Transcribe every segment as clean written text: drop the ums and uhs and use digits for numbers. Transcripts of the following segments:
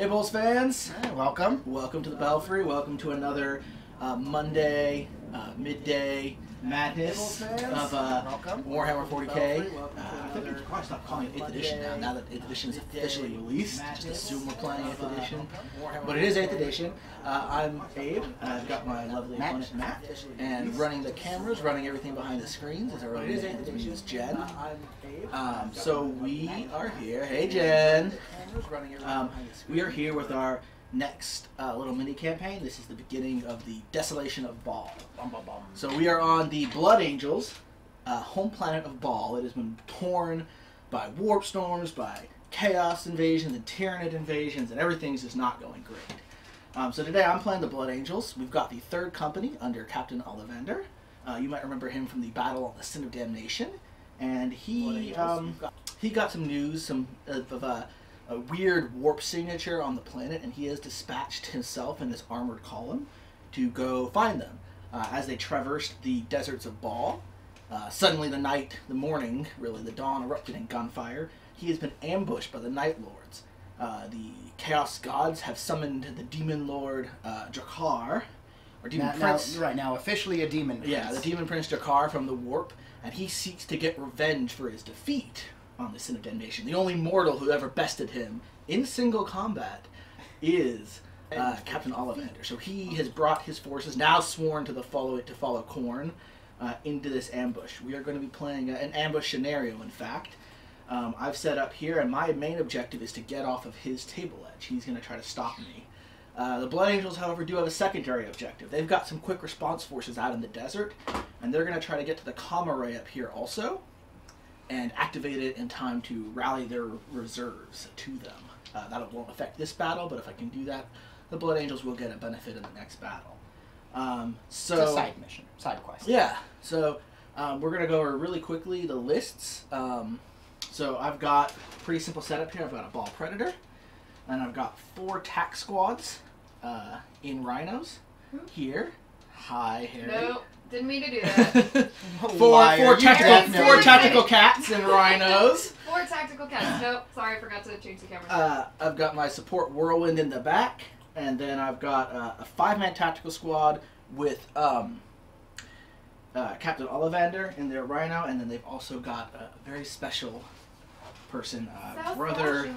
Hey Bulls fans! Hey, welcome. Welcome to the Belfry. Welcome to another Monday midday madness of Warhammer 40k. I think we should probably stop calling it 8th edition now that 8th edition is officially released. Just assume we're playing 8th edition. But it is 8th edition. I'm Abe. I've got my lovely opponent Matt. And running the cameras, running everything behind the screens is our own 8th edition is Jen. So we are here. Hey Jen! We are here with our next little mini campaign. This is the beginning of the Decimation of Baal. So we are on the Blood Angels, home planet of Baal. It has been torn by warp storms, by chaos invasions and tyrannid invasions, and everything's just not going great. So today I'm playing the Blood Angels. We've got the 3rd Company under Captain Ollivander. You might remember him from the battle on the Sin of Damnation, and he got some news of a weird warp signature on the planet, and he has dispatched himself and his armored column to go find them. As they traversed the deserts of Baal, suddenly the morning, the dawn erupted in gunfire. He has been ambushed by the Night Lords. The Chaos Gods have summoned the Demon Lord Drakar, or Demon Prince. Right now, officially a Demon Prince. Yeah, the Demon Prince Drakar from the Warp, and he seeks to get revenge for his defeat on the Sin of Damnation. The only mortal who ever bested him in single combat is Captain Ollivander. So he has brought his forces, now sworn to follow Khorne, into this ambush. We are going to be playing an ambush scenario, in fact. I've set up here, and my main objective is to get off of his table edge. He's going to try to stop me. The Blood Angels, however, do have a secondary objective. They've got some quick response forces out in the desert, and they're going to try to get to the Kama Ray up here also, and activate it in time to rally their reserves to them. That won't affect this battle, but if I can do that, the Blood Angels will get a benefit in the next battle. It's a side mission, side quest. Yeah, so we're going to go over really quickly the lists. So I've got a pretty simple setup here. I've got a Baal Predator, and I've got 4 tack squads in Rhinos here. Hi, Harry. Nope. Didn't mean to do that. four tactical cats and rhinos. 4 tactical cats. Nope. Sorry, I forgot to change the camera. I've got my support Whirlwind in the back, and then I've got a 5-man tactical squad with Captain Ollivander in their rhino, and then they've also got a very special person, Brother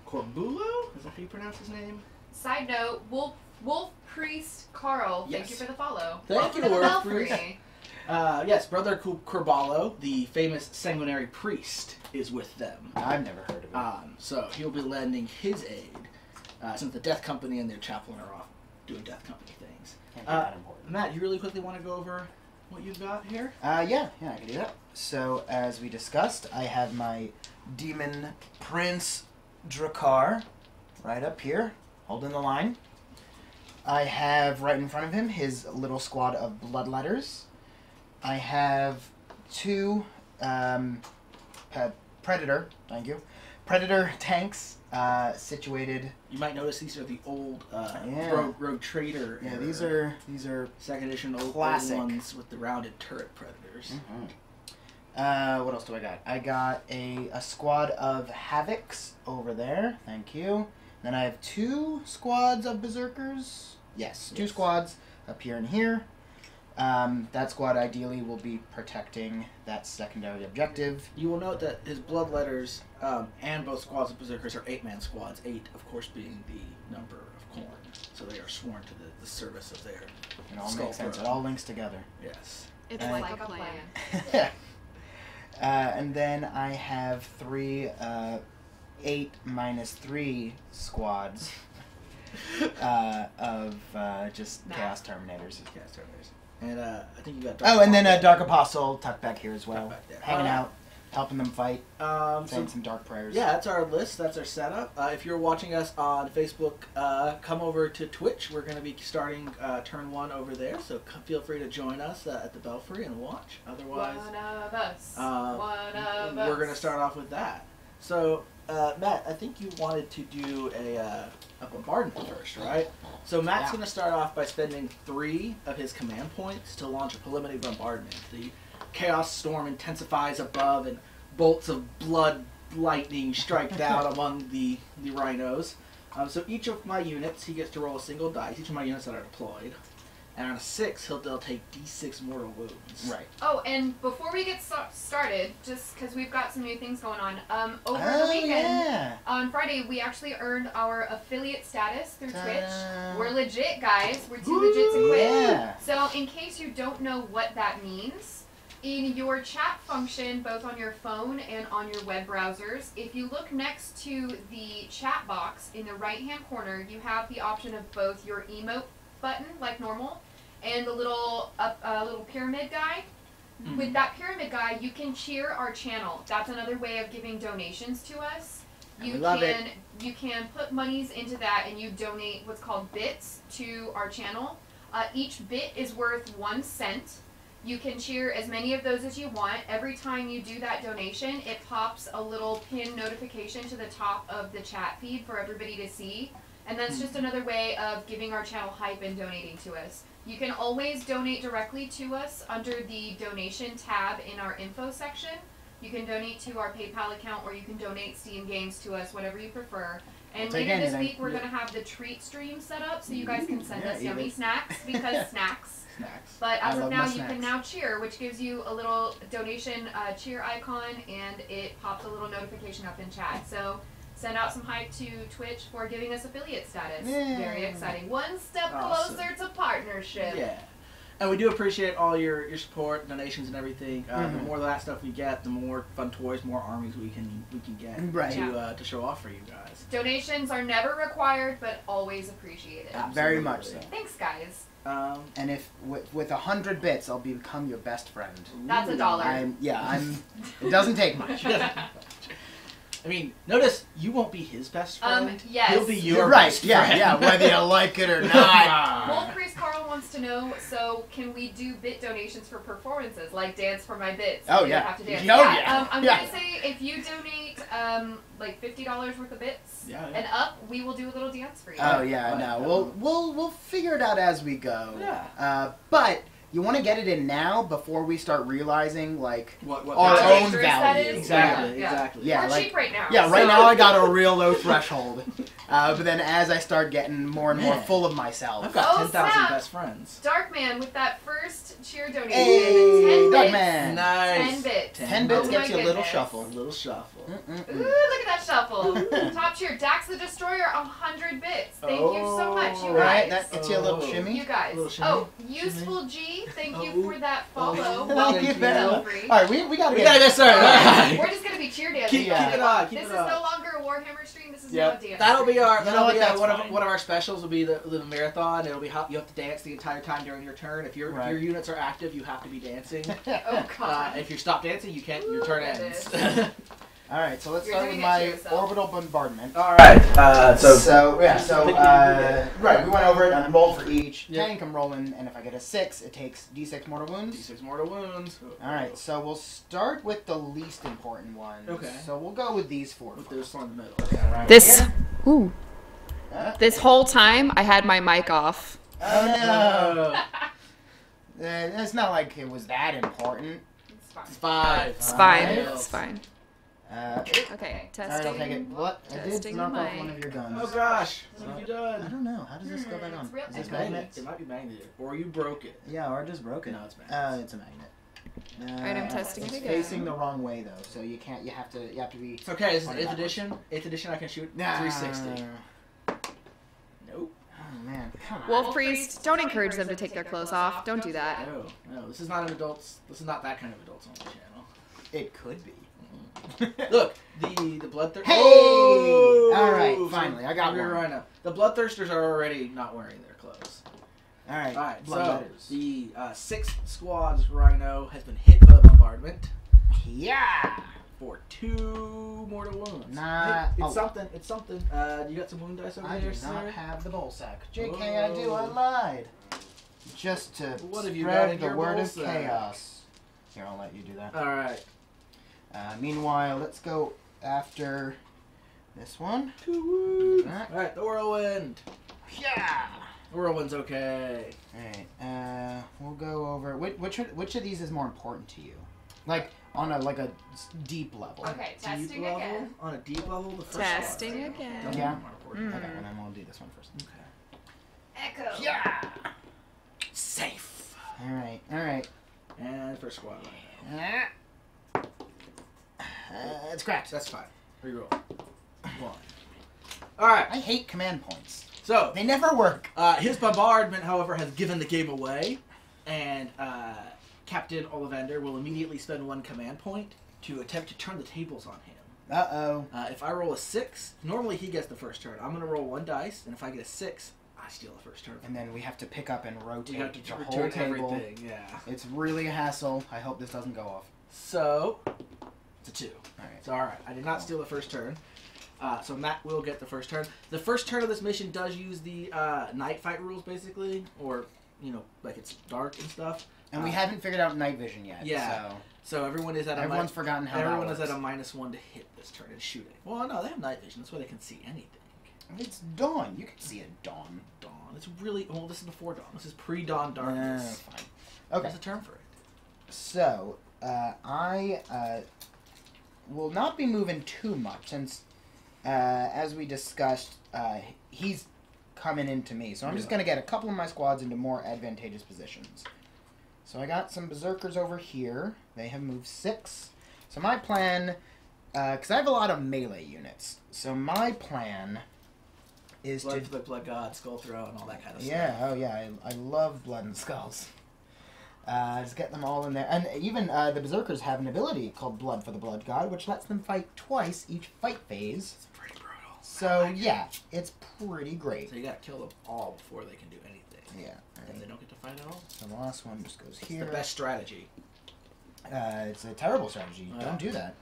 Corbulo. Is that how you pronounce his name? Side note: Wolf Priest Carl. Yes. Thank you for the follow. Thank you, Wolf Priest. Yes, Brother Corballo, the famous sanguinary priest, is with them. I've never heard of him. So he'll be lending his aid, since the Death Company and their chaplain are off doing Death Company things. Can't be that important. Matt, you really quickly want to go over what you've got here? Yeah, I can do that. So, as we discussed, I have my Demon Prince Drakar right up here, holding the line. I have right in front of him his little squad of Bloodletters. I have 2 Predator tanks situated. You might notice these are the old Rogue Trader. Yeah, these are 2nd edition old ones with the rounded turret Predators. Mm-hmm. What else do I got? I got a squad of Havocs over there. Thank you. Then I have 2 squads of Berserkers. Yes, 2 squads up here and here. That squad ideally will be protecting that secondary objective. You will note that his Bloodletters and both squads of Berserkers are 8-man squads, 8 of course being the number of Khorne. So they are sworn to the service of their It all makes sense. It all links together. Yes. It's like a plan. And then I have 3 8-3 squads of just Chaos Terminators. And I think you got and then a Dark Apostle tucked back here as well. Hanging out, helping them fight, saying some dark prayers. Yeah, that's our list. That's our setup. If you're watching us on Facebook, come over to Twitch. We're going to be starting turn 1 over there, so feel free to join us at the Belfry and watch. Otherwise, One of us. We're going to start off with that. So, Matt, I think you wanted to do a bombardment first, right? So Matt's going to start off by spending 3 of his command points to launch a preliminary bombardment. The Chaos Storm intensifies above, and bolts of blood lightning strike down among the rhinos. So each of my units, he gets to roll a single dice. Each of my units that are deployed. And on a 6, they'll take D6 mortal wounds. Right. Oh, and before we get started, just because we've got some new things going on, over the weekend, on Friday, we actually earned our affiliate status through Twitch. We're legit, guys. We're too legit to quit. Yeah. So in case you don't know what that means, in your chat function, both on your phone and on your web browsers, if you look next to the chat box in the right-hand corner, you have the option of both your emote button, like normal, and the little little pyramid guy. Mm-hmm. With that pyramid guy, you can cheer our channel. That's another way of giving donations to us. You can put monies into that, and you donate what's called bits to our channel. Each bit is worth 1 cent. You can cheer as many of those as you want. Every time you do that donation, it pops a little pin notification to the top of the chat feed for everybody to see. And that's just another way of giving our channel hype and donating to us. You can always donate directly to us under the donation tab in our info section. You can donate to our PayPal account, or you can donate Steam games to us, whatever you prefer. And later this week, we're going to have the treat stream set up, so you guys can send us yummy snacks, because snacks. But as of now, you can now cheer, which gives you a little donation cheer icon, and it pops a little notification up in chat. So send out some hype to Twitch for giving us affiliate status. Yeah. Very exciting. One step closer to partnership. Yeah. And we do appreciate all your support, donations, and everything. The more of that stuff we get, the more fun toys, more armies we can get to show off for you guys. Donations are never required, but always appreciated. Very much so. Thanks, guys. And if with 100 bits, I'll become your best friend. That's $1. It doesn't take much. I mean, notice you won't be his best friend. Yes. He'll be your best friend. Yeah, whether you like it or not. Wolf Priest Carl wants to know, so can we do bit donations for performances, like dance for my bits? Oh, you yeah. Have to dance. I'm going to say if you donate like $50 worth of bits and up, we will do a little dance for you. Oh, yeah, no. We'll figure it out as we go. Yeah. But you want to get it in now before we start realizing what our own value. Exactly. Yeah, we're cheap right now. Yeah, right now I got a real low threshold. But then as I start getting more and more full of myself, I've got 10,000 best friends. Darkman with that first cheer donation. Hey, 10 Darkman. Nice. 10 bits. 10 bits gets you a little shuffle. A little shuffle. Ooh, look at that shuffle. Top cheer, Dax the Destroyer, 100 bits. Thank you so much, you guys. Right, that gets you a little shimmy. You guys. Oh, Useful G, thank you for that follow. Well, you better. All right, we gotta get started. We're just gonna be cheer dancing. Keep it on. This is no longer a Warhammer stream. This is now a dance. That'll be our. One of our specials will be the marathon. It'll be you have to dance the entire time during your turn. If your units are active, you have to be dancing. Oh God. If you stop dancing, you can't. Your turn ends. All right, so let's start with my orbital bombardment. All right. Right, we went over it and rolled for each tank. I'm rolling, and if I get a 6, it takes D6 mortal wounds. D6 mortal wounds. All right, so we'll start with the least important ones. Okay. So we'll go with these 4. With those four in the middle. Right This whole time I had my mic off. Oh no. It's not like it was that important. It's fine. It's fine. Okay, testing. Alright, I'll take it. What? I did knock off one of your guns. Oh gosh, what have you done? I don't know. How does this go back on? Is this magnet? It might be magneted. Or you broke it. Yeah, or I just broke it. No, it's magnet. It's a magnet. Alright, I'm testing it again. It's facing the wrong way though, so you can't. You have to be. It's okay. This is 8th edition. 8th edition. I can shoot 360. Nope. Oh man, come on. Wolf Priest, don't encourage them to take their clothes off. Don't do that. No. This is not an adults. This is not that kind of adults only channel. It could be. Look, the bloodthirsters. Hey! Oh! All right, finally, I got one. Right now. The bloodthirsters are already not wearing their clothes. All right. So the 6th squad's Rhino has been hit by the bombardment. Yeah. For 2 mortal wounds. It's something. It's something. You got some wound dice over there, sir? I do not have the bowl sack. JK, I do. I lied. Just to spread the word of chaos. Here, I'll let you do that. All right. Meanwhile, let's go after this one. 2 wounds. All right, the whirlwind. Yeah. The whirlwind's okay. All right. We'll go over which of these is more important to you. Like on a deep level. Okay, testing Deep level? again. On a deep level, the first Testing one. again. Yeah. Okay, Okay, well then we'll do this one first. Echo. Yeah. Safe. All right. And first squad. It's cracked. That's fine. Reroll. 1. Alright, I hate command points. so They never work. his bombardment, however, has given the game away, and Captain Ollivander will immediately spend 1 command point to attempt to turn the tables on him. Uh-oh. If I roll a 6, normally he gets the first turn. I'm going to roll 1 dice, and if I get a 6, I steal the first turn. And then we have to pick up and rotate You have to the whole return table. everything, yeah. It's really a hassle. I hope this doesn't go off. So, it's a 2. Alright. So, alright, I did not steal the first turn. So Matt will get the first turn. The first turn of this mission does use the night fight rules, basically, or, like it's dark and stuff. And we haven't figured out night vision yet. Yeah. So everyone is at Everyone's forgotten how everyone that is works. at a -1 to hit this turn and shooting. Well, no, they have night vision. That's why they can see anything. It's dawn. You can see it dawn. Dawn. It's really this is before dawn. This is pre-dawn darkness. Fine. Okay. There's a term for it. So, I will not be moving too much since, as we discussed, he's coming into me. So I'm just going to get a couple of my squads into more advantageous positions. So I got some berserkers over here. They have moved 6. So my plan, because I have a lot of melee units. So my plan is Blood for the blood god, skull throw, and all that kind of stuff. I love blood and skulls. Just get them all in there. And even the berserkers have an ability called Blood for the Blood God, which lets them fight twice each fight phase. It's pretty brutal. So, yeah, it's pretty great. So you gotta kill them all before they can do anything. Yeah. And they don't get to fight at all? So the last one just goes It's here. the best strategy. It's a terrible strategy. Don't do that.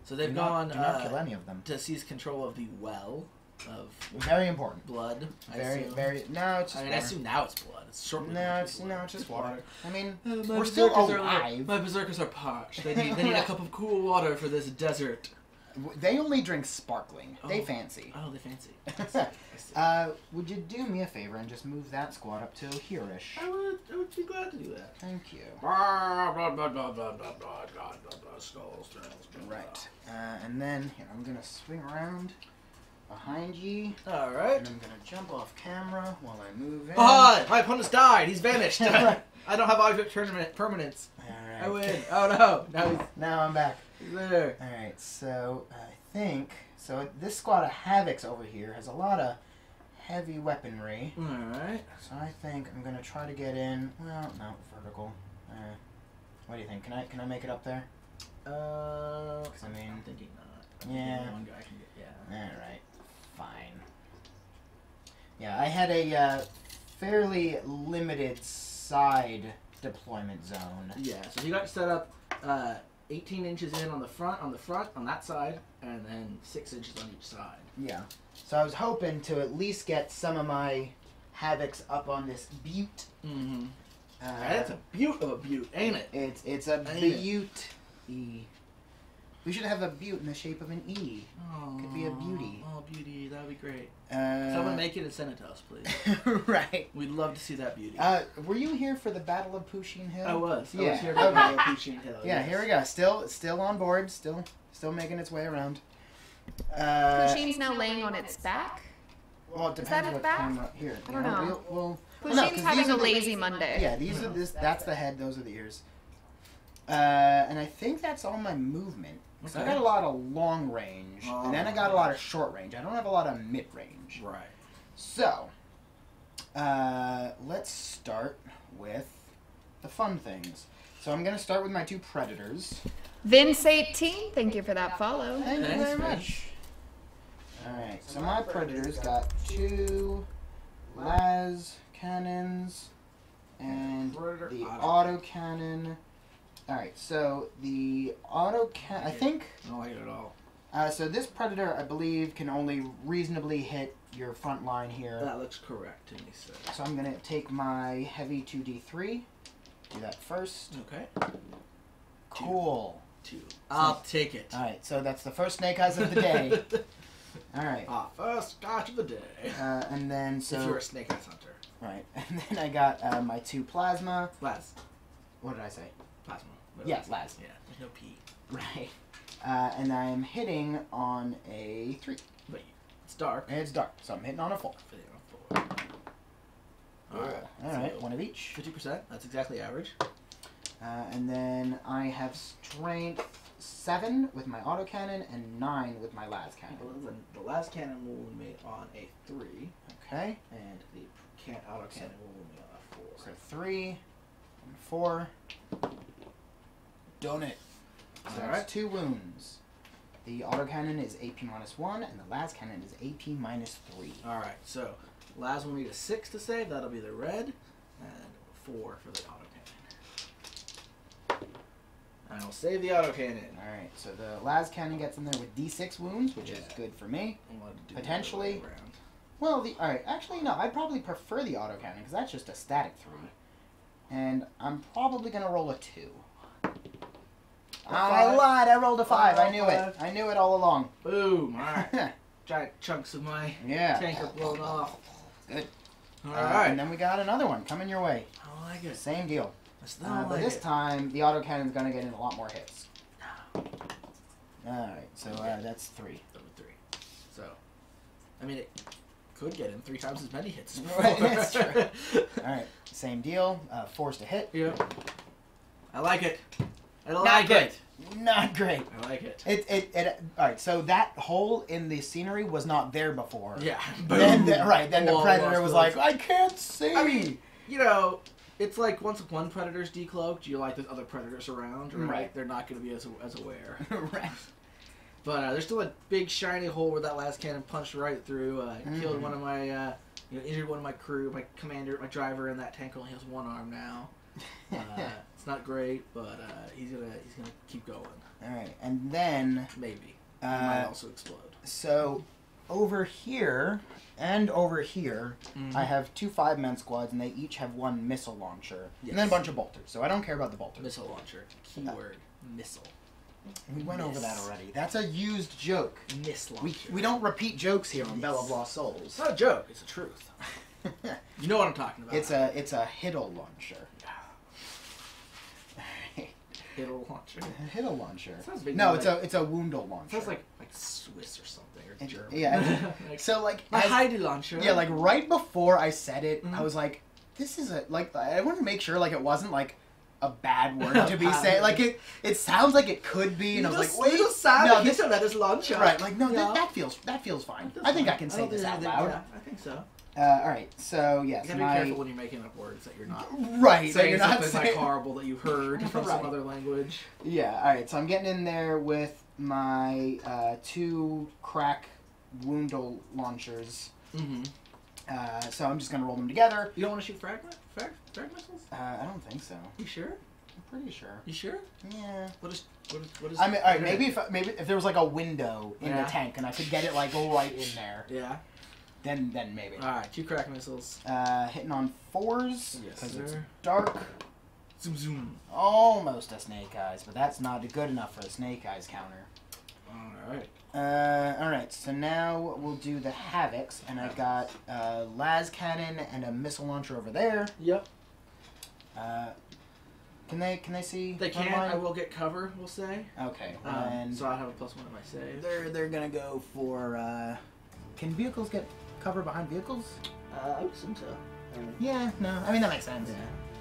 So they've Do gone not kill any of them. to seize control of the well of Very important. blood. I Very, assume. very. No, it's just I mean, I water. assume now it's blood. It's shortly. No, it's just water. I mean, My we're still berserkers are alive. my berserkers are parched. They need a cup of cool water for this desert. They only drink sparkling. They Oh. fancy. Oh, they fancy. I see. Would you do me a favor and just move that squad up to here-ish? I would be glad to do that. Thank you. Right. And then, here, I'm going to swing around behind ye. Alright. And I'm going to jump off camera while I move in. Oh, my opponent's died. He's vanished. I don't have object tournament permanence. Alright. I win. Oh no. Now I'm back. He's there. Alright, so I think... So this squad of Havocs over here has a lot of heavy weaponry. Alright. So I think I'm going to try to get in... Well, no, vertical. What do you think? Can I make it up there? Because I mean... I'm thinking not. Yeah. One guy can get, yeah. Alright, fine. Yeah, I had a fairly limited side deployment zone. Yeah, so you got set up 18 inches in on the front, on that side, and then 6 inches on each side. Yeah. So I was hoping to at least get some of my Havocs up on this butte. Mm-hmm. That's a beaut of a butte, ain't it? It's a Ain't butte. E. We should have a butte in the shape of an E. Oh, Could be a beauty. Oh, beauty, that would be great. Someone make it and send it to us, please. Right. We'd love to see that beauty. Were you here for the Battle of Pusheen Hill? I was. I Yeah. was here for the Pusheen Hill. Yeah, yes. here we go. Still on board. Still making its way around. Pusheen's now laying on its back. Well, it Is depends that its what back? camera. Here, I don't know. Well, Pusheen's 'cause having these a are the- lazy Monday. Yeah, these are this. That's the head. Those are the ears. And I think that's all my movement. So I Okay. got a lot of long range, and then I got a lot of short range. I don't have a lot of mid range. Right. So, let's start with the fun things. So I'm gonna start with my 2 predators. Vince18, thank you for that follow. Thank you Thanks, very man. much. Alright, so my predators got 2 las cannons and Predator the auto. autocannon. Alright, so the autocannon, I think, I don't like it at all. so this predator, I believe, can only reasonably hit your front line here. That looks correct to me, sir. So I'm gonna take my heavy 2d3, do that first. Okay. Cool. 2. I'll take it. Alright, so that's the first snake eyes of the day. Alright. First catch of the day. And then, so... If you're a snake eyes hunter. Right, and then I got my 2 plasma. Las. What did I say? Plasma. Yes, Laz. Yeah, there's no P. Right. And I'm hitting on a 3. But it's dark. It's dark, so I'm hitting on a 4. Alright, so one of each. 50%, that's exactly average. And then I have strength 7 with my autocannon and 9 with my las cannon. The last cannon will be made on a 3. Okay. And the autocannon will be made on a 4. So 3 and 4. Donut. So Alright. 2 wounds. The autocannon is AP -1, and the las cannon is AP -3. Alright, so Laz will need a 6 to save. That'll be the red. And 4 for the autocannon. And I'll save the autocannon. Alright, so the las cannon gets in there with D6 wounds, which is good for me. Potentially. Well, alright, actually no, I probably prefer the autocannon because that's just a static 3. And I'm probably going to roll a 2. I lied, I rolled a 5. I knew it. I knew it all along. Boom. Alright. Giant chunks of my tank are blown off. Good. Alright. And then we got another one coming your way. I like it. Same deal. But this time, the autocannon's going to get in a lot more hits. Alright, so that's 3. Number 3. So, I mean, it could get in 3 times as many hits. Right, that's true. Alright, same deal. Forced to hit. Yeah. I like it. I Not like great. it. Not great. I like it. Alright, so that hole in the scenery was not there before. Yeah. Then the predator was like, I can't see. I mean, you know, it's like once one predator's decloaked, you like there's other predators around, right? They're not going to be as aware. Right. But there's still a big shiny hole where that last cannon punched right through. Killed one of my, injured one of my crew. My commander, my driver in that tank only has 1 arm now. It's not great, but he's gonna keep going. All right, and then maybe he might also explode. So over here and over here, I have 2 5-man squads, and they each have 1 missile launcher, and then a bunch of bolters. So I don't care about the bolters. Missile launcher. Keyword missile. We went over that already. That's a used joke. Missile launcher. We don't repeat jokes here on Bell of Lost Souls. It's not a joke. It's the truth. You know what I'm talking about. It's a Hiddle launcher. Hiddle launcher. Hiddle launcher. No, it's a Woundle launcher. Sounds like Swiss or something or German. Yeah. So like a Heidi launcher. Yeah, like right before I said it, I was like, this is I wanted to make sure like it wasn't like a bad word to be saying. Like it sounds like it could be, and I was like, wait, no, that is launcher. Right, like no, that feels fine. I think I can say this out loud. Yeah, I think so. Alright, so yes, you gotta be careful when you're making up words that you're not right. Saying you're not something like horrible that you heard from some other language. Yeah, alright, so I'm getting in there with my 2 crack Woundle launchers. So I'm just gonna roll them together. You don't want to shoot frag missiles? I don't think so. You sure? I'm pretty sure. You sure? Yeah. What is? I mean, alright, maybe if there was like a window in the tank and I could get it like right in there. Yeah. Then maybe. Alright, 2 crack missiles. Hitting on 4s because it's dark. Zoom zoom. Almost a snake eyes, but that's not good enough for the snake eyes counter. Alright. Alright, so now we'll do the Havocs, and I've got a las cannon and a missile launcher over there. Yep. Can they see? They can. I will get cover. We'll say. Okay. So I have a +1 in my save. They're gonna go for. Can vehicles get cover behind vehicles? I would assume so. Yeah. No. I mean that makes sense. Yeah.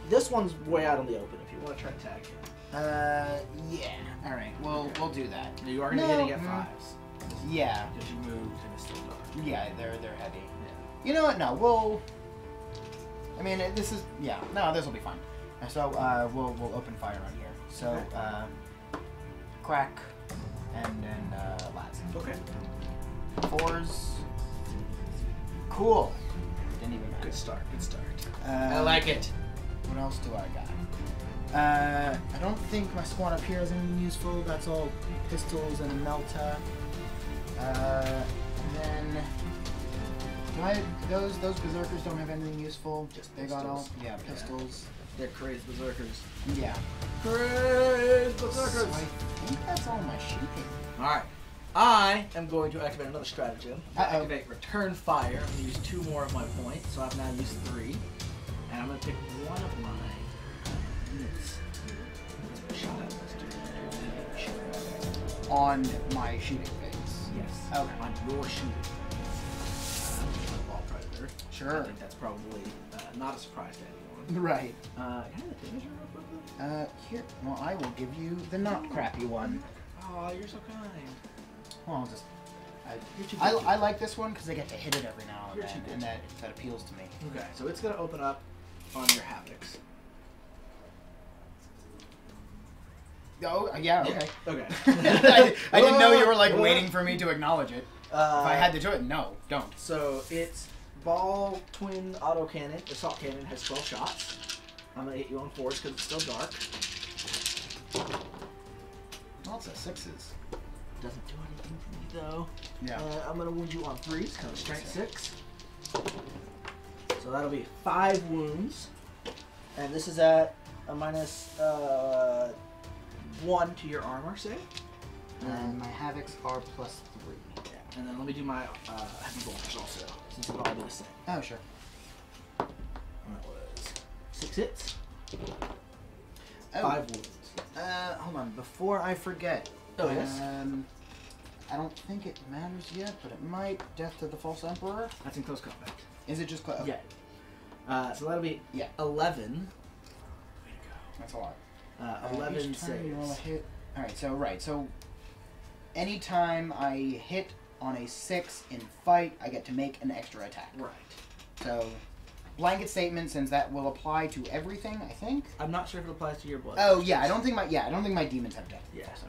This one's way out in the open. If you want to try to tag it. Yeah. All right. We'll do that. You are gonna be hitting at 5s. Yeah. Because you moved and it's still dark. Yeah, they're heavy. Yeah. You know what? No, we'll. I mean, this is No, this will be fine. So we'll open fire on here. So crack, and then las. Okay. 4s. Cool. Didn't even matter. Good start. Good start. I like it. What else do I got? I don't think my squad up here has anything useful. That's all pistols and a melta. And then those berserkers don't have anything useful. Just they got all pistols. They're crazed berserkers. Yeah. Crazed berserkers. So I think that's all my shooting. All right. I am going to activate another stratagem. Uh-oh. Activate Return Fire. I'm going to use 2 more of my points, so I've now used 3. And I'm going to pick one of my units Shot at this dude. On my shooting phase. Yes. Okay. On your shooting. Ball predator. Sure. I think that's probably not a surprise to anyone. Right. Can I have the finisher real quickly? Here. Well, I will give you the not crappy one. Oh, you're so kind. Well, I'll just. You're too I like this one because I get to hit it every now and You're then, too good. and that appeals to me. Okay, so it's gonna open up on your Havocs. Oh, yeah, okay. Okay. I didn't know you were like waiting for me to acknowledge it. If I had to do it, no, don't. So it's Baal twin auto cannon, assault cannon has 12 shots. I'm gonna hit you on 4s because it's still dark. Lots of 6s. Doesn't do anything for me though. Yeah. I'm gonna wound you on 3s because it's strength 6. So that'll be 5 wounds, and this is at a minus 1 to your armor save. And my Havocs are +3. Yeah. And then let me do my heavy bolters also, since it'll all be the same. Oh, sure. That was 6 hits, Oh. 5 wounds. Hold on. Before I forget. Oh, yes? I don't think it matters yet, but it might. Death to the False Emperor. That's in close combat. Is it just close? Yeah. So that'll be 11. Way to go. That's a lot. 11 each time you roll a saves. hit. Alright, so anytime I hit on a 6 in fight, I get to make an extra attack. Right. So, blanket statement, since that will apply to everything, I think. I'm not sure if it applies to your blood. Oh yeah, I don't think my demons have death. Yeah. So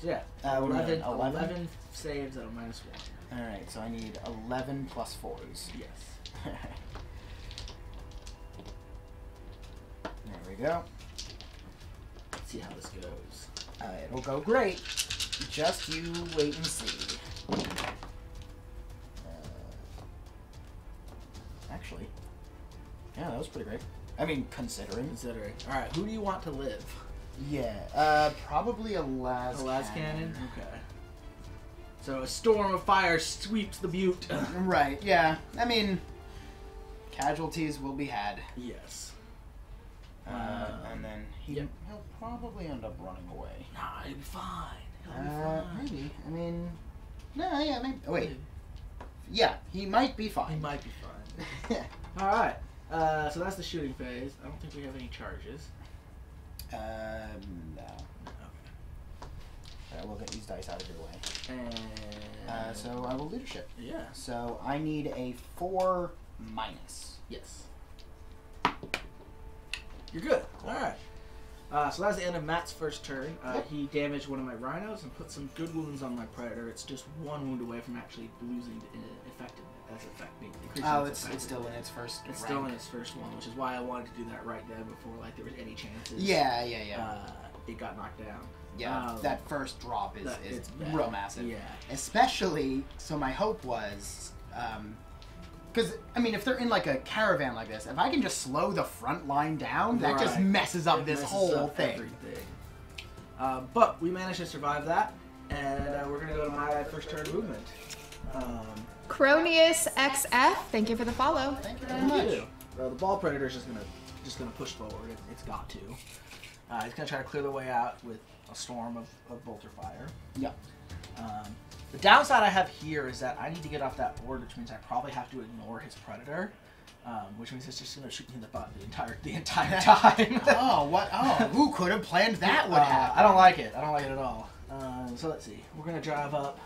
yeah, what am I doing? 11 saves at a -1. Alright, so I need 11 plus 4s. Yes. There we go. Let's see how this goes. It'll go great. Just you wait and see. Actually, yeah, that was pretty great. I mean, considering. All right, who do you want to live? Yeah, probably a las. A las cannon. Okay. So a storm of fire sweeps the butte. Right. Yeah. I mean, casualties will be had. Yes. And then he'll probably end up running away. Nah, he'll be fine. He'll be fine. Maybe. I mean, no, yeah, maybe. Oh, wait. Yeah, he might be fine. He might be fine. All right. So that's the shooting phase. I don't think we have any charges. No. Okay. I will get these dice out of your way. And So I will leadership. yeah. So I need a 4-. Yes. You're good. All right. So that's the end of Matt's first turn. Yep. He damaged one of my rhinos and put some good wounds on my predator. It's just 1 wound away from actually losing effectiveness. It's still in its first. It's rank. still in its first one, which is why I wanted to do that right then before like there was any chances. Yeah. It got knocked down. Yeah, that first drop is it's real massive. Yeah. Especially, so my hope was, because, I mean, if they're in like a caravan like this, if I can just slow the front line down, that just messes up this whole thing. Everything. But we managed to survive that, and we're going to go to my first turn movement. Cronius XF, thank you for the follow. Thank you very much. The ball predator is just gonna push forward. It's got to. It's gonna try to clear the way out with a storm of bolter fire. Yeah. The downside I have here is that I need to get off that board, which means I probably have to ignore his predator, which means it's just gonna shoot me in the butt the entire time. Oh, what? Oh, who could have planned that would happen? I don't like it. I don't like it at all. So let's see. We're gonna drive up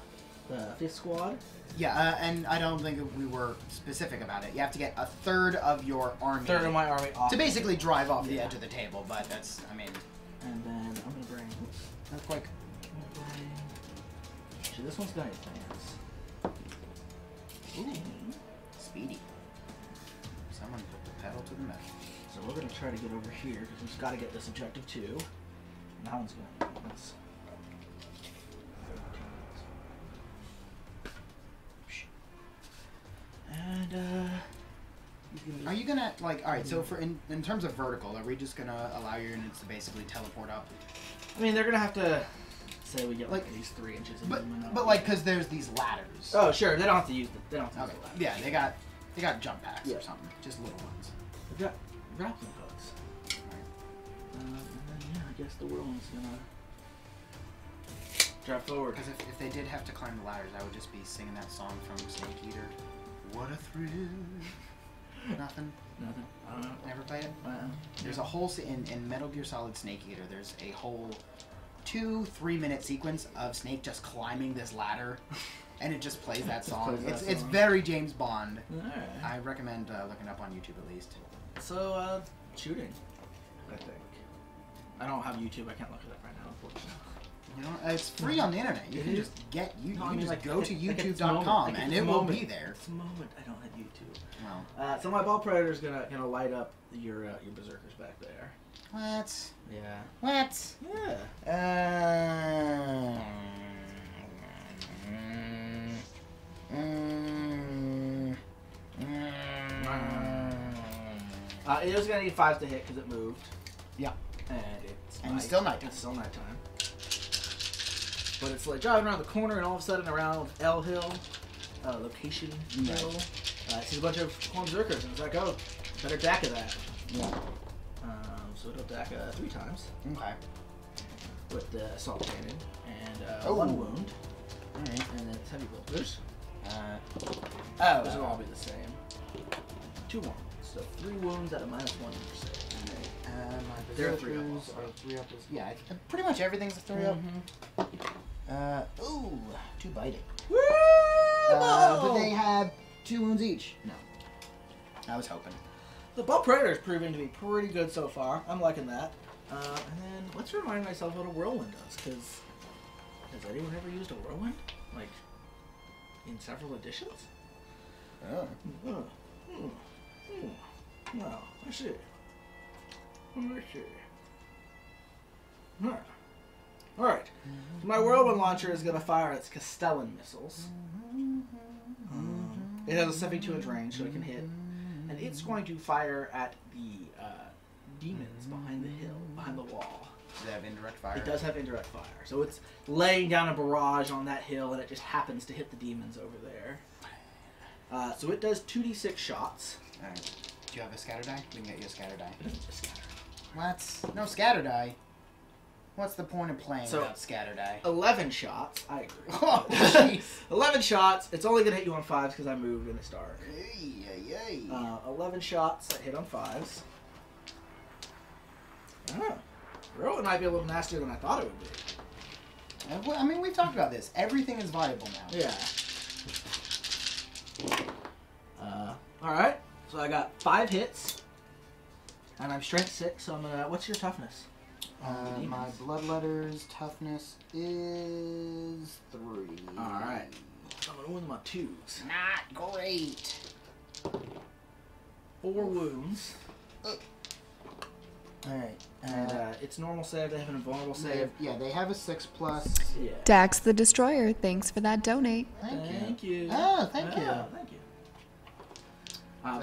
the 5th squad. Yeah, and I don't think we were specific about it. You have to get 1/3 of your army. 1/3 of my army off. To basically drive off the edge of the table, but that's, I mean. And then I'm gonna bring. That's quick. Actually, this one's gonna advance. Ooh. Speedy. Someone put the pedal to the metal. So we're gonna try to get over here because we've got to get this objective too. And that one's gonna. That's, and Are you gonna, like, alright, so for in terms of vertical, are we just gonna allow your units to basically teleport up? I mean, they're gonna have to say we get like at least 3 inches. But like, because there's these ladders. Oh, sure. They don't have to use the. They don't have to use the ladders. Yeah, they got jump packs or something, just little ones. They've got grappling hooks. And then, yeah, I guess the whirlwind's gonna drive forward. Because if they did have to climb the ladders, I would just be singing that song from Snake Eater. What a thrill. Nothing? Nothing. I don't know. Never played it? Wow. There's a whole, in Metal Gear Solid Snake Eater, there's a whole 2-3 minute sequence of Snake just climbing this ladder, and it just plays that song. It's very James Bond. Alright. I recommend looking up on YouTube at least. So, shooting, I think. I don't have YouTube. I can't look it up right now, unfortunately. You know, it's free on the internet. You can just get you. No, You I can mean, just like, go to like it's YouTube.com and it will be It's there. the moment I don't have YouTube. Well, So my Ball Predator's gonna light up your berserkers back there. what? Yeah. What? Yeah. It was gonna need 5 to hit because it moved. Yeah. And it's still nighttime. It's still nighttime. But it's like driving around the corner and all of a sudden around L Hill, location hill, sees a bunch of corn berserkers and it's like, oh, better DACA that. Yeah. So it'll DACA 3 times. Okay. With the assault cannon and 1 wound. Alright. And then it's heavy bolters. Oh. Those will all be the same. 2 more. So 3 wounds at a -1%. My There are 3 up. berserkers are 3 up. Yeah, pretty much everything's a 3 up. Ooh, 2 biting. Woo! But they have 2 wounds each. No. I was hoping. The Ball Predator is proving to be pretty good so far. I'm liking that. And then let's remind myself what a whirlwind does, because has anyone ever used a whirlwind? Like, in several editions? Oh. Well, let's see. Let's see. Huh. Alright. My whirlwind launcher is going to fire its Castellan missiles. It has a 72-inch range, so it can hit. And it's going to fire at the demons behind the hill, behind the wall. Does it have indirect fire? It does have indirect fire. So it's laying down a barrage on that hill, and it just happens to hit the demons over there. So it does 2d6 shots. Alright. Do you have a scatter die? We can get you a scatter die. It doesn't just scatter. What? No scatter die. What's the point of playing without scatter die? 11 shots. I agree. Oh, jeez. 11 shots. It's only going to hit you on 5s because I moved and it's dark. 11 shots that hit on 5s. Oh. Really might be a little nastier than I thought it would be. I mean, we've talked about this. Everything is viable now. Yeah. Alright. So I got 5 hits. And I'm strength 6, so I'm gonna... What's your toughness? My bloodletter's toughness is 3. Alright. I'm gonna win my 2s. Not great. 4 wounds. Alright. And it's normal save. They have an invulnerable save. They have a 6+. Yeah. Dax the Destroyer, thanks for that donate. Thank you. you. Oh, thank you. Thank you.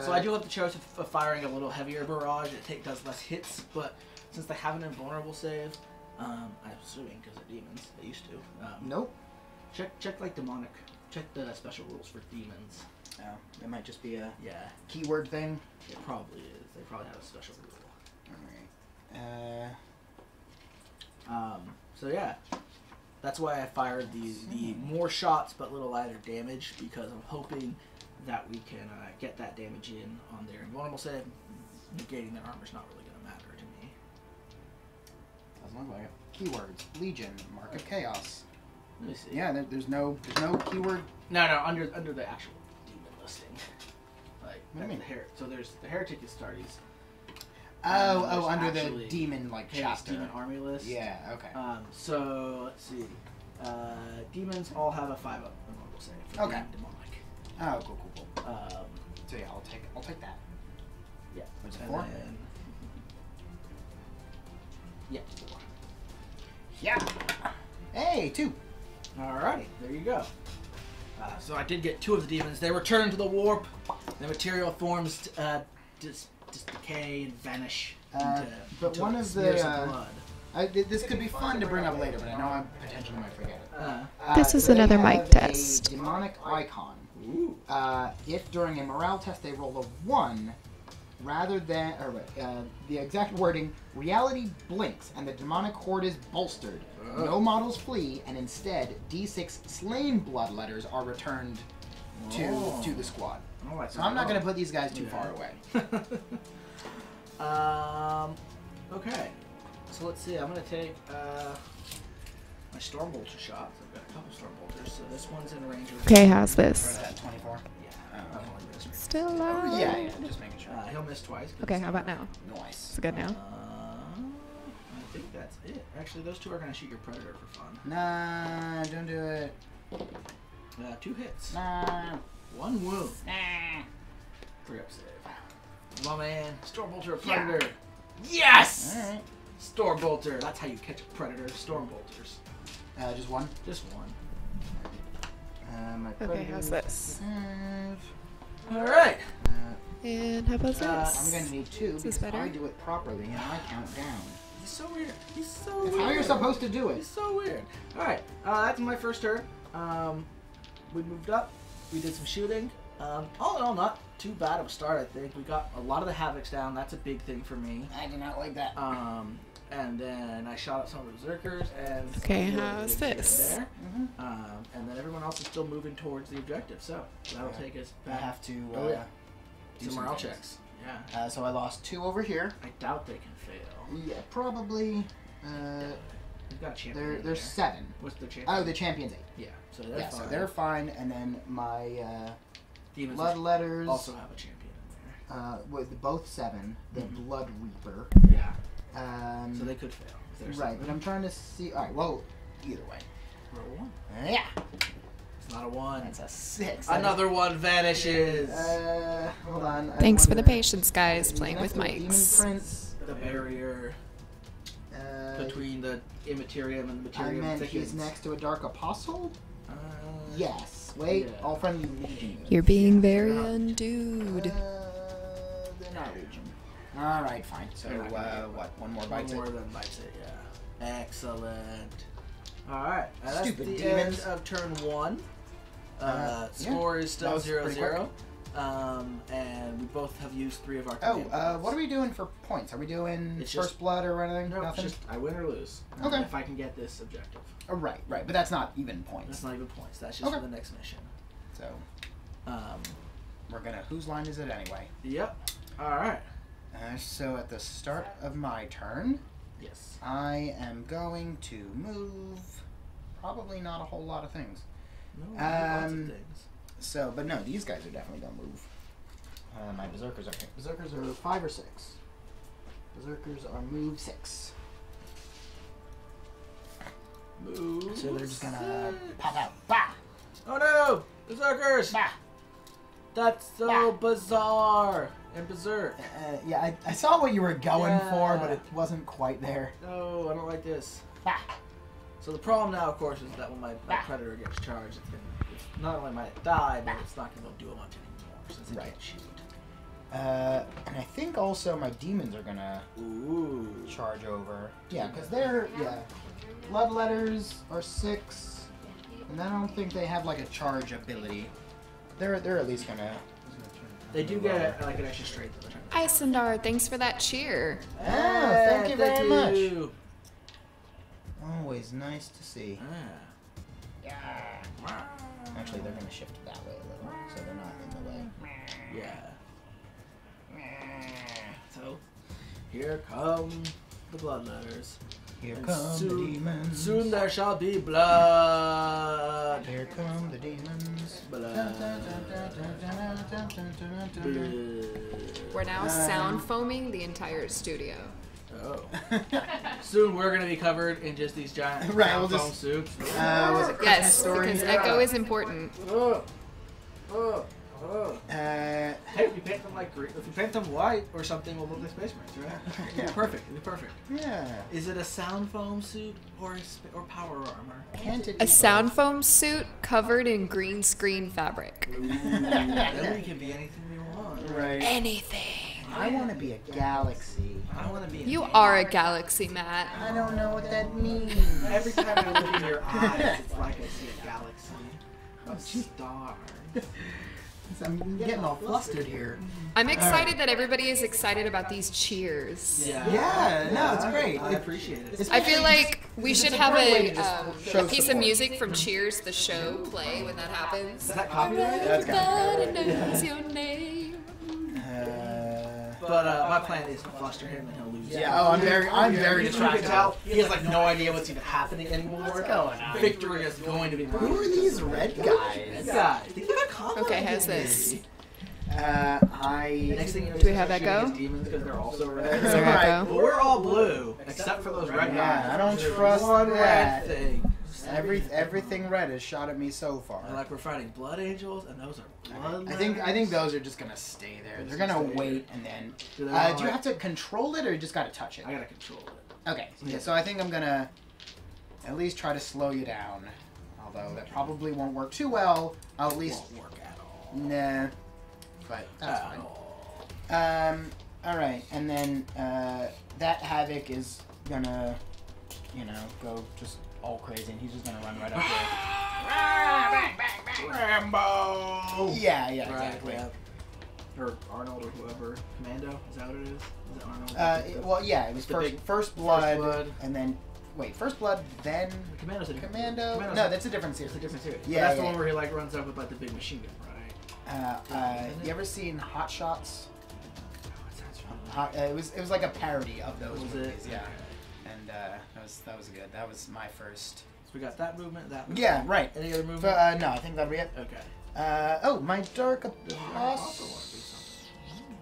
So I do have the choice of firing a little heavier barrage. It does less hits, but since they have an invulnerable save, I'm assuming because they're demons, they used to. Nope. Check like demonic. Check the special rules for demons. Oh, it might just be a keyword thing. It probably is. They probably have a special rule. Alright. So yeah, that's why I fired the more shots but little lighter damage, because I'm hoping that we can get that damage in on their invulnerable save. Negating their armor's not really going to matter to me. Doesn't look like it. Keywords: Legion, Mark of Chaos. Let me see. Yeah, there's no keyword. No, under the actual demon listing. Like What do you mean? So there's the Heretic Astartes. Under the demon chapter. Demon army list. Yeah. Okay. So let's see. Demons all have a 5 up invulnerable save. For Okay. being demonic. Oh, cool. So yeah, I'll take that. Yeah. What's it And for? then- Yeah, 4. Yeah. Hey, 2. Alrighty, there you go. So I did get 2 of the demons. They return to the warp. Their material forms just decay and vanish. But one of smears the blood. this could be fun to bring up later, but I know I potentially might forget it. This is they another have mic test. A demonic icon. Ooh. If during a morale test they roll a 1, rather than, the exact wording, reality blinks and the demonic horde is bolstered. No models flee, and instead, D6 slain bloodletters are returned to the squad. So I'm not going to put these guys too far away. Okay. So let's see. I'm going to take my Stormbolter shots. I've got a couple Stormbolters. So this one's in range of... Okay, how's this? 24? Yeah. Still alive? Yeah, just making sure. He'll miss twice. Okay, how about now? Nice. It's good now? I think that's it. Actually, those two are going to shoot your Predator for fun. Nah, don't do it. 2 hits. Nah. 1 wound. Nah. 3 up save. My man. Stormbolter a Predator. Yes! Alright. Stormbolter. That's how you catch a Predator. Stormbolters. Just one? Just one. My Okay, how's this? Alright. And how about this? I'm going to need 2 Is this because better? I do it properly and I count down. He's so weird. He's so That's weird. how you're supposed to do it. He's so weird. Alright. That's my first turn. We moved up. We did some shooting. All in all, not too bad of a start, I think. We got a lot of the Havocs down. That's a big thing for me. I do not like that. And then I shot at some of the Berserkers. And Okay, how's this? There. And then everyone else is still moving towards the objective. So that'll take us I back. have to Do some morale checks. Yeah. So I lost 2 over here. I doubt they can fail. Yeah, probably. You've got a champion. There's 7. What's the champion? Oh, the champion's 8. Yeah. So they're fine. So they're fine. And then my Demons blood letters also have a champion in there. with both 7. The Blood Reaper. Yeah. So they could fail. Right, but I'm trying to see. All right. Well, either way. Roll 1. Yeah. It's not a 1. That's a 6. Another one vanishes. Hold on. Thanks for the patience, guys, playing with Demon mics. Prince. The barrier between the Immaterium and the I Materium meant thickens. he's next to a Dark Apostle? Yes. Wait, yeah. all friendly Legion. You're being very undude. They're not Legion. Alright, fine. So, what? One more bites One more it? than bites it, yeah. Excellent. Alright, that's Stupid the demons. end of turn 1. Yeah, Score is still that was pretty 0-0. And we both have used 3 of our command Oh, what are we doing for points? Are we doing It's first just- blood or anything? No, Nothing? just I win or lose. Okay. If I can get this objective. Oh, right. But that's not even points. That's not even points. That's just Okay. for the next mission. So, we're gonna... Whose line is it anyway? Yep. Alright. So at the start of my turn, Yes. I am going to move probably not a whole lot of things. No, lots of things. So, but no, these guys are definitely gonna move. My berserkers are 5 or 6. Berserkers are move 6. Move. So they're just gonna 6. pop out. Bah! Oh no! Berserkers! Bah! That's so bizarre and berserk. Yeah, I saw what you were going for, Yeah. but it wasn't quite there. No, I don't like this. Bah! So the problem now, of course, is that when my Ah. predator gets charged, it's not only might it die, but it's not going to do much anymore since it Right. can't shoot. And I think also my demons are gonna Ooh. charge over. Yeah, because they're blood letters are 6, and I don't think they have like a charge ability. They're at least gonna. They do get like an extra strength at the turn. Isendar, thanks for that cheer. Oh, thank you very much. you. Always nice to see. Ah. Actually, they're gonna shift that way a little, so they're not in the way. Yeah. So, here come the blood letters. Here And come soon- the demons. Soon there shall be blood. Here come the demons. We're now sound foaming the entire studio. Oh. Soon we're gonna be covered in just these giant Right, we'll foam just- suits. Was it Christmas Yes, Story? because echo is important. Oh. Oh. Oh. Uh, Hey, if you paint them like green, if you paint them white or something, we'll look like Space Marines, right? Yeah. It'll be perfect. It'll be perfect. yeah. Is it a sound foam suit or or power armor? Can't it A be sound foam suit covered in green screen fabric. Ooh, then we can be anything we want. both? Right. Anything. I want to be a galaxy. I want to be. You are a galaxy, Matt. I don't know what that means. Every time I look in your eyes, it's like I see a galaxy, a star. I'm getting all flustered here. I'm excited that everybody is excited about these cheers. Yeah, no, it's great. I appreciate it. I feel like we should have a show piece of support. music from Cheers, the show, play when that happens. Is that copyrighted? That's Everybody knows your name. But my plan is to fluster him and he'll lose. Yeah. Oh, I'm very You can distracted. tell he has like no idea what's even happening anymore. What's going on? Victory is going to be mine. Who are these red guys? Guys, think you got confidence. Okay, how's this? Next thing you know, Do we have echo? demons because they're also red. Is there Right. echo? But we're all blue except for those red guys. Yeah, I don't There's trust one that. red thing. Everything red has shot at me so far. Like we're fighting blood angels, and those are blood. I think those are just gonna stay there. They're gonna wait and then. Do Do they you all, have to control it or you just gotta touch it? I gotta control it. Okay. Yeah. So I think I'm gonna at least try to slow you down. Although that probably won't work too well. I'll at least. Won't work at all. Nah. But that's At fine. all. All right, and then that Havoc is gonna, go just all crazy, and he's just gonna run right up there. Rambo. Yeah, Right, exactly. yeah. Or Arnold or whoever. Commando. Is that what it is? Is it Arnold? Well, yeah, it was The first big- first blood, Blood. and then First Blood, then Commando's a different Commando. Commando's No, that's a different It's series. a different series. Yeah, That's the yeah. one where he like runs up with like the big machine gun, right? You ever seen Hot Shots? What's that from? It was like a parody of those Was movies, it? yeah. And that was good. That was my first. So we got that movement, that movement. Yeah, right. Any other movement? But, no, I think that'll be it. Okay. My Dark Also want to do Apostle. something.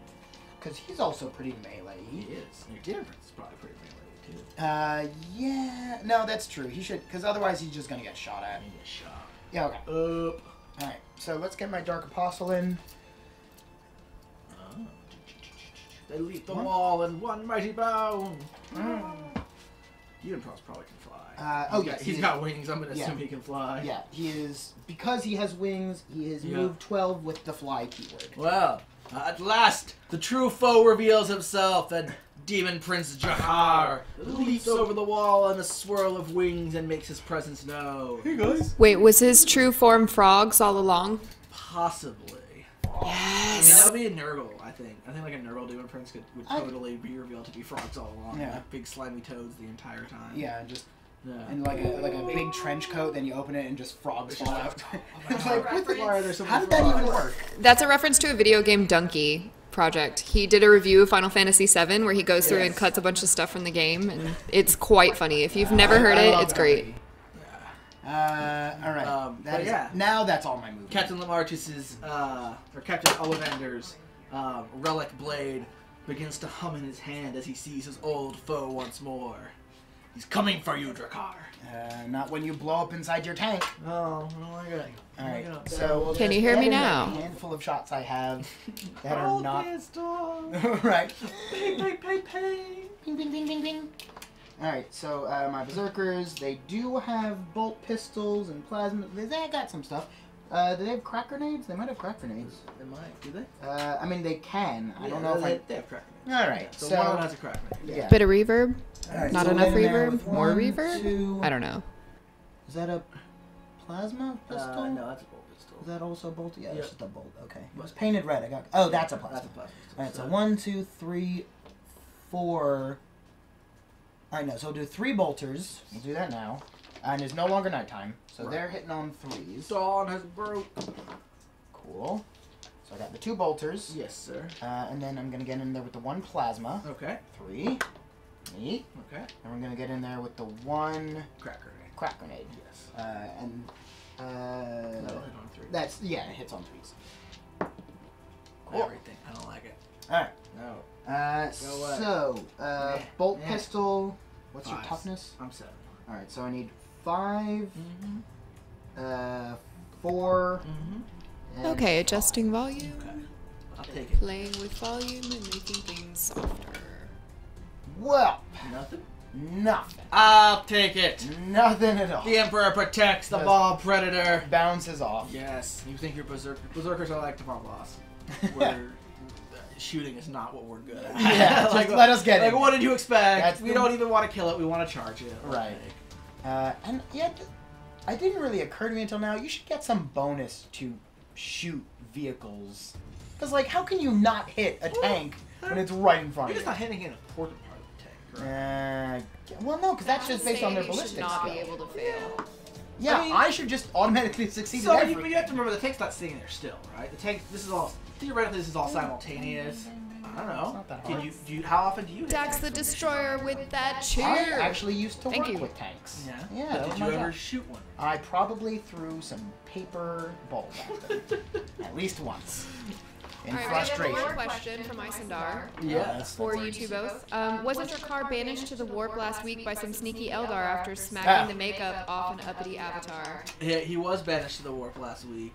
Because he's also pretty melee. He is. Your Demon Prince is probably pretty melee too. Yeah. No, that's true. He should, because otherwise he's just going to get shot at. And get shot. Yeah, okay. Up. Alright, so let's get my Dark Apostle in. Oh. They leap the wall in one mighty bound. Demon Prince probably can fly. Yes. He's got wings. I'm gonna Yeah. assume he can fly. Yeah, he is, because he has wings, he is move 12 with the fly keyword. Well, at last, the true foe reveals himself, and Demon Prince Jahar leaps over the wall in a swirl of wings and makes his presence known. Hey guys. Wait, was his true form frogs all along? Possibly. Yes. that would be a Nurgle, I think. I think like a Nurgle Demon Prince would totally be revealed to be frogs all along. Yeah. Like big slimy toads the entire time. Yeah, just Yeah. in like a big trench coat, then you open it and just frogs fall out. It's like, what the, why are there so how many did that even frogs? work? That's a reference to a video game Donkey project. He did a review of Final Fantasy VII where he goes through and Yes. cuts a bunch of stuff from the game, and it's quite funny. If you've never heard it, it's great. Alright. But yeah. Now that's all my movies. Captain Lamartus's, or Captain Ollivander's relic blade begins to hum in his hand as he sees his old foe once more. He's coming for you, Drakkar. Not when you blow up inside your tank. Oh, my God. Alright, so we'll Can just you hear get me in now? that handful of shots I have that are Old not... pistol. right. Ping, ping, ping, ping. Ping, ping, ping, ping, ping. Alright, so my Berserkers, they do have bolt pistols and plasma. They got some stuff. Do they have crack grenades? They might have crack grenades. They might. Do they? I mean, they can. I don't know if I... They have crack grenades. Alright, So, so... one of them has a crack grenade. Yeah. Bit of reverb? Alright, Not so enough we'll get in there reverb? with More one, reverb? two- I don't know. Is that a plasma pistol? No, that's a bolt pistol. Is that also a bolt? Yeah, Yep. it's just a bolt. Okay. It was painted red. I got... Oh, that's a plasma. That's a plasma pistol. Alright, so 1, 2, 3, 4... Alright, no, so we'll do 3 bolters. We'll do that now. And it's no longer nighttime, so Right. they're hitting on 3s. Dawn has broke. Cool. So I got the 2 bolters. Yes, sir. And then I'm gonna get in there with the 1 plasma. Okay. 3. Neat. Okay. And we're gonna get in there with the 1 Crack grenade. crack grenade. Yes. And That'll hit on 3. that's, yeah, it hits on 3s. Cool. Everything. I don't like it. Alright. No. So, Yeah. bolt Yeah. pistol. What's your 5s. toughness? I'm 7. Alright, so I need 5, Mm-hmm. 4. Mm-hmm. and Okay, 5. adjusting volume. Okay. I'll take it. Playing with volume and making things softer. Well, Nothing? nothing. I'll take it. Nothing at all. The Emperor protects the Yes. Baal Predator. Bounces off. Yes. You think you're Berserker. Berserkers are like the Baal boss. Where shooting is not what we're good at. Yeah, just let us get like, it. what did you expect? That's we the- don't even want to kill it. We want to charge it. Right. And yeah, it didn't really occur to me until now. You should get some bonus to shoot vehicles. Because, like, how can you not hit a tank when it's right in front You're of just you? not hitting in an important part of the tank, right? Well, no, because that's just based on their You should ballistic not skill. be able to fail. Yeah, I mean- I should just automatically succeed So in you, but every. you have to remember the tank's not sitting there still, right? The tank. This is all theoretically. This is all simultaneous. I don't know. It's not that Can hard. you? How often do you hit? Dax the Destroyer with that cheer. I actually used to Thank work you. with tanks. Yeah. Yeah. But that did was you my ever job. shoot one? I probably threw some paper balls at them. At least once. In All right, we have frustration. one more question from Isendar. Yes. For you two both. Wasn't your car banished to the warp last week by some sneaky Eldar after smacking the makeup off an uppity avatar? Yeah, he was banished to the warp last week.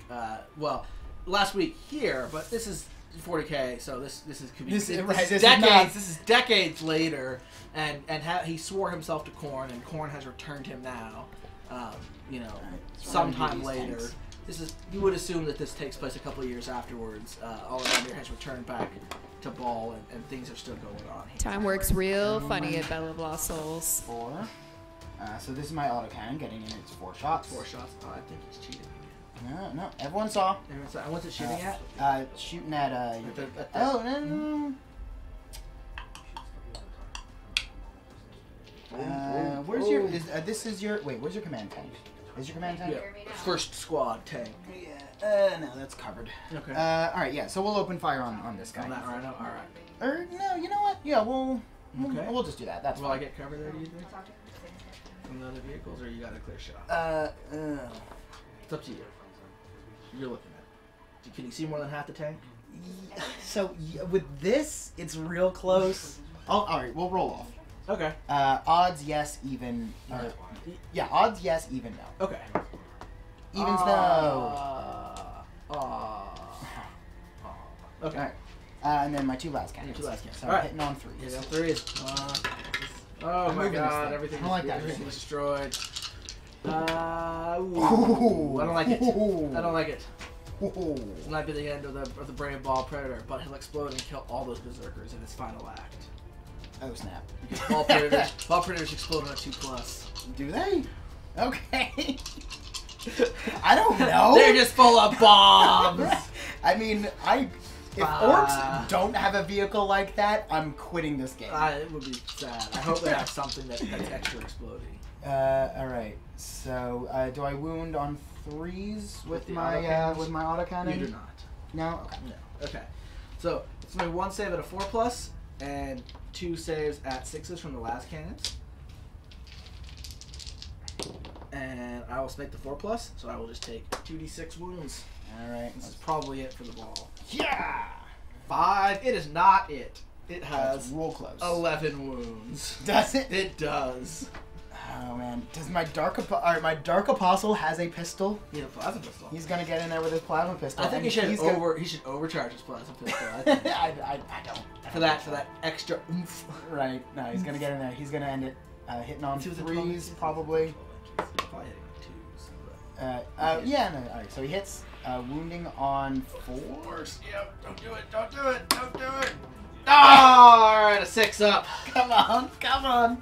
Well, last week here, but this is 40K, so this could be This is decades. not- This is decades later, and he swore himself to Korn, and Korn has returned him now. Sometime later. Tanks. This is, you would assume that this takes place a couple of years afterwards. Ollivander has returned back to Baal, and things are still going on here. Time works real funny at Bella of Lost Souls. 4. So this is my autocannon getting in its 4 shots. 4 shots. Oh, I think he's cheating. No, everyone saw. And what's it shooting at? Shooting at At the- Oh, no. Where's your? This is your. Wait, where's your command tank? Is your command tank? Yeah. First squad tank. Yeah. No, that's covered. Okay. All right. Yeah. So we'll open fire on this guy. On that rhino? Alright. Or no, you know what? Yeah, we'll Okay. we'll just do that. That's Will fine. I get cover there, do you think? From the other vehicles, or you got a clear shot? It's up to you. You're looking at it. Can you see more than half the tank? So with this, it's real close. Oh, all right. We'll roll off. Okay. Odds yes, even. Yeah, odds yes, even no. Okay. Evens no. Okay. Alright. And then my 2 last cannons. Your 2 last cannons. So Alright. I'm hitting on 3s. Yeah, 3 is. Oh I'm my moving this god, thing. everything I don't like that. everything's destroyed. Ooh. Ooh. I don't like it. Ooh. I don't like it. Ooh. This might be the end of the brave Baal Predator, but he'll explode and kill all those berserkers in his final act. Oh snap. Because Baal Predators explode on a 2+. Do they? Okay. I don't know. They're just full of bombs! I mean, if orcs don't have a vehicle like that, I'm quitting this game. It would be sad. I hope they have something that's extra exploding. Alright. So, do I wound on 3s With the my autocannons? with my autocannon? You do not. No? Okay. No. Okay. So it's gonna be 1 save at a 4+, and 2 saves at 6s from the last cannons. And I will make the 4+, so I will just take 2d6 wounds. Alright. This is probably it for the ball. Yeah! 5. It is not it. It That's has real close. 11 wounds. Does it? It does. Oh man. Does my my dark apostle has a pistol? He has a plasma pistol. He's gonna get in there with his plasma pistol. I think and he should he's he should overcharge his plasma pistol. I think. I don't. for that extra oomph. Right. No, he's gonna get in there. He's gonna end it hitting on See what the 3s probably. Probably hitting on 2s. Yeah. No. All right. So he hits wounding on 4s. Yep. Don't do it. Don't do it. Don't do it. Oh, all right. A 6 up. Come on. Come on.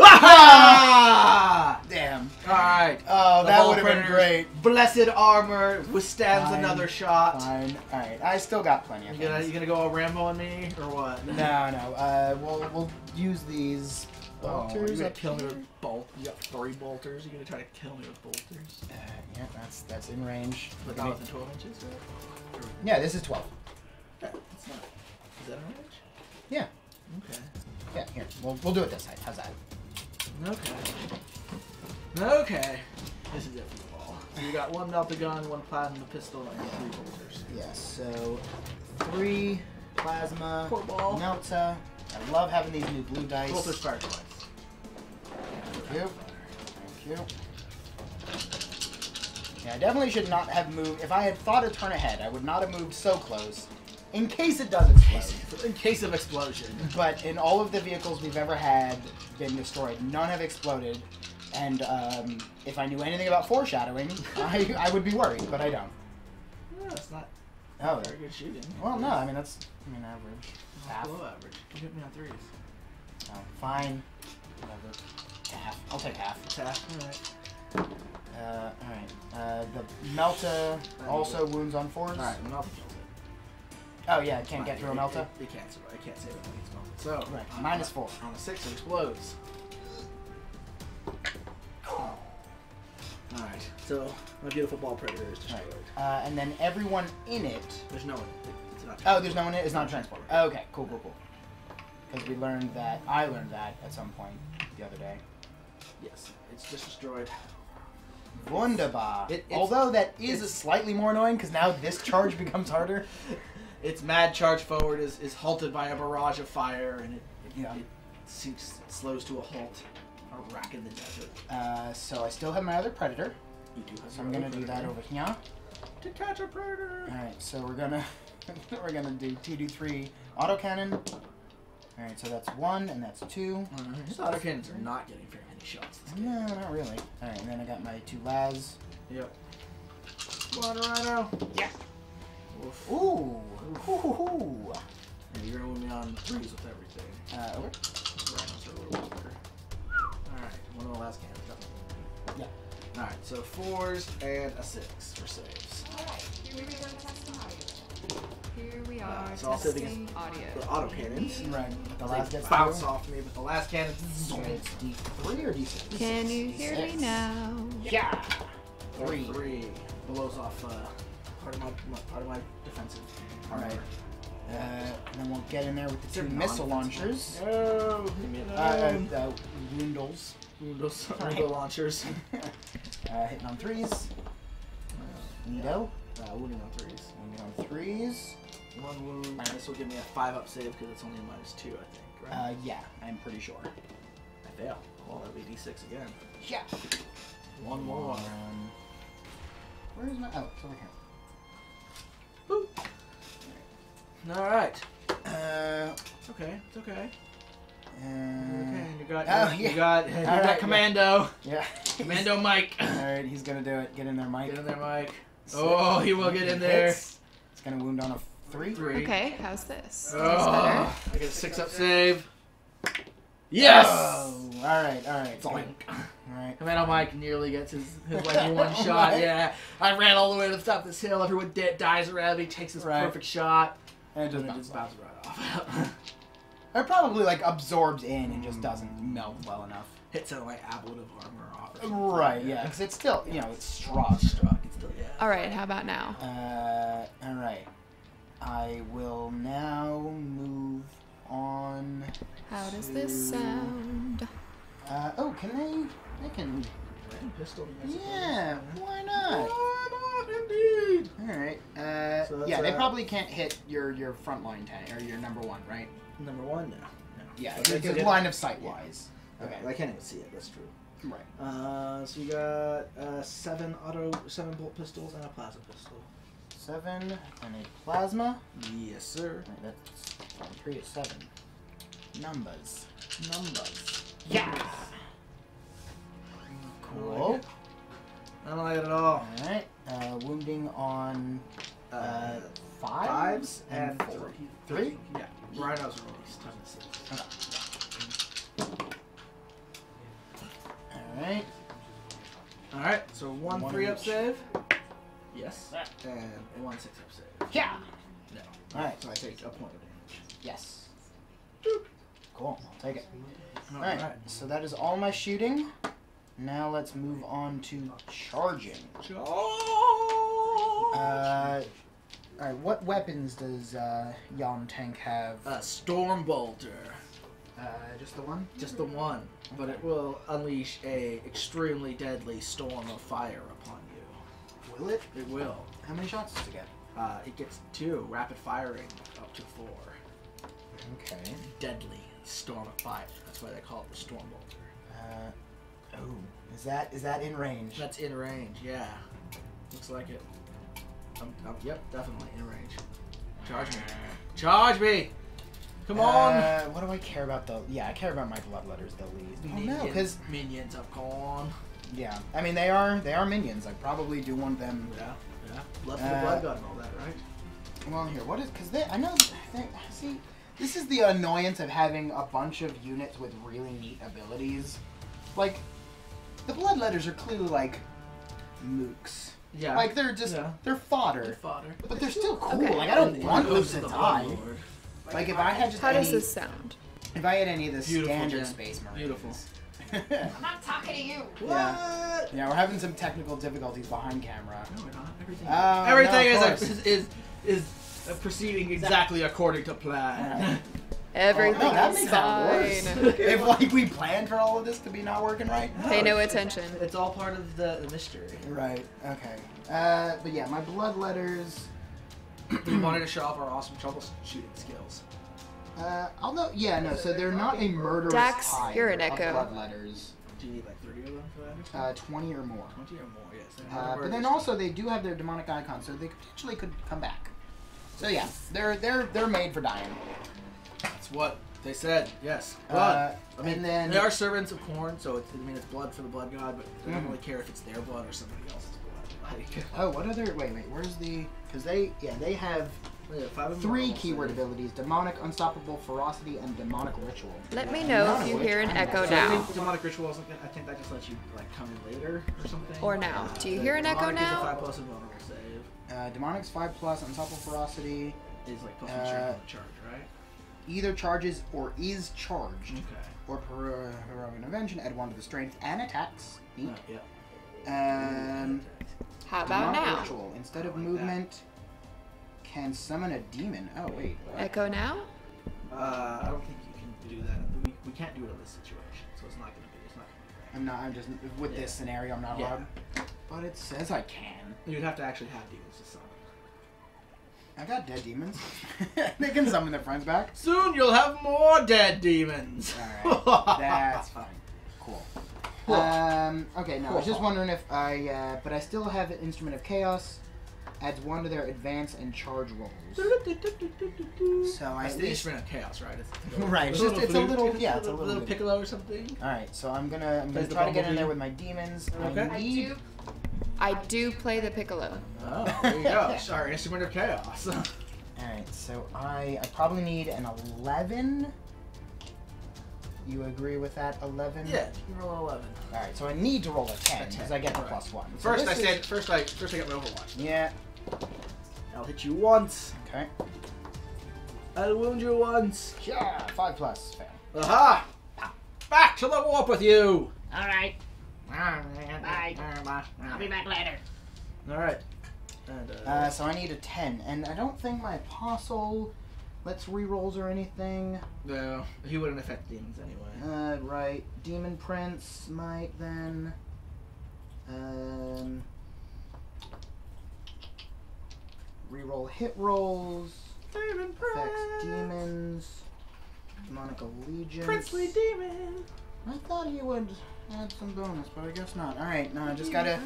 Ah! Damn. All right. Oh, The that Baal would have been Predator's great. Blessed armor withstands Fine. another shot. Fine. All right. I still got plenty of You things. gonna go all Rambo on me or what? No. We'll use these Oh, you're bolters gonna up kill me here. with bolt. You got 3 bolters. You're gonna try to kill me with bolters. Yeah, that's in range. But We're not gonna- within 12 inches. Right? Yeah, this is 12. Yeah, it's not. Is that a range? Yeah. Okay. Yeah. Here, we'll do it this side. How's that? Okay. Okay. This is it for the ball. So you got 1 melta gun, 1 plasma pistol, and 3 bolters. Yeah. So 3 plasma. Poor ball. Melta. I love having these new blue dice. Bolters fire twice. Thank you. Thank you. Yeah, I definitely should not have moved. If I had thought a turn ahead, I would not have moved so close. In case it does explode. In case of explosion. But in all of the vehicles we've ever had been destroyed, none have exploded. And if I knew anything about foreshadowing, I would be worried, but I don't. Yeah, that's not Oh, very good shooting. well, no, I mean, that's average. Half. Below average. You hit me on 3s. Oh, fine. Whatever. Half. I'll take half. It's half. Alright. Alright. The Melta also wounds on 4s. Alright, Melta kills it. Oh yeah, it can't get through a Melta? It can't survive. It can't save it when it's melted. So, Right. -4. On a 6, it explodes. Alright, so my beautiful ball predator is destroyed. Right. And then everyone in it... There's no one. It's not Oh, there's no one in it? It's not a transport. Okay, cool. Because we learned that... I learned that at some point the other day. Yes, it's just destroyed. Wunderbar. Although that is slightly more annoying because now this charge becomes harder. Its mad charge forward is halted by a barrage of fire, and it slows to a halt. A rack in the desert. So I still have my other predator. You do have So I'm gonna do that over here. To catch a predator. All right, so we're gonna do 2d3 autocannon. All right, so that's 1 and that's 2. These autocannons are not getting very many shots this game. No, not really. All right, and then I got my 2 las. Yep. Water Rhino. Yeah. Oof. Ooh. Yeah, you're gonna win me on 3s with everything. Okay. Rhinos are a little weaker. Alright, one of the last cannons, definitely. Yeah. Alright, so 4s and a 6 for saves. Alright, here we go testing audio. Here we are, So I'll say testing the audio. autocannons. Right. The They last gets bounce through. off me, but the last cannon. So it's D3 or D6? Can you hear me now? Yeah. 3. 3 blows off part of my defensive. All right. And then we'll get in there with the 2 missile launchers. Oh, Woundles. Window launchers. Hitting on 3s. Neato. Wounding on 3s. Wounding on 3s. 1 wound. This will give me a 5-up save because it's only a -2, I think, right? Yeah, I'm pretty sure. I fail. Well, that'll be D6 again. Yeah. 1 more. Where is my... Oh, it's over here. Boop. Alright. It's okay. It's okay. Okay, You got. Oh, you yeah. got. You got Commando. Yeah. Commando Mike. Alright, he's gonna do it. Get in there, Mike. Get in there, Mike. Oh, he will get in there. It's gonna wound on a 3. 3. Okay, how's this? Oh, That's better. I get a 6-up save. Yes. Oh, alright. Zoink. Alright. Commando Mike nearly gets his like one shot. Yeah, I ran all the way to the top of this hill. Everyone dies around me. Takes this perfect shot, And and it just bounces right off. It probably like absorbs in and just doesn't melt well enough. Hits it like ablative armor off. Right, yeah, because it's still, it's struck. It's still, yeah. Alright, how about now? Alright. I will now move on. How does this sound? Oh, can I can... Pistol. Yeah, why not? Why not, indeed. Alright, So that's, yeah, they probably can't hit your frontline tank, or your number 1, right? Number 1, no. Yeah, So they it's could- line of sight wise. Okay, I can't even see it. That's true. Right. So you got 7 bolt pistols and a plasma pistol. 7 and a plasma. Yes, sir. Right, that's 3 is 7. Numbers. Yeah. Cool. I don't like it at all. Alright. Wounding on 5s and 4. 3? Yeah. Rhinos are released. Time to see. Alright. Alright, so 1 One 3-up each. save. Yes. And 1 6-up save. Yeah. No. Alright. So I take a point of damage. Yes. Cool. I'll take it. Alright. Alright. So that is all my shooting. Now let's move on to charging. Alright, what weapons does Yon Tank have? Storm Bolter. Just the one? Just the one. But it will unleash a extremely deadly storm of fire upon you. Will it? It will. How many shots does it get? It gets 2, rapid firing up to 4. Okay. Deadly storm of fire. That's why they call it the Storm Bolter. Is that in range? That's in range, yeah. Looks like it. Yep, definitely in range. Charge me. Charge me! Come on! What do I care about I care about my bloodletters the least. Oh no, Minions, because minions of corn. yeah, I mean they are minions. I probably do want them. Yeah. Blood for the blood gun and all that, right? Well, here, what is? Because see, this is the annoyance of having a bunch of units with really neat abilities. Like, the bloodletters are clearly like mooks. Yeah. Like they're just they're fodder. Fodder. But they're still cool. Okay. Like I don't want them to the die. Bloodlord. Like if I had just How any, does this sound? if I had any of the Beautiful, standard Jen. Space Marines. Beautiful. I'm not talking to you. What? Yeah, we're having some technical difficulties behind camera. No, we're not. Everything. Oh, Everything no, of is proceeding exactly according to plan. Everything Oh, no, that is makes that fine. worse. If like we planned for all of this to be not working right. Pay no attention. It's all part of the mystery. Right. Okay. But yeah, my bloodletters. We wanted to show off our awesome troubleshooting skills. I'll know. Yeah, no. So they're not a murderous Dax, type you're an of echo. bloodletters. Do you need like 30 of them for that? 20 or more. 20 or more, yes. But then also they do have their demonic icons, so they potentially could come back. So yeah, they're made for dying. That's what they said. Yes, blood. I mean, and then they are servants of corn, so it's blood for the blood god, but they don't really care if it's their blood or somebody else's blood. Like, oh, what other? Wait, where's the? Because they have three keyword abilities: demonic, unstoppable ferocity, and demonic ritual. Let me know if you hear an echo So now. demonic ritual, I think that just lets you like come in later or something. Or now. Do you hear an echo Demonic is a now? 5+ invulnerable save. Demonic's 5+, unstoppable ferocity. Is like plus one strength on the charge, right? Either charges or is charged. Okay. Or heroic intervention. Add 1 to the strength and attacks. Neat. Yeah. How about Demonic now? ritual. Instead of movement, can summon a demon. Oh wait. What? Echo now? I don't think you can do that. We can't do it in this situation, so it's not gonna be great. I'm just with this scenario. I'm not allowed. But it says I can. You'd have to actually have demons to summon. I got dead demons. They can summon their friends back. Soon you'll have more dead demons. Alright. That's fine. Cool. Okay, no, I was just wondering if but I still have an Instrument of Chaos. Adds 1 to their advance and charge rolls. So I That's the Instrument of Chaos, right? Right, it's a little piccolo or something. Alright, so I'm gonna try to get in there with my demons. Okay. I do play the piccolo. Oh, there you go. Sorry, Instrument of Chaos. Alright, so I probably need an 11. You agree with that? 11? Yeah, you can roll 11. Alright, so I need to roll a 10 because I get the +1. So First I get my Overwatch. Yeah. I'll hit you once. Okay. I'll wound you once. Yeah, 5+. Fair. Aha! Back to the warp with you! Alright. Bye. I'll be back later. Alright. And, so I need a 10, and I don't think my apostle lets rerolls or anything. no, he wouldn't affect demons anyway. Right. Demon Prince might then. Reroll hit rolls. Demon Affects demons. Demonic Allegiance. Princely demon! I thought he would add some bonus, but I guess not. Alright, no, I just gotta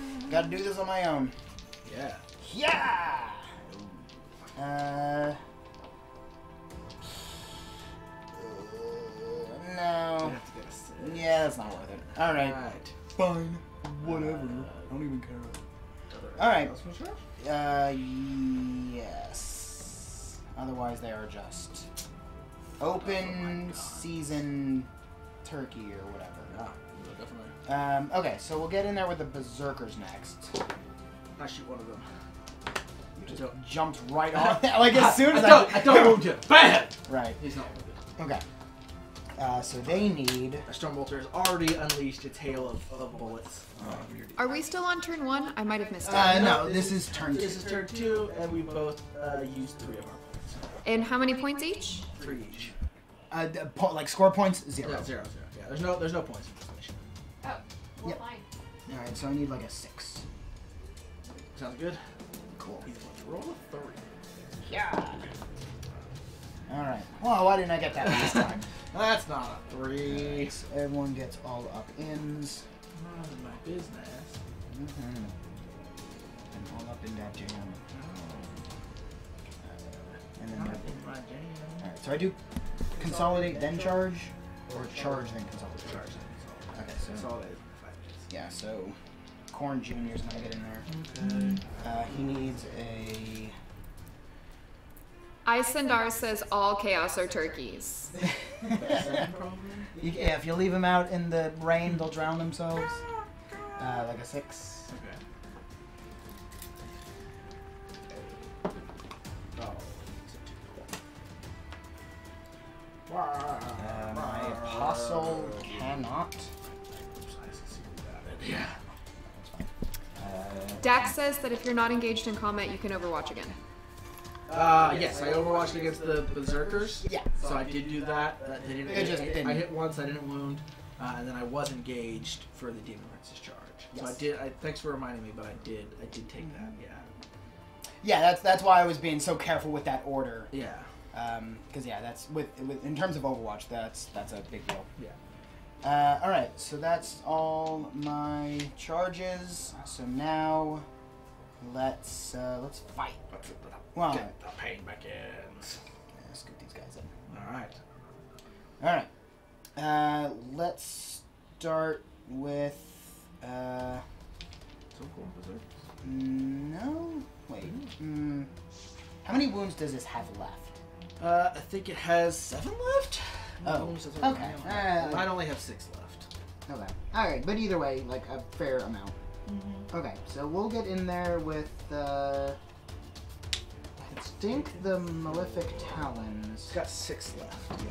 do this on my own. Yeah. Yeah! No. You have to get a 6. Yeah, that's not worth it. Alright. Alright. Fine. Whatever. I don't even care. Alright. Yes. Otherwise, they are just open season turkey or whatever. Yeah, definitely. Okay, so we'll get in there with the berserkers next. I shoot one of them. You just jumped right on. Like as soon as I don't wound you. Bam! Right. He's not wounded. Okay. So they need. A Stormbolter has already unleashed its hail of bullets. Are we still on turn 1? I might have missed it. No, this is turn 2. This is turn 2, and we both used 3 of our points. And how many points each? 3 each. Like score points 0. Yeah, 0. Yeah, there's no points in this mission. Oh, well, Yep. fine. All right, so I need like a 6. Sounds good. Cool. He's going to roll a 3. Yeah. All right. Well, why didn't I get that this time? That's not a 3. Right, so everyone gets all up-ins. None of my business. Mm-hmm. And all up in that jam. And then Not that. in my jam. Alright, so I do consolidate then charge, or charge then consolidate? Charge. Okay, so Consolidate 5 minutes. yeah, so Corn Junior's gonna get in there. Okay. He needs a. Isendar says all chaos are turkeys. Yeah, if you leave them out in the rain, they'll drown themselves. Like a 6. Okay. Oh, it's a 2. My apostle cannot. Yeah. Dax says that if you're not engaged in combat, you can Overwatch again. Yes, I overwatched against the Berserkers. Yeah. So I did do that. They didn't, It just didn't. I hit once, I didn't wound, and then I was engaged for the Demon Prince's charge. So Yes. I did. Thanks for reminding me, but I did take that. Yeah. Yeah, that's why I was being so careful with that order. Yeah. Because that's with in terms of Overwatch, that's a big deal. Yeah. All right, so that's all my charges. So now let's fight. Well, Get the pain begins. let's scoot these guys in. All right. All right. Let's start with. So cool, Berserk. No. Wait. How many wounds does this have left? I think it has 7 left. Oh, okay. I only have 6 left. Okay. All right, but either way, like a fair amount. Okay, so we'll get in there with I think the Malefic Talons. It's got 6 left.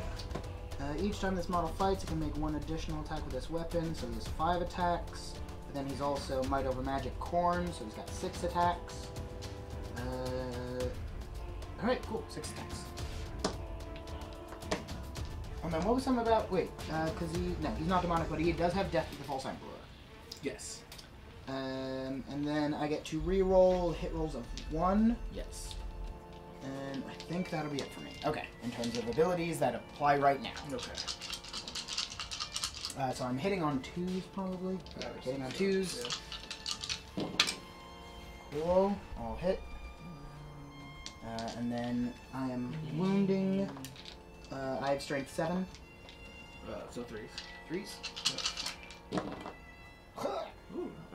Yeah. Each time this model fights, it can make 1 additional attack with this weapon, so he has 5 attacks. But then he's also Might Over Magic Corn, so he's got 6 attacks. Alright, cool, 6 attacks. And then what was something about, wait, because he's not demonic, but he does have Death with the False Emperor. Yes. And then I get to re-roll hit rolls of 1. Yes. And I think that'll be it for me. Okay, in terms of abilities that apply right now. Okay. So I'm hitting on 2s probably. Yeah, hitting on 2s. Yeah. Cool. I'll hit. And then I am wounding. I have strength 7. So 3s. 3s. Ooh, not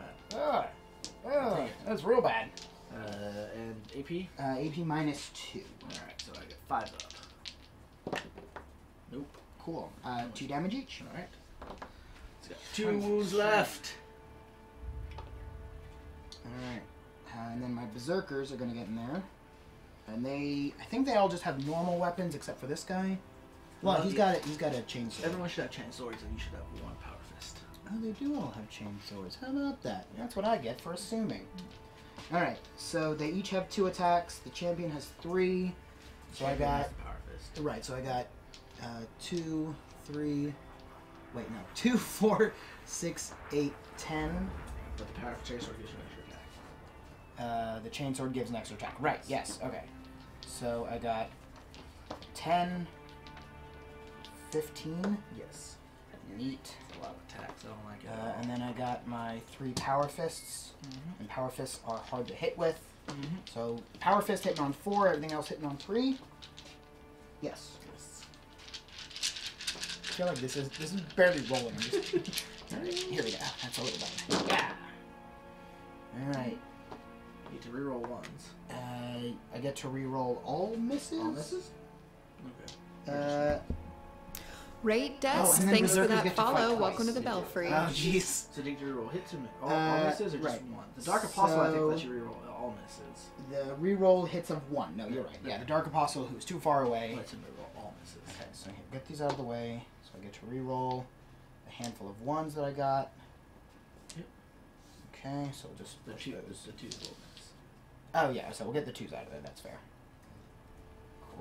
bad. That's real bad. And AP? AP minus 2. Alright, so I get 5 up. Nope. Cool. 2 damage each. Alright. It's got 2 wounds left. Alright. And then my berserkers are gonna get in there. And I think they all just have normal weapons except for this guy. Well, he's got a chainsaw. Everyone should have chain swords, and you should have 1 power fist. Oh, they do all have chainsaws. How about that? That's what I get for assuming. Alright, so they each have 2 attacks. The champion has 3. So I got... Power fist. Right, so I got 2, 3... Wait, no. 2, 4, 6, 8, 10. But the power chain sword gives you an extra attack. The chainsword gives an extra attack. Right, yes, okay. So I got 10, 15. Yes. Neat. A lot of attacks. I don't like it. And then I got my 3 power fists. And power fists are hard to hit with. So power fist hitting on 4, everything else hitting on 3. Yes. I feel like this is barely rolling. Alright, here we go. That's a little better. Yeah. Alright. You get to reroll 1s. I get to reroll all misses. All misses? Okay. Rate Des, and then thanks for berserkers that get to fight follow. twice. Welcome to the Belfry. Oh, jeez. So did you reroll hits or all misses or just right. 1? The Dark Apostle, I think, So- lets you reroll all misses. The reroll hits of 1. No, you're right. Yeah, the Dark Apostle, who's too far away. Lets him reroll all misses. Okay, so here, get these out of the way. So I get to reroll a handful of 1s that I got. Yep. Okay, so we'll just The push 2s those. will miss. Oh yeah, so we'll get the 2s out of there. That's fair.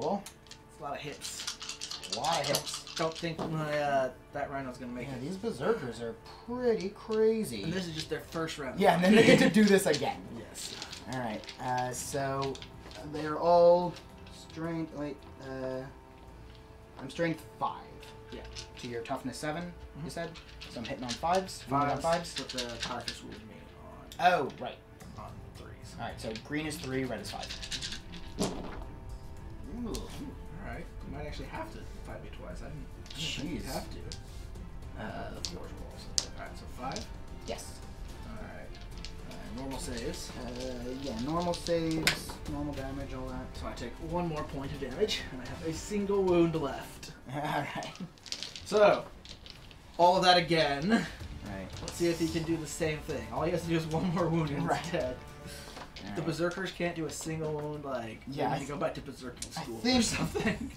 Cool. It's a lot of hits. A lot of hits. Don't think my that rhino's gonna make Yeah, it. these berserkers are pretty crazy. And this is just their first round. Yeah, and then they get to do this again. Yes. All right. So they're all strength. Wait. I'm strength 5. Yeah. To your toughness 7. You said. So I'm hitting on 5s. 5s. 5s. But the power fist will be Oh, right. on 3s. All right. So green is 3, red is 5. Ooh. Alright. You might actually have to fight me twice. I didn't think Jeez. you have to. The forge rolls. Alright, so 5. Yes. Alright. Normal saves. Yeah. Normal saves, normal damage, all that. So I take 1 more point of damage, and I have a single wound left. All right. So, all of that again. Right. Let's see if he can do the same thing. All he has to do is one more wound and he's dead. The Berserkers can't do a single wound, like, yeah, they need to go back to Berserking school or something.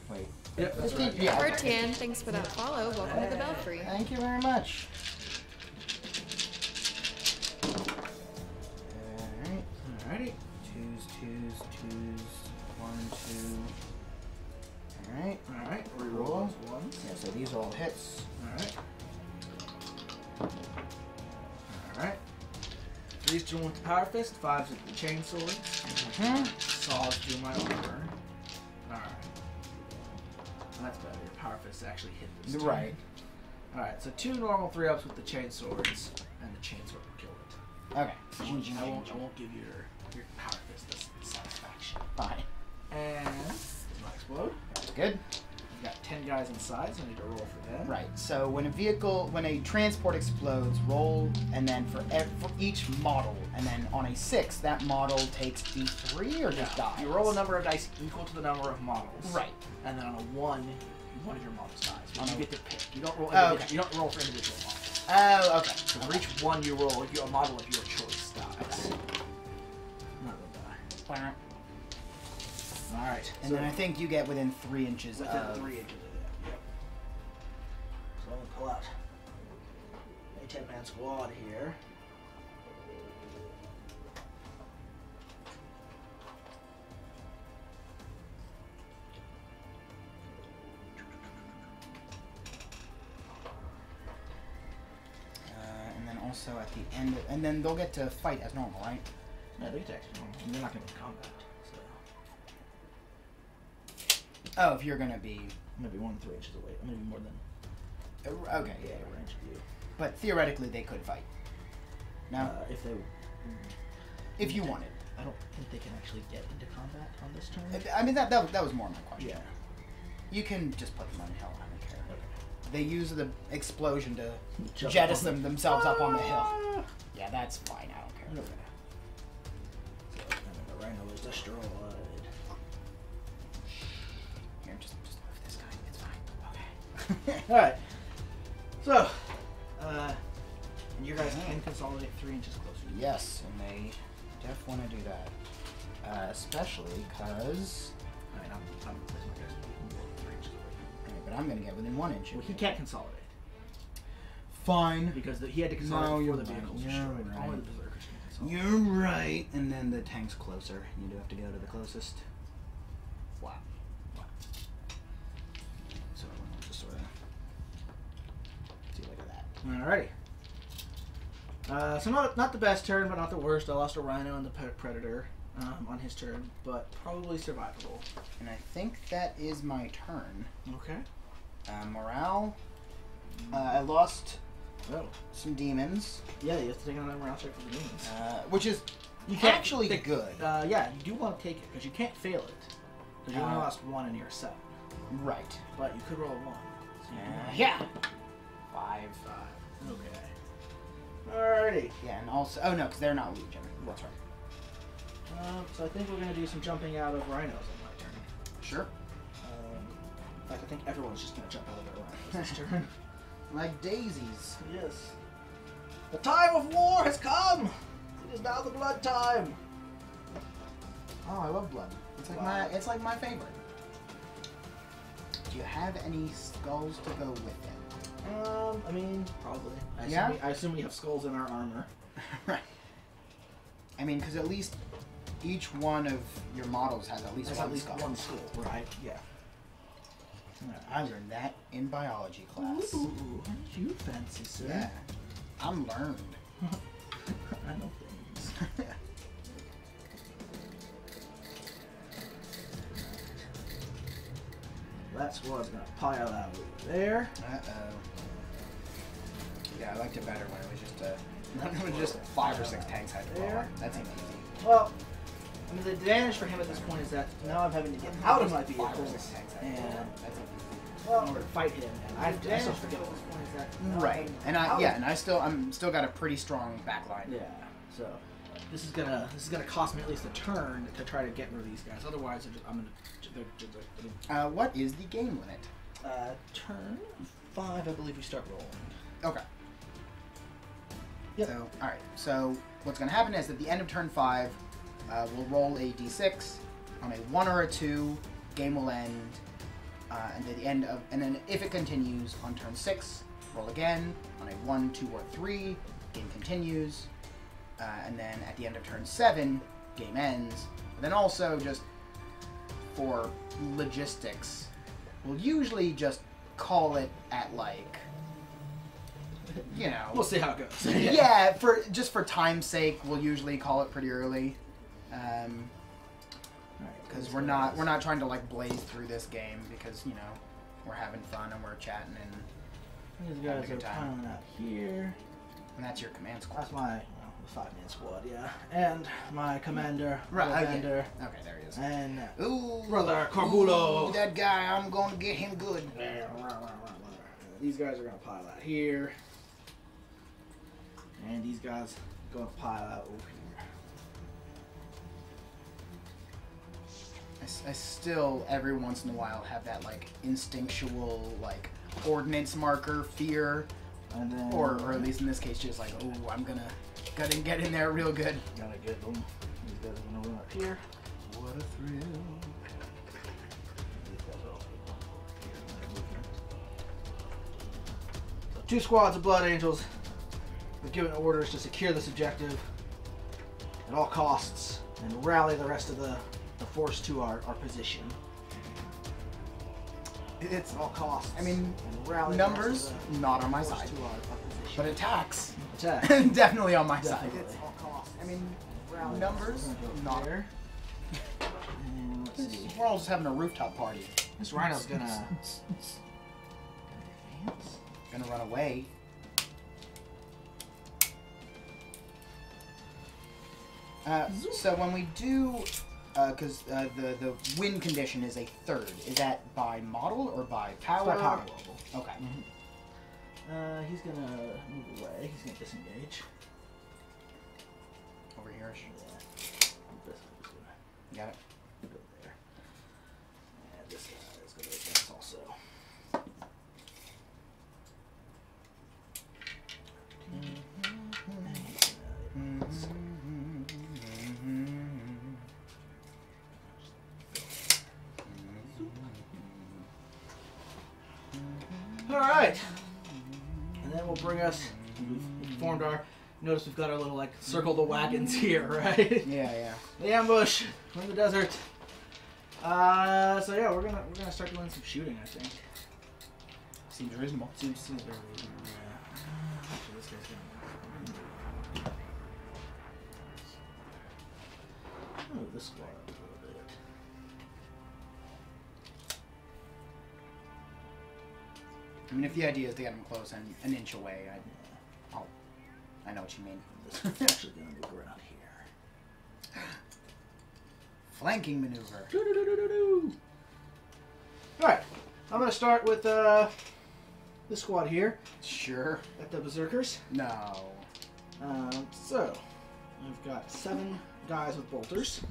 Wait. Yep, that's right. Yeah. Bertian, thanks for that follow. Welcome to the Belfry. Thank you very much. Alright. Alrighty. Twos. 1, 2. Alright. Alright, reroll those ones. Yeah, so these are all hits. Alright. Alright. 3's doing with the Power Fist, 5's with the Chain Sword. Saws do my armor. Alright. That's better. Your Power Fist actually hit this time. Right. Alright, so 2 normal 3-ups with the Chain Swords, and the Chain Sword will kill it. Okay. I won't give you your Power Fist this satisfaction. Fine. And it's not explode. That's good. You got 10 guys inside, so I need to roll for them. Right. So when a transport explodes, roll, and then for each model, and then on a 6, that model takes D3 or just dies. You roll a number of dice equal to the number of models. Right. And then on a 1, one of your models dies. But you get to pick. You don't roll. You don't roll for individual models. Oh, okay. So for each 1 you roll, a model of your choice dies. Not gonna die. Alright. And then I think you get within 3 inches within of... 3 inches of that. Yep. So I'm gonna pull out a 10-man squad here. and then also at the end... And then they'll get to fight as normal, right? Yeah, they get to actually. They're not gonna be in combat. Oh, if you're gonna be... I'm gonna be 1 to 3 inches away. I'm gonna be more than. Okay, yeah, range of you. But theoretically, they could fight. No? If they. If you wanted. I don't think they can actually get into combat on this turn. I mean, that was more my question. Yeah. You can just put them on the hill. I don't care. Okay. They use the explosion to Jump jettison themselves up on the hill. Yeah, that's fine. I don't care. Okay. So, and then the rhino is destroyed. Here, just move this guy. It's fine. Okay. Alright. So, and you guys can consolidate 3 inches closer. Yes, and they def want to do that. Especially because... Alright, I'm placing my guys more than 3 inches away. Okay, but I'm going to get within 1 inch. Well, he can't consolidate. Fine. Because he had to consolidate before the right. vehicles You're destroyed. right. Only the berserkers can consolidate. You're right. And then the tank's closer. You do have to go to the closest. Wow. So I'll just sort of see like that. Alrighty. So not the best turn, but not the worst. I lost a rhino and the predator on his turn, but probably survivable. And I think that is my turn. Okay. Morale. I lost Oh. some demons. Yeah, you have to take another morale check for the demons. Which is You can't actually take- good. Yeah, you do want to take it, because you can't fail it. Because you only lost 1 in your 7. Right. But you could roll a 1. So Yeah. 5. 5. Okay. Alrighty. Yeah, and also... Oh, no, because they're not Legion. That's right. So I think we're going to do some jumping out of rhinos on my turn. Sure. In fact, I think everyone's just going to jump out of their rhinos this turn. Like daisies. Yes. The time of war has come! It is now the blood time! Oh, I love blood. It's like my favorite. Do you have any skulls to go with it? I mean, probably. Yeah? I assume we have skulls in our armor. Right. I mean, because at least each one of your models has at least There's one at least skull. one skull, right? Yeah. I learned that in biology class. Ooh, aren't you fancy, sir? Yeah. I'm learned. I know things. That squad's gonna pile out over there. Uh-oh. Yeah, I liked it better when it was just 5 or 6 tanks had to There. That's easy. Well, I mean, the advantage for him at this point is that now I'm having to get out of my 5 or vehicles 6 tanks had and to That's easy. in order to fight him, and I still forget at this point is that now I'm Right. having And I'm still got a pretty strong backline. Yeah. So this is gonna cost me at least a turn to try to get rid of these guys. Otherwise, What is the game limit? turn 5, I believe we start rolling. Okay. Yep. So, all right. So what's going to happen is at the end of turn 5, we'll roll a d6 on a 1 or a 2. Game will end, and at the end of, and then if it continues on turn 6, roll again on a 1, 2, or 3. Game continues, and then at the end of turn 7, game ends. And then also just for logistics, we'll usually just call it at like, you know. We'll see how it goes. Yeah, for time's sake, we'll usually call it pretty early, because we're not trying to like blaze through this game because you know we're having fun and we're chatting and These guys are piling out here. and that's your command squad. That's my the 5-man squad, yeah, and my commander, Right, commander, Okay, there he is. and Ooh, brother Corbulo. Ooh, that guy, I'm gonna get him good. These guys are gonna pile out here, and these guys are gonna pile out over here. I still every once in a while have that like instinctual like ordnance marker fear, And then, or at least in this case, just like, oh, I'm gonna get in there real good. gotta get them. These guys are gonna run up here. What a thrill! These guys are all here. So 2 squads of Blood Angels. We're given orders to secure this objective at all costs and rally the rest of the force to our position. It's At all costs. I mean, and rally numbers the rest of not on the my force side, to our position. but attacks attack. definitely on my side. Definitely. At all costs. I mean, Rally numbers We're gonna go not. there. And let's see. We're all just having a rooftop party. This rhino's gonna Gonna run away. So when we do, because the win condition is a 3rd, is that by model or by power? By power level. Okay. He's gonna move away. He's gonna disengage. Over here. This guy's gonna Got it. go there. And this guy is gonna advance also. Alright. And then we'll bring us, we've formed our, notice we've got our little like circle the wagons here, right? Yeah. The ambush. We're in the desert. So yeah, we're gonna start doing some shooting, I think. Seems reasonable. Seems very reasonable. Yeah. Actually, this guy's gonna. Oh, this squad up a little bit. I mean, if the idea is to get them close and an inch away, I know what you mean. This is actually gonna move around here. Flanking maneuver. Alright, I'm gonna start with this squad here Sure. at the Berserkers. No. So, I've got 7 guys with bolters.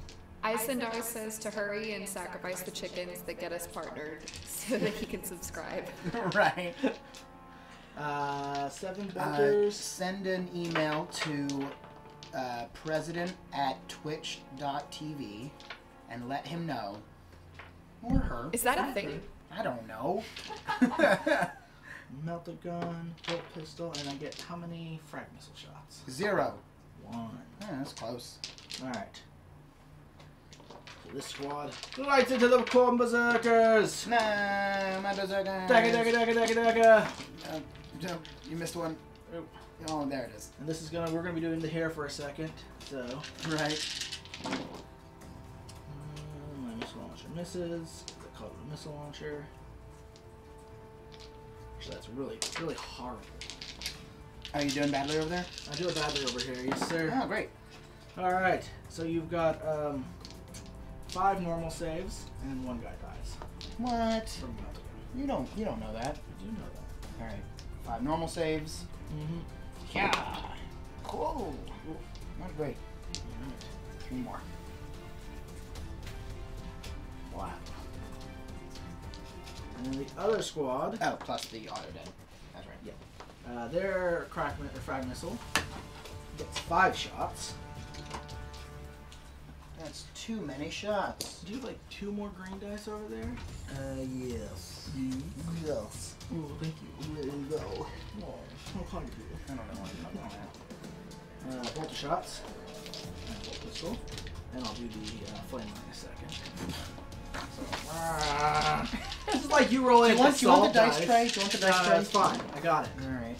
Isendar says to hurry and sacrifice the chickens that get us partnered so that he can subscribe. Right. 7 bolters. Send an email to president@twitch.tv and let him know. Or her. Is that a thing? I don't know. Melter gun, bolt pistol, and I get how many frag missile shots? 0. 1. Yeah, that's close. Alright. So this squad lights into the corn berserkers! Nah, my berserker. Dagger! No, you missed one. Oh, there it is. And this is we're gonna be doing the hair for a second, so. Right. My missile launcher misses. I call it a missile launcher. Actually, that's really horrible. Are you doing badly over there? I do it badly over here, yes sir. Oh, great. Alright, so you've got 5 normal saves, and 1 guy dies. What? From Melter gun. You don't know that. I do know that. All right. 5 normal saves. Mm-hmm. Yeah. Cool. Not great. Alright. 3 more. Wow. And then the other squad, Oh, plus the auto dead. That's right. their frag missile. gets 5 shots. That's too many shots. Do you have like 2 more green dice over there? Yes. Yes. Oh, thank you. There you go. Oh, how kind of you. I don't know what I'm doing. Bolt of shots. And bolt pistol. And I'll do the flame in a second. So, it's like you roll in. Do you want the dice tray? Do you want the dice tray? That's fine. I got it. All right.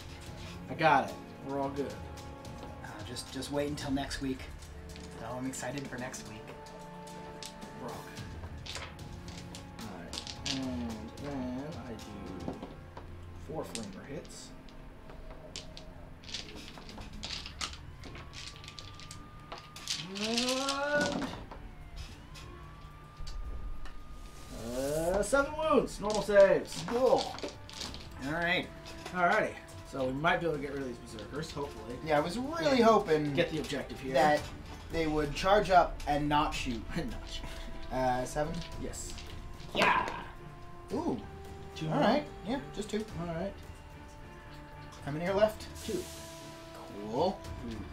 I got it. We're all good. Just wait until next week. Oh, I'm excited for next week. We're all good. Alright. And then I do 4 flamer hits. And 7 wounds. Normal saves. Cool. All right. Alrighty. So we might be able to get rid of these berserkers, hopefully. Yeah, I was really hoping Get the objective here. that they would charge up and not shoot. Not sure. 7? Yes. Yeah. Ooh. 2 All more. right. Yeah, just 2. Alright. How many are left? 2. Cool.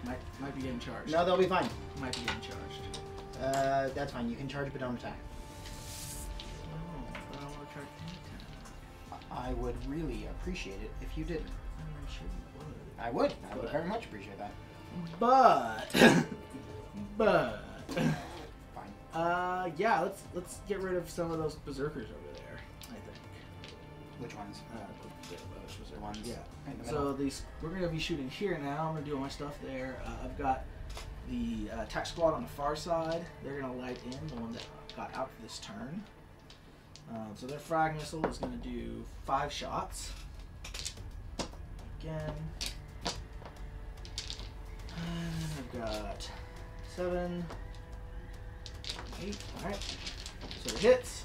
Might be getting charged. No, they'll be fine. Might be getting charged. That's fine. You can charge, but don't attack. Oh, but I don't want to charge anytime. I would really appreciate it if you didn't. I'm sure you would. I would. I would very much appreciate that. But Fine. yeah, let's get rid of some of those berserkers over there, I think. Which ones? The ones yeah. in the So middle. these we're gonna be shooting here now. I'm gonna do all my stuff there. I've got the attack squad on the far side. They're gonna light in the one that got out for this turn. So their frag missile is gonna do 5 shots. Again. And I've got 7, 8. Alright. So it hits.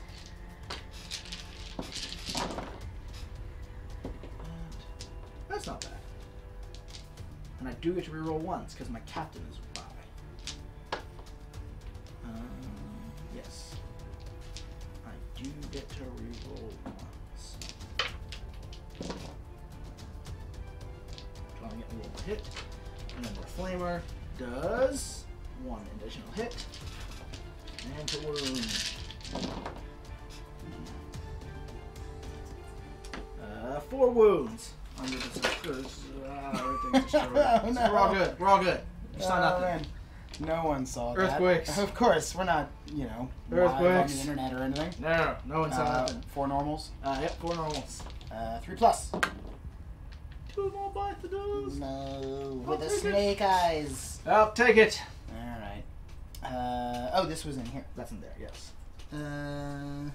And that's not bad. And I do get to reroll once because my captain is by. Yes. I do get to reroll once. Trying to get me a little hit. And then the flamer does 1 additional hit. And to wound. 4 wounds. Under the because everything's destroyed. Oh, So no. we're all good. We're all good. You saw nothing. Man. No one saw Earthquakes. that. Of course, we're not, live on Earthquakes. the internet or anything. No one saw nothing. 4 normals. Yep, 4 normals. 3 plus. 2 more bites of those. No, I'll with the take it. snake eyes. I'll take it. All right. Oh, this was in here. That's in there, yes. No.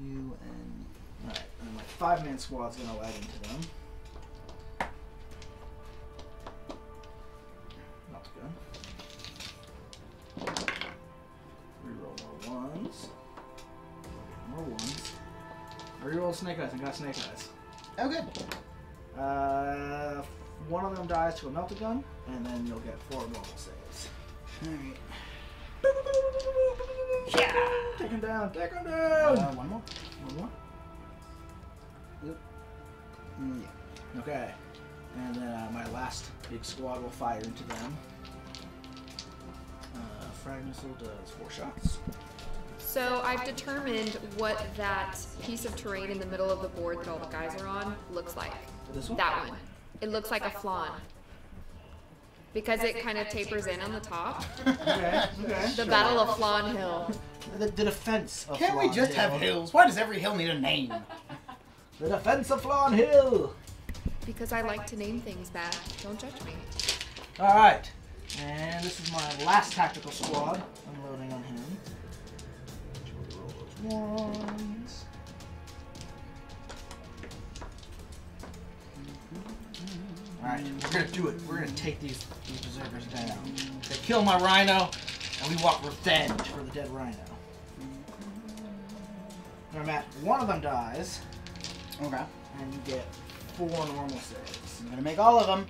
You and Alright, and my 5-man squad's gonna light into them. Not good. Reroll more 1s. More 1s. Reroll snake eyes. I got snake eyes. oh, good. One of them dies to a melted gun, and then you'll get 4 normal saves. All right. Yeah! Take him down. Take him down. One more. One more. Yeah. Okay. And then my last big squad will fire into them. Frag missile does 4 shots. So I've determined what that piece of terrain in the middle of the board that all the guys are on looks like. This one? That one. It looks like a flan. Because it kind of tapers in on the top. Okay. Okay. The Battle of Flan Hill. The defense of Can't we Flan just Hill. have hills? Why does every hill need a name? The defense of Flan Hill. Because I like to name things back. Don't judge me. All right. And this is my last tactical squad. Unloading on him. Roll those 1s. Alright, we're gonna do it. We're gonna take these berserkers down. They kill my rhino, and we want revenge for the dead rhino. Now, Matt, one of them dies, Okay. and you get 4 normal saves. I'm gonna make all of them.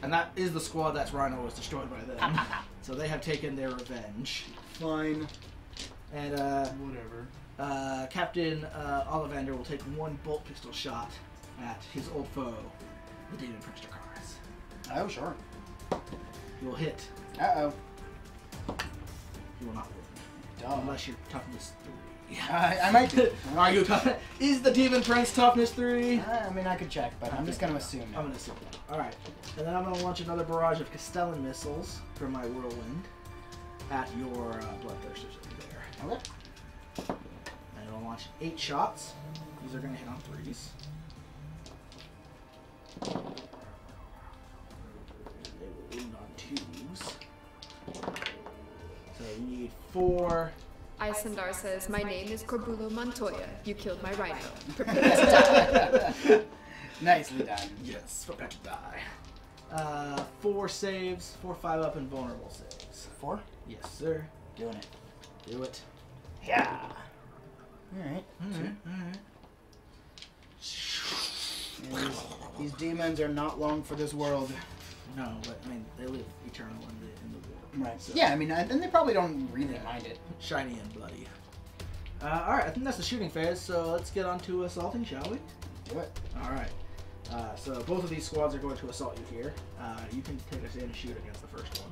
And that is the squad that's rhino was destroyed by them. So they have taken their revenge. Fine. And Whatever. Captain Ollivander will take 1 bolt pistol shot at his old foe, the Demon Prince Dracarys. Oh, sure. He will hit. Uh-oh. He will not win. Duh. Unless you're toughness 3. I might do. Are you tough? Is the Demon Prince toughness 3? I mean, I could check, but I'm just going to assume it. I'm going to assume that. Alright. And then I'm going to launch another barrage of Castellan missiles from my Whirlwind at your Bloodthirsters over there. Okay. And I'll launch 8 shots. These are going to hit on 3s. They will wound on 2s. So you need 4. Isendar says, my name is Corbulo Montoya. You killed my rhino. Nicely done. Yes, prepare to die. 4 saves, 4 5-up and vulnerable saves. 4? Yes, sir. Doing it. Do it. Yeah. Alright. These demons are not long for this world. No, but I mean, they live eternal in the world. Right. So. Yeah, I mean, and they probably don't really mind it. Shiny and bloody. Alright, I think that's the shooting phase, so let's get on to assaulting, shall we? Do it. Alright. So both of these squads are going to assault you here. You can take a stand and shoot against the first one.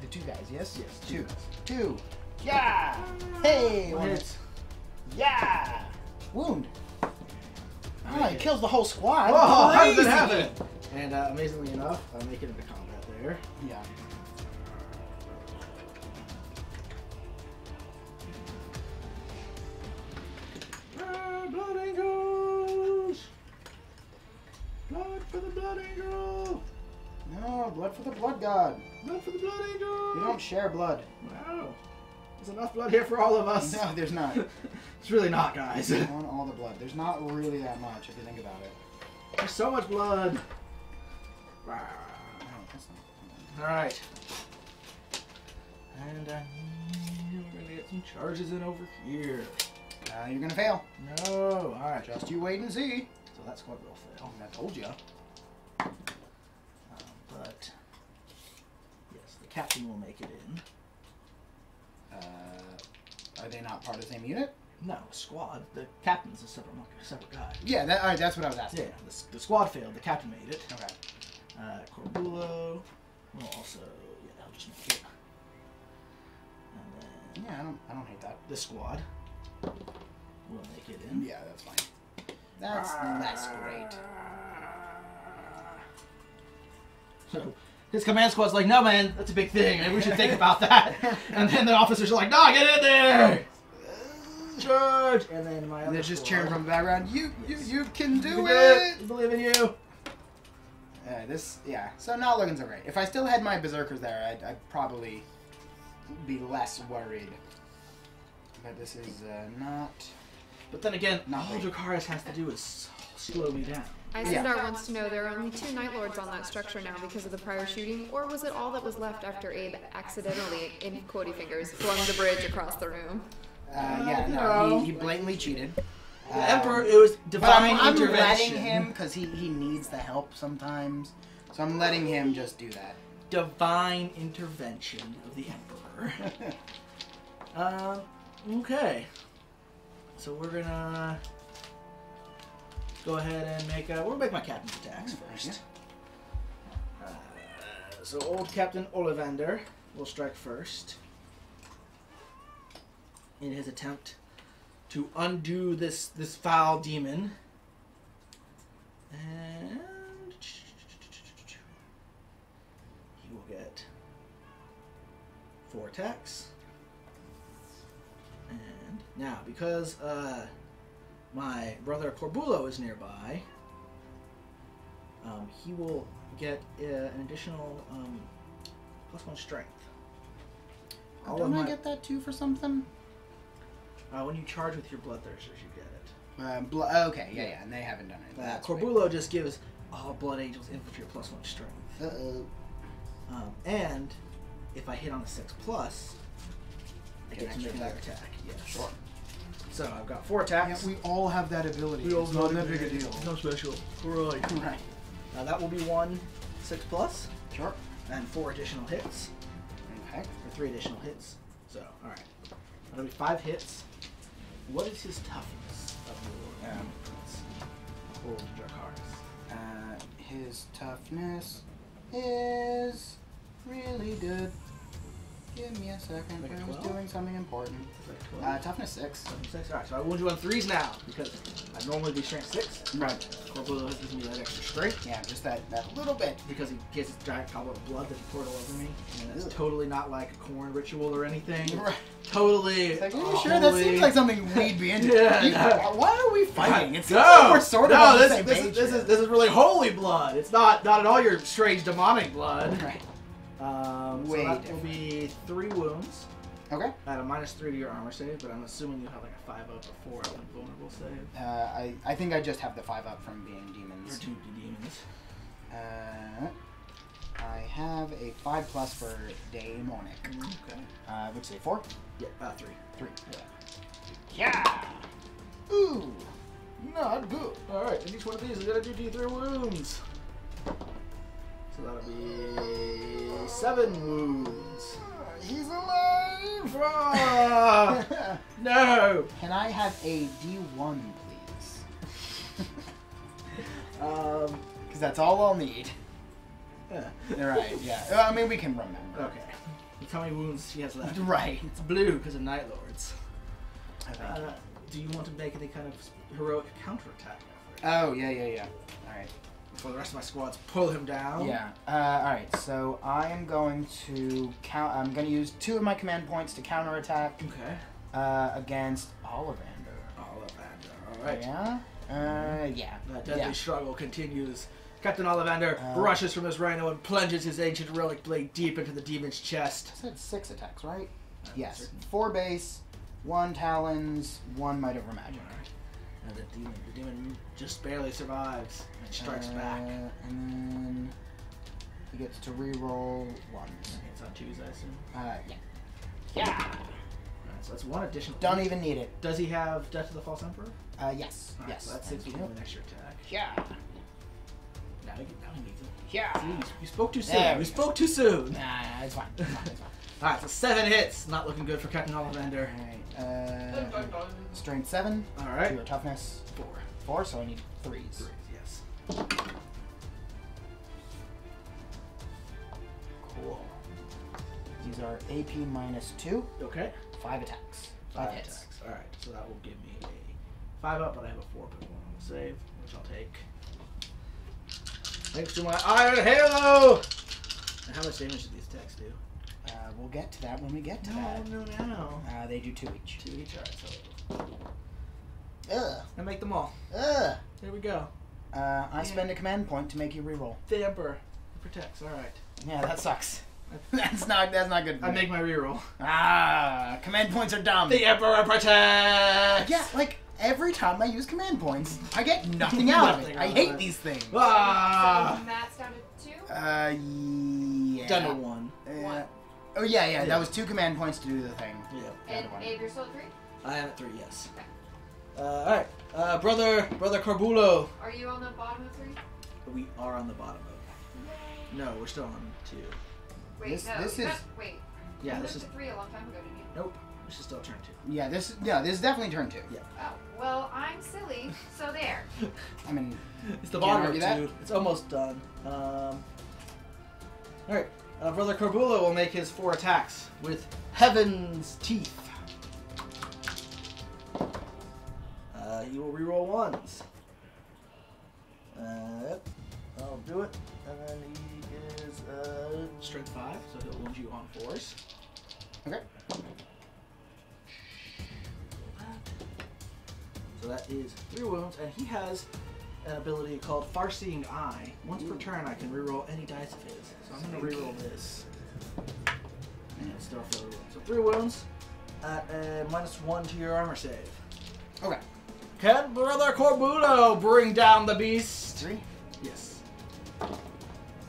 The 2 guys, yes? Yes, 2. guys. 2. Yeah! Hey! One hit. Yeah! Wound. Oh, he kills the whole squad. Oh, how did Crazy. that happen? And amazingly enough, I'll make it into combat there. Yeah. Blood angels! Blood for the blood angel! No, blood for the blood god. Blood for the blood angel! We don't share blood. Wow. There's enough blood here for all of us. No, there's not. It's really not, guys. I want all the blood. There's not really that much if you think about it. There's so much blood. No, that's not. Alright. And we're gonna get some charges in over here. You're gonna fail. No. Alright. Just you wait and see. So that squad will fail. I told you. But yes, the captain will make it in. Are they not part of the same unit? No, squad. The captain's a separate guy. Yeah, all right, that's what I was asking. Yeah, the squad failed. The captain made it. Okay. Corbulo will also, yeah, I'll just make it. And then Yeah, I don't hate that. the squad will make it in. Yeah, that's fine. That's less great. So his command squad's like, no man, that's a big thing. Maybe we should think about that. And then the officers are like, no, get in there! Charge! And then my other They're just squad, cheering from the background. You can do "You it! We believe in you. Yeah. So not looking so great. If I still had my berserkers there, I'd probably be less worried. But this is not. But then again, Not all great. Dracarys has to do is slow me down. Isendar wants to know there are only 2 Night Lords on that structure now because of the prior shooting, or was it all that was left after Abe accidentally, in quotey fingers, flung the bridge across the room? Yeah, no, he blatantly cheated. The Emperor, it was But divine I'm intervention. letting him because he needs the help sometimes. So I'm letting him just do that. Divine intervention of the Emperor. Okay. So we're gonna go ahead and we'll make my captain's attacks first. So old Captain Ollivander will strike first in his attempt to undo this foul demon. And he will get 4 attacks. And now, because my brother Corbulo is nearby, he will get an additional +1 strength. Don't I get that too for something? When you charge with your Bloodthirsters, you get it. Okay, yeah, and they haven't done it. That's Corbulo just gives all Blood Angels infantry a +1 strength. Uh-oh. And if I hit on a 6+, I get to make another attack. Yes. Sure. So I've got 4 attacks. we all have that ability. It's not that big a deal. No special. Right. Right. Now that will be 1 6+, Sure. and 4 additional hits, Okay. or 3 additional hits. So, alright. That'll be 5 hits, What is his toughness of your old Dracarys? His toughness is really good. Give me a second. Like I was 12? doing something important. Like 12? Toughness 6. Alright, so I wound you on 3s now, because I'd normally be strength 6. Right. Corbulo has given me that extra strength. Yeah, just that little bit. Because he gets this giant goblet of blood that he poured all over me. And it's totally not like a corn ritual or anything. Right. Totally. It's like, are you sure? That seems like something we'd be into. Yeah. Why are we fighting? It's no, we're sort of on the same this page is here. this is really holy blood. It's not at all your strange demonic blood. Right. So Way that will be 3 wounds. Okay. At a -3 to your armor save, but I'm assuming you have like a 5 up or 4 up invulnerable save. I think I just have the 5 up from being Or demons. 2 demons. I have a 5+ for Daemonic. Okay. Which is a 4? Yeah, 3. 3. Yeah. Yeah. Ooh. Not good. Alright, and each one of these is gonna do D3 wounds. So that'll be 7 wounds. He's alive! Ah, no! Can I have a D1, please? Because that's all I'll need. Yeah. Right, yeah. I mean, we can remember. Okay. Look how many wounds she has left. Right. It's blue because of Night Lords. I think. Do you want to make any kind of heroic counterattack effort? Oh, yeah. Alright. Before the rest of my squads pull him down? Yeah. Alright, so I am going to I'm going to use 2 of my command points to counterattack against Ollivander. Ollivander, alright. Yeah? That deadly struggle continues. Captain Ollivander rushes from his rhino and plunges his ancient relic blade deep into the demon's chest. I said 6 attacks, right? Yes. 4 base, 1 talons, 1 might of magic. And the demon just barely survives and strikes back. And then he gets to re-roll 1s. It's on 2s, I assume. Yeah. Yeah! Alright, so that's 1 additional. Don't even need it. Does he have Death to the False Emperor? Yes. Alright, Yes. so that's 6 with an extra attack. Yeah. Now he needs it. Yeah. See, you spoke too soon. There You we spoke too soon. Nah, it's fine. It's fine. Alright, so 7 hits. Not looking good for Captain Ollivander. Alright. Strength 7. Alright. 2 toughness. 4. 4, so I need 3s. 3s, yes. Cool. These are AP -2. Okay. 5 attacks. 5 hits. attacks. Alright, so that will give me a 5 up, but I have a 4 +1 on the save, which I'll take. Thanks to my Iron Halo! And how much damage do these attacks do? We'll get to that when we get to that. No. They do 2 each. 2 each, alright, so. Ugh. And make them all. Ugh. There we go. I spend a command point to make you reroll. The Emperor. It protects, alright. Yeah, that sucks. that's not good. For I me. make my reroll. Command points are dumb. The Emperor protects! Yeah, like every time I use command points, I get nothing out of it. Nothing I out hate of it. these things. Ah! So Matt's down to 2? Yeah. Down to 1. Oh yeah. That was 2 command points to do the thing. Yeah. And Down to 1. Abe, you're still at 3? I am at 3, yes. Okay. Alright. Brother Corbulo. Are you on the bottom of 3? We are on the bottom of. No, we're still on 2. Wait, This- no. this you is- got- Wait. Yeah, you this moved is. to 3 a long time ago, didn't you? Nope. This is still turn 2. Yeah, this is definitely turn 2. Yeah. Oh, well, I'm silly, so there. I mean, It's the Can't bottom of argue 2. that. It's almost done. Alright. Brother Corbulo will make his 4 attacks with Heaven's Teeth. He will reroll 1s. Yep. I'll do it. And then he is strength 5, so he'll wound you on 4s. okay. So that is 3 wounds, and he has an ability called Far-Seeing Eye. Once per turn, I can reroll any dice of his. So I'm going to reroll this. And still fail to wound. So 3 wounds at a -1 to your armor save. Okay. Can Brother Corbulo bring down the beast? 3. Yes.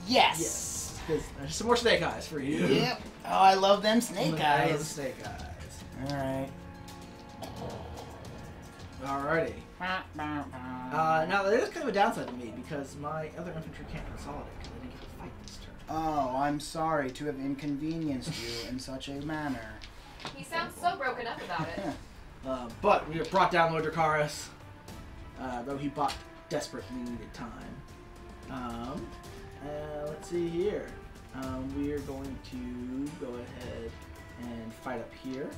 Yes. Yes. There's some more snake eyes for you. Yep. Oh, I love them snake I love eyes. snake eyes. All right. Alrighty. Now there is kind of a downside to me because my other infantry can't consolidate because I didn't get to fight this turn. Oh, I'm sorry to have inconvenienced you in such a manner. He sounds so broken up about it. But we have brought down Lord Dracarys, though he bought desperately needed time. Let's see here. We are going to go ahead and fight up here.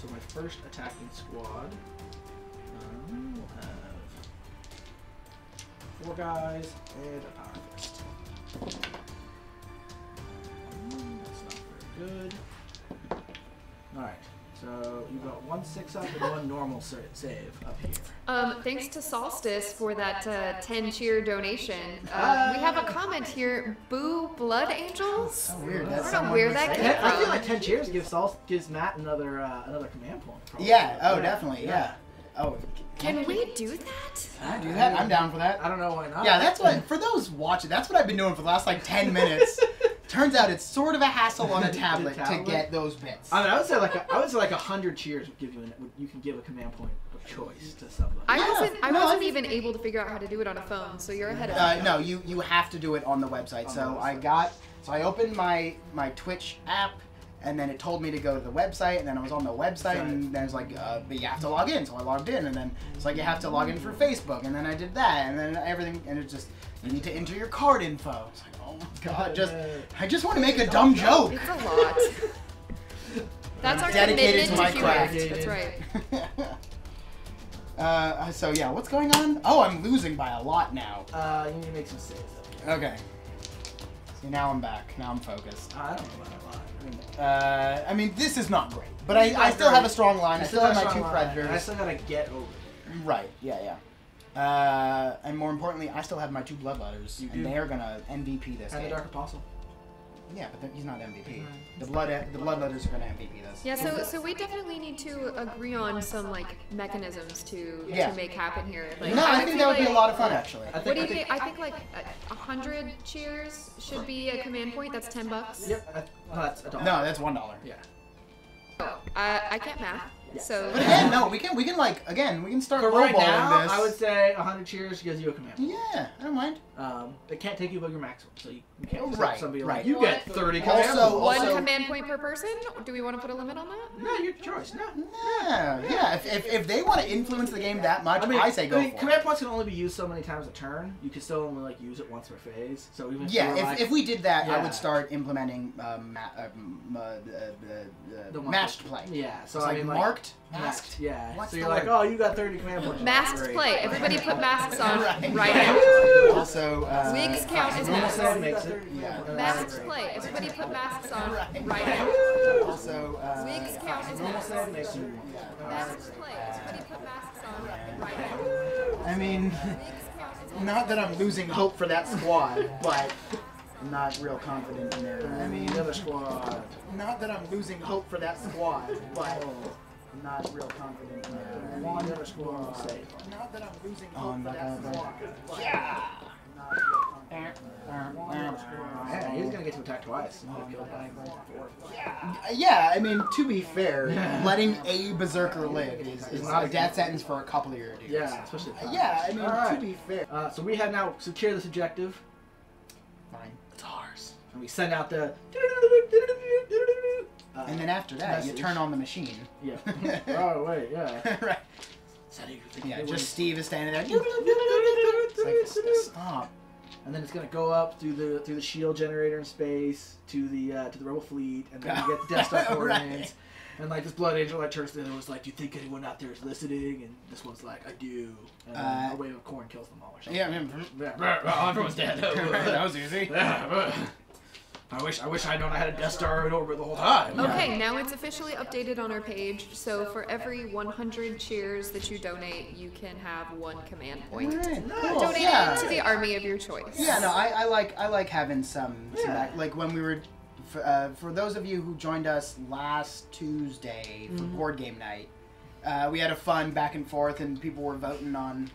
So my first attacking squad will have 4 guys and a power fist. That's not very good. Alright, so you got 1 6-up and 1 normal save up here. Thanks to Solstice for that 10 cheer donation. We have a comment here. Boo Blood Angels? Oh, weird. I That's don't know where that came I feel from. like 10 cheers gives Matt another command point. Probably. Yeah. Oh, definitely. Yeah. Oh. Can we do that? I do that. I'm down for that. I don't know why not. Yeah, that's what, for those watching, that's what I've been doing for the last like 10 minutes. Turns out it's sort of a hassle on a tablet to get those bits. I mean, I would say like 100 cheers would give you you can give a command point of choice to somebody. I wasn't even able to figure out how to do it on a phone, so you're ahead of me. No, you have to do it on the website. So I opened my Twitch app, and then it told me to go to the website, and then I was on the website, and then it was like, but you have to log in. So I logged in, and then it's like you have to log in for Facebook, and then I did that, and then everything, and it's just, you need to enter your card info. It's like, oh my god, I just want to make a dumb joke. It's a lot. That's our Dedicated commitment to to my humor. craft. That's right. So yeah, what's going on? Oh, I'm losing by a lot now. You need to make some saves up here. Okay. See, now I'm back. Now I'm focused. I don't know about a lot. I mean, this is not great, but I still have a strong line. I still have my 2 predators. I still gotta get over there. Right. Yeah. And more importantly, I still have my 2 bloodletters, and they are gonna MVP this And the game. Dark Apostle. Yeah, but he's not MVP. The bloodletters are gonna MVP this. Yeah, so we definitely need to agree on some like mechanisms to make happen here. Like, No, I would think say, that would be a like, lot of fun actually. What do you think? I think like 100 cheers should be a command point. That's $10. Yep. No, that's $1. No, that's $1. Yeah. Oh, I can't math, so. But again, no, we can like we can start For right lowballing now, this. I would say 100 cheers gives you a command point. Yeah, I don't mind. It can't take you above your maximum, so you can't just Right, have somebody right. like, you get 30 command Also- points. One command point per person? Do we want to put a limit on that? No, your choice. No. Yeah. If they want to influence the game that much, I say go for it. Command points can only be used so many times a turn. You can still only like use it once per phase. So even if you were, like, if we did that, I Yeah. would start implementing the matched play. Yeah. So It's I like mean, marked, masked. masked. Yeah. What's So the you're like, word? oh, you got 30 command points. Masks Great. play. Everybody put masks on Right. right now. Also, Wigs count as Normal masks. save makes it. Yeah. Masks play. Everybody put masks on right now. Also, Wigs count as Normal masks. save makes it. Masks play. Everybody put masks on right now. I mean, not that I'm losing hope for that squad, but I'm not real confident in their. I mean, The other squad. not that I'm losing hope for that squad, but I'm not real confident in their. I mean, The other squad. Save. not that I'm losing hope for that squad. Yeah. I'm not real confident. Yeah, he's gonna get to attack twice. Yeah, I mean, to be fair, letting a berserker live is not a death sentence for a couple of your dudes. Yeah, especially. Yeah, I mean, Alright. to be fair. So we have now secured this objective. Fine. It's ours. And we send out the. And then after that, message. you turn on the machine. Yeah. Oh wait, yeah. Right. Yeah, just Steve is standing there. It's like, stop. And then it's gonna go up through the shield generator in space to the rebel fleet, and then you get the Death Star coordinates. And like this Blood Angel like turns to them and was like, "Do you think anyone out there is listening?" And this one's like, "I do." And then a wave of corn kills them all or something. Yeah, I mean, Yeah. Everyone's dead. that was easy. I wish I'd known I had a Death Star in orbit the whole time. Okay, now it's officially updated on our page. So for every 100 cheers that you donate, you can have 1 command point. Alright, cool. Donate Yeah. it to the army of your choice. Yeah, no, I like having some back. Like when we were, for those of you who joined us last Tuesday for board game night, we had a fun back and forth, and people were voting on.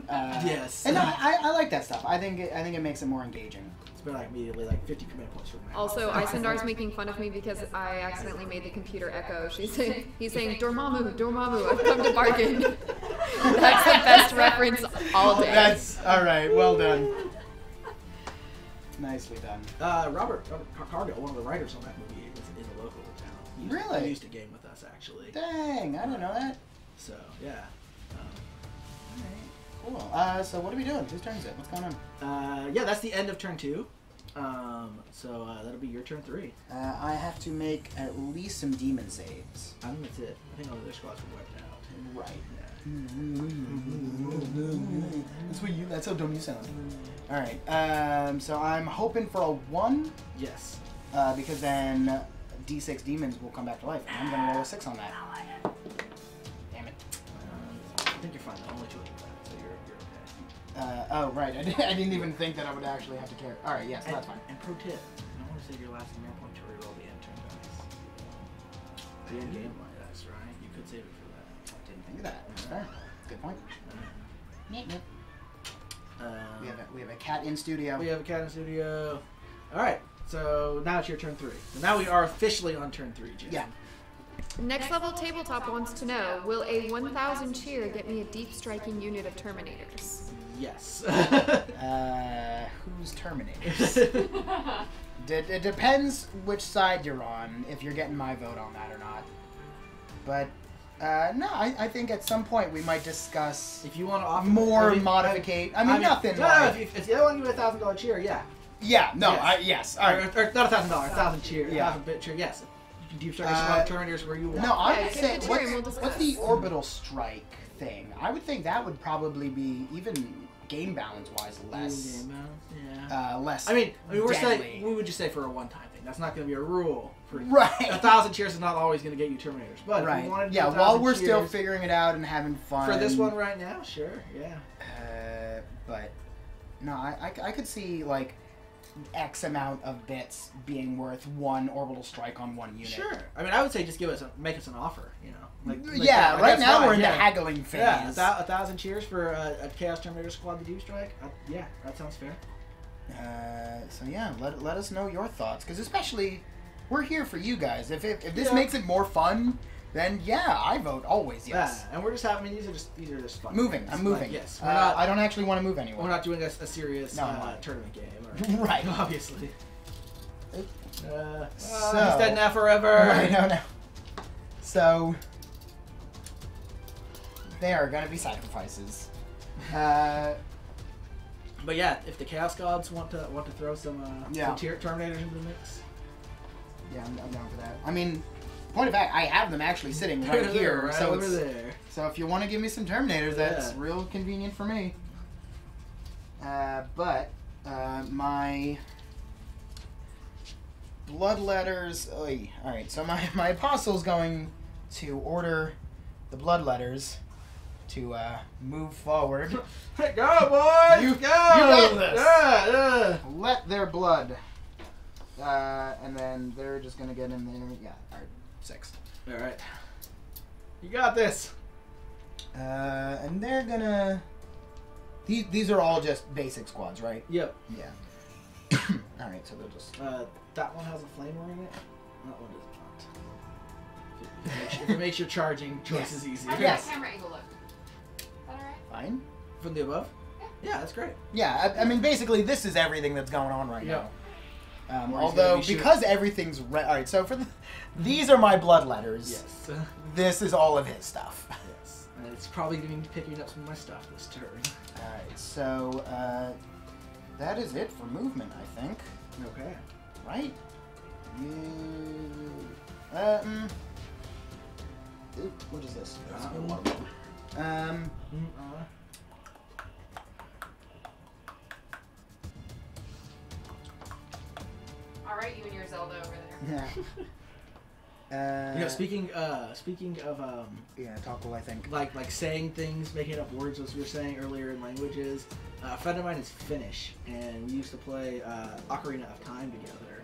Yes. And I like that stuff. I think it makes it more engaging. It's been like immediately like 50 command points for me. Also, Isendar's making fun of me because I accidentally made the computer echo. He's saying, Dormammu, Dormammu, I've come to bargain. That's the best reference all day. That's all right. Well done. Nicely done. Robert Cargill, one of the writers on that movie, is a local in town. Really? He used to game with us, actually. Dang, I didn't know that. So, yeah. Cool. So what are we doing? Whose turn is it? What's going on? Yeah, that's the end of turn 2. So that'll be your turn 3. I have to make at least some demon saves. I think that's it. I think all the other squads were wiped out. Right. Yeah. That's how dumb you sound. Alright, so I'm hoping for a 1, Yes. because then D6 demons will come back to life. And I'm going to roll a 6 on that. Damn it. I think you're fine. Only 2 of them left, so you're okay. Oh, right. I didn't even think that I would actually have to care. Alright, yes, that's fine. And pro tip, you don't want to save your last mirror point to reroll the end turn dice. The end game dice, right? You could save it for that. Didn't think of that. That's fair. Good point. We have a cat in studio. We have a cat in studio. Alright, so now it's your turn 3. So now we are officially on turn 3, Jim. Yeah. Next level tabletop wants to know, will a 1,000 cheer get me a deep striking unit of Terminators? Yes. Who's Terminators? It depends which side you're on, if you're getting my vote on that or not. But, no, I think at some point we might discuss if you want to offer more modificate. I mean, nothing like... if the other one you get $1,000 cheer, yeah. Yeah, no, yes. Yes. All right. Or not $1,000, 1,000 cheer, Yeah. half a bit cheer, yes. You can deep strike your Terminators where you want. No, I Yeah, would give say, it to her and we'll discuss. what's the orbital strike thing? I would think that would probably be, even game balance-wise, less... Yeah. Less I mean, we're deadly. saying, we would just say for a one-time thing. That's not going to be a rule. Right. 1,000 cheers is not always going to get you Terminators. But if you wanted to do 1,000 while we're still cheers figuring it out and having fun. for this one right now, sure, yeah. But, no, I could see, like, X amount of bits being worth 1 orbital strike on 1 unit. Sure. I mean, I would say just make us an offer, you know. Like yeah, that. right That's now fine, we're in yeah. the haggling phase. Yeah, 1,000 cheers for a Chaos Terminator squad to do strike. Yeah, that sounds fair. So yeah, let us know your thoughts, because especially we're here for you guys. If this makes it more fun, then yeah, I vote always yes. Yeah, and we're just having. I mean, these are just fun. Moving, things. I'm moving. Like, yes, we're not. I don't actually want to move anywhere. We're not doing a serious tournament game, or, right? Obviously. So he's dead now forever. Right, no. So there are gonna be sacrifices. But yeah, if the Chaos Gods want to throw some Terminators into the mix, yeah, I'm down for that. I mean, point of fact, I have them actually sitting right here, right so over there. So if you want to give me some Terminators, that's real convenient for me. But my bloodletters. Oy. All right, so my apostle's going to order the bloodletters to move forward. Go, boys! You go! got this! Yeah. Let their blood. And then they're just gonna get in there. Yeah, alright, 6. Alright. You got this! And they're gonna... These are all just basic squads, right? Yep. Yeah. Alright, so they'll just... that one has a flamer in it. That one does not. If it makes your charging choices easier. How does that camera angle look? Is that alright? Fine. From the above? Yeah, that's great. Yeah, I mean, basically, this is everything that's going on right now. Although, because everything's red. Alright, so for these are my bloodletters. Yes. This is all of his stuff. Yes. And it's probably going to be picking up some of my stuff this turn. Alright, so that is it for movement, I think. Okay. Right? What is this? Alright, you and your Zelda over there. Yeah. You know, speaking of yeah, Taco, I think. like saying things, making up words, as we were saying earlier in languages. A friend of mine is Finnish, and we used to play Ocarina of Time together.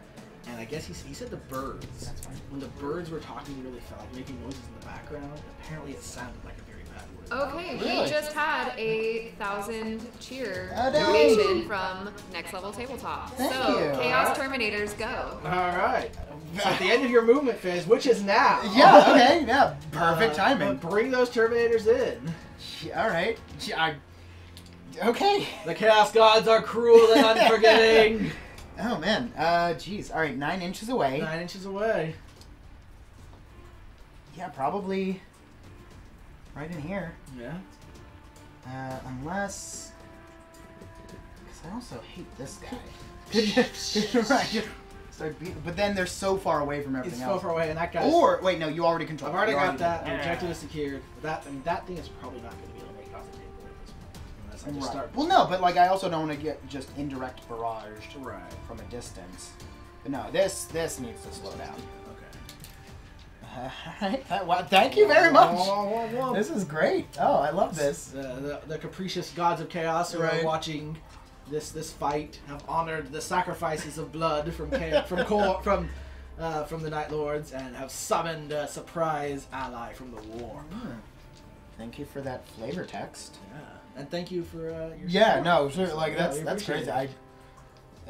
And I guess he said the birds. That's fine. When the birds were talking really fast, like making noises in the background, apparently it sounded like a very bad word. Okay, Really? we just had a 1,000 cheer dang. donation from Next Level Tabletop. Thank so, you. Chaos Terminators, go. All right. So at the end of your movement phase, which is now. Yeah, okay, yeah. Perfect timing. Bring those Terminators in. Alright. Okay. The Chaos Gods are cruel and unforgiving. Oh, man. Jeez. Alright, 9 inches away. 9 inches away. Yeah, probably right in here. Yeah. Unless... Because I also hate this guy. Right. But then they're so far away from everything else. It's so far away, and that guy. Or wait, no, you already control. I've already You got that. did. The objective is secured. That thing is probably not going to be able to make it off the table at this point. Unless I just start. Well, no, but like I also don't want to get just indirect barraged from a distance. But no, this needs to slow down. Okay. Well, thank you very much. This is great. Oh, I love this. The capricious gods of chaos who are watching this fight have honored the sacrifices of blood from the Night Lords and have summoned a surprise ally from the war. Thank you for that flavor text. Yeah, and thank you for your yeah, support. no, sure. Like Yeah, that's crazy. it.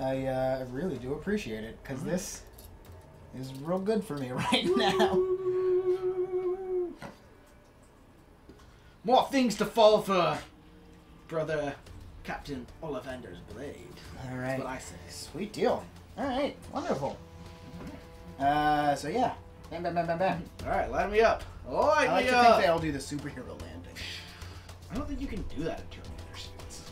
I really do appreciate it because this is real good for me right now. More things to fall for, brother Captain Ollivander's blade. All right. That's what I say. Sweet deal. All right. Wonderful. So yeah. Bam, bam, bam, bam, bam. All right, light me up. Light I like me to up. think they all do the superhero landing. I don't think you can do that in Terminator suits.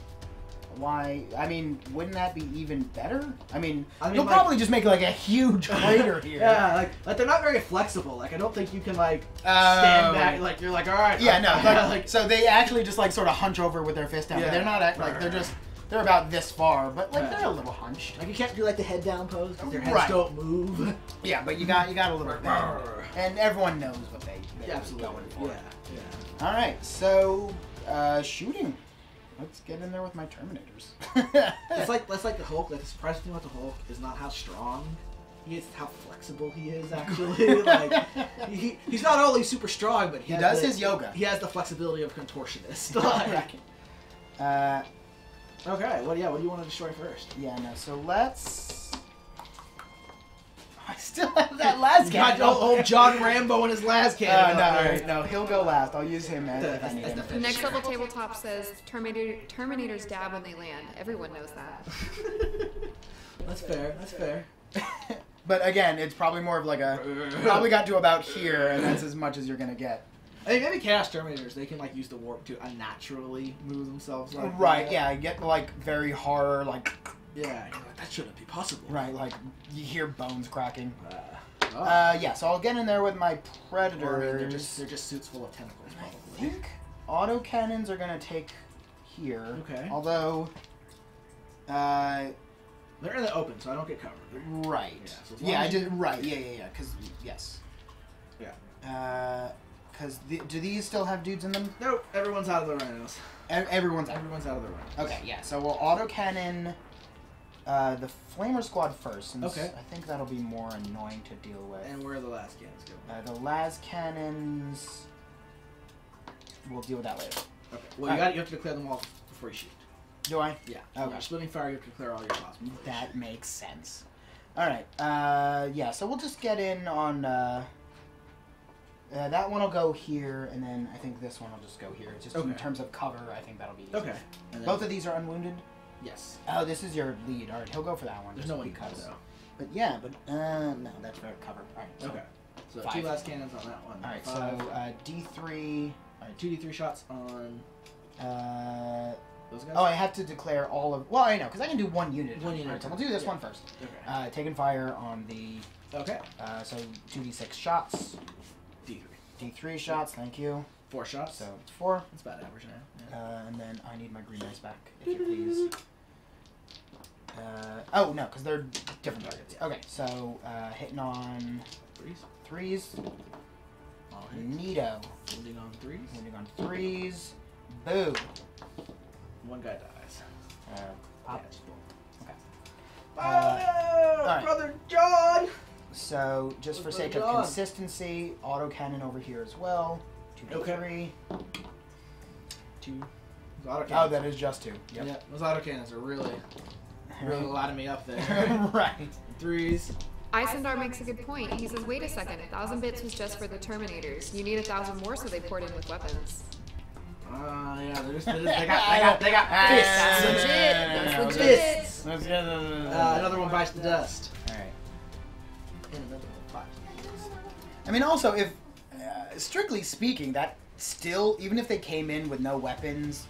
Why? I mean, wouldn't that be even better? I mean they'll like, probably just make like a huge crater here. Yeah, like they're not very flexible. Like I don't think you can like stand back. Like you're like, all right. Yeah, no. Like, so they actually just like sort of hunch over with their fist down. Yeah. But they're not like they're about this far, but like they're a little hunched. Like you can't do like the head down pose because their heads Right. don't move. Yeah, but you got a little bit. And everyone knows what they're Absolutely. going for. Yeah. All right, so shooting. Let's get in there with my Terminators. That's like the Hulk. Like the surprising thing about the Hulk is not how strong he is, how flexible he is. Actually, like he's not only super strong, but he does his yoga. He has the flexibility of contortionist. Okay. What do you want to destroy first? Yeah. No. So let's. I still have that last cannon. Old John Rambo and his last cannon. No, he'll go last. I'll use him if I need him. The next level tabletop says Terminators dab when they land. Everyone knows that. That's fair. But again, it's probably more of like probably got to about here, and that's as much as you're gonna get. I mean, maybe Chaos Terminators, they can like use the warp to unnaturally move themselves. Like Right. that. Yeah. Get like very horror like. Yeah, you're like, that shouldn't be possible. Right, like you hear bones cracking. Oh. Yeah, so I'll get in there with my Predators. Or, I mean, they're just suits full of tentacles, I probably. think autocannons are gonna take here. Okay. Although, they're in the open, so I don't get covered. right. Yeah, so Yeah, I did. Right. Yeah. Because yes. Yeah. Because do these still have dudes in them? Nope. Everyone's out of the rhinos. Everyone's out of the rhinos. Okay. Yeah. So we'll autocannon. The Flamer Squad first, since Okay. I think that'll be more annoying to deal with. And where are the last cannons go? The las cannons. We'll deal with that later. Okay. Well, you have to declare them all before you shoot. Do I? Yeah. Okay. You're splitting fire. You have to declare all your shots. That makes sense. All right. Yeah. So we'll just get in on. That one will go here, and then I think this one will just go here. Just in terms of cover, I think that'll be easy. Okay. Both of these are unwounded. Yes. Oh, this is your lead. All right, he'll go for that one. There's just no one because. though. But yeah, no, that's for cover. All right. So, Okay. So 5. 2 last cannons on that one. All right. 5. So D3. All right, 2d3 shots on those guys. Oh, I have to declare all of. Well, I know because I can do one unit. One unit. All right, so we'll do this one first. Okay. Taking fire on the. Okay. So 2d6 shots. D3. D3 shots. Thank you. 4 shots. So it's 4. That's about average now. Yeah. And then I need my green dice back, if you please. Oh no, because they're different targets. Okay, so hitting on 3s. All hits. Neato. Wounding on 3s. Wounding on 3s. Boo. One guy dies. Pop. Okay. Alright. Brother John! So, just for sake of consistency, autocannon over here as well. 2 to 3. 2. Oh, that is just 2. Yep. Yeah, those autocannons are really lighting me up there. Right. 3s. Isendar makes a good point. He says, wait a second, 1,000 bits was just for the Terminators. You need 1,000 more, so they poured in with weapons. Yeah, they got fists. That's legit. That's legit. Another one bites the dust. Alright. And another one bites the dust. I mean, also, if strictly speaking, that still, even if they came in with no weapons,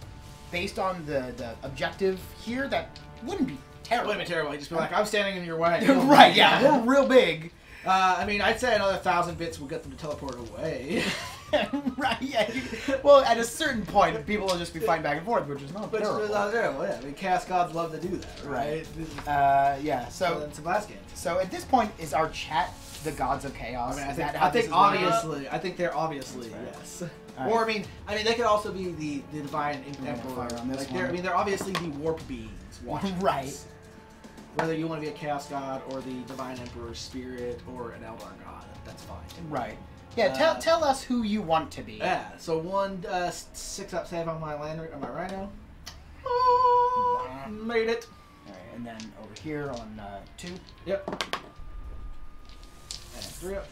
based on the objective here, that wouldn't be terrible. Wouldn't be terrible. You just be like, I'm standing in your way. Right, yeah, we're real big. I mean, I'd say another 1,000 bits will get them to teleport away. Right, yeah. Well, at a certain point, people will just be fighting back and forth, which is not But terrible. it's not terrible, yeah. I mean, Chaos Gods love to do that, right? Yeah, so... It's a last game. So at this point, is our chat the gods of chaos? I mean, Is that how I this think is working? obviously, I think they're obviously, yes. All Or, right. I mean, they could also be the divine gonna emperor. fire on this Like, one. they're obviously the warp beings watching Right. this. Whether you want to be a chaos god or the divine emperor's spirit or an Eldar god, that's fine. Right. Yeah, tell us who you want to be. Yeah. So 6-up save on my rhino. Made it. All right, and then over here on 2. Yep. And 3-up.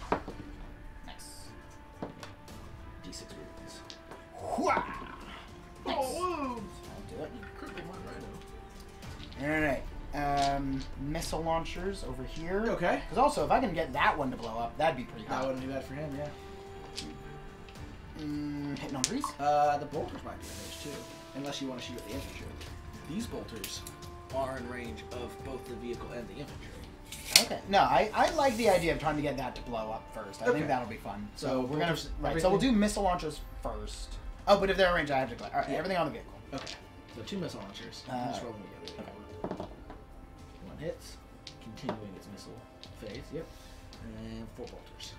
Nice. D6 wounds. Hwah! Oh, I'll do it. critical my All right. Missile launchers over here. rhino. Okay. Because also, if I can get that one to blow up, that'd be pretty That hot. wouldn't be bad for him, yeah. Hitting on 3s? The bolters might be in range too, unless you want to shoot at the infantry. These bolters are in range of both the vehicle and the infantry. Okay. No, I like the idea of trying to get that to blow up first. I think Okay. that'll be fun. So So we're gonna bolters, right. So we'll do missile launchers first. Oh, but if they're in range, I have to collect. All right, Yeah. everything on the vehicle. Okay. So 2 missile launchers. Just roll them together. Okay. 1 hits, continuing its missile phase. Yep. And 4 bolters.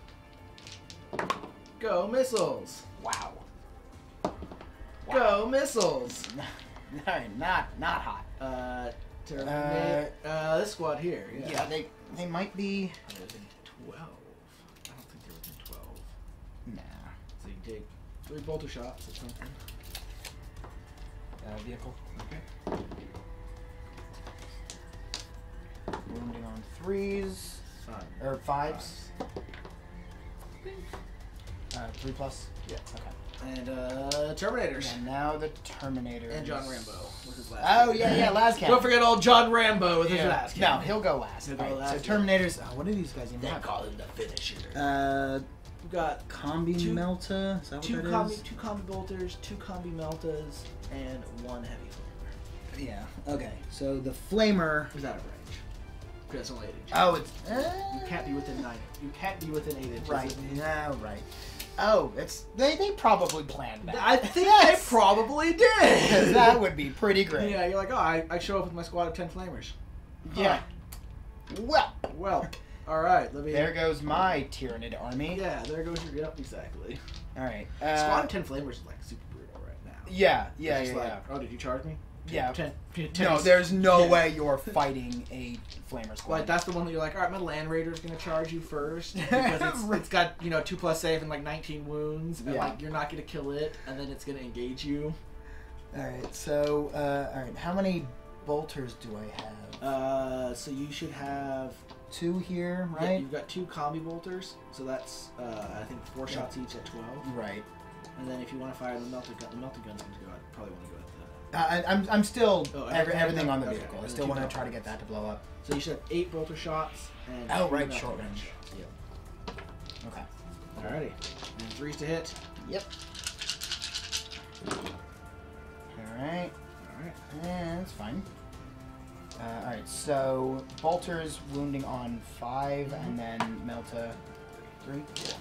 Go missiles! Wow. Go missiles! All right, not hot. Terminate. This squad here. Yeah, they might be. They're within 12. I don't think they're within 12. Nah. So you can take 3 bolter shots at something. Vehicle. Okay. Wounding on 3s or 5s. 3 plus. Yeah. Okay. And Terminators. And now the Terminator. And John Rambo with his last. Oh yeah, last count. Don't forget old John Rambo with his last. No, he'll go last. He'll go Alright, last, so Terminators. Oh, what do these guys even They have? call him the finisher. We've got Combi Two- Melta. Is that two what that combi, is? 2 combi bolters, 2 combi meltas, and 1 heavy flamer. Yeah. Okay. So the flamer. Who's out of range? Because it's only 8 inches. Oh, it's. You can't be within 9. You can't be within 8 inches. Right. No. Right. Oh, it's they probably planned that. I think Yes. they probably Because did. that would be pretty great. Yeah, you're like, oh, I show up with my squad of 10 flamers. Yeah. Well, Well, all right. Let me. there goes my Tyrannid army. Yeah, there goes your. Yep, exactly. All right. Squad of 10 flamers is like super brutal right now. Yeah. It's Yeah. just Yeah. like, Yeah. oh, did you charge me? Yeah. 10. No, there's no Yeah. way you're fighting a flamer squad. Like that's the one that you're like, all right, my Land Raider's gonna charge you first because it's got 2+ save and like 19 wounds, and Yeah. like you're not gonna kill it, and then it's gonna engage you. All right. So, all right. How many bolters do I have? So you should have 2 here, Yeah, right? you've got 2 combi bolters, so that's I think 4 shots each at 12. Right. And then if you want to fire the melter gun's gonna go. I'd probably want to go at the. I'm still Oh, everything on the okay. vehicle. I And still then want to 2 try to get that to blow up. So you should have 8 bolter shots and. Oh, 3 right, melter short gun range. shots. Yep. Okay. Alrighty. And 3s to hit. Yep. All right. Alright. Yeah, that's fine. All right. So bolters wounding on 5, and then Melta 3. Cool.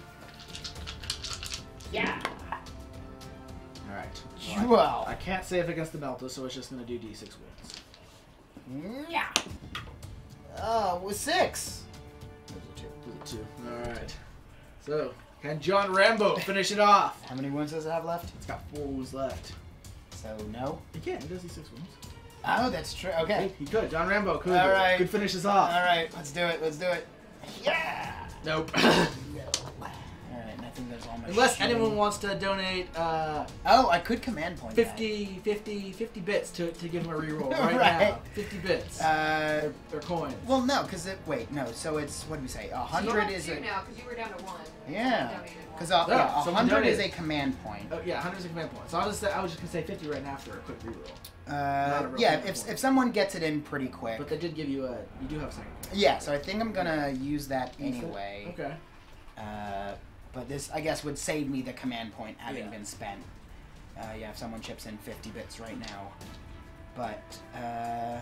Yeah. Alright. Wow. I can't save against the Melta, so it's just gonna do D6 wounds. Yeah. Oh, with 6. Those are 2. Alright. So, can John Rambo finish it off? How many wounds does it have left? It's got 4 wounds left. So no. He can, he does D6 wounds. Oh, that's true. Okay. He could. John Rambo could. All right. Could finish this off. All right. Let's do it. Let's do it. Yeah. Nope. All right. And I think that's all my. Unless shooting. anyone wants to donate Oh, I could command point. 50 bits to give him a reroll right, Right. now. 50 bits. That. Or coins. Well, no, because wait, no. So it's what do we say? 100 is a. now because you were down to 1. Yeah. Donated 1. Because Yeah, someone 100 is a donated. command point. Oh, yeah, 100 is a command point. So I was just gonna say 50 right now for a quick reroll. Not a real Yeah, command if point. someone gets it in pretty quick. But they did give you you do have a second. Yeah, so I think I'm gonna use that anyway. Okay. But this, I guess, would save me the command point having Yeah. been spent. Yeah, if someone chips in 50 bits right now. But, I'm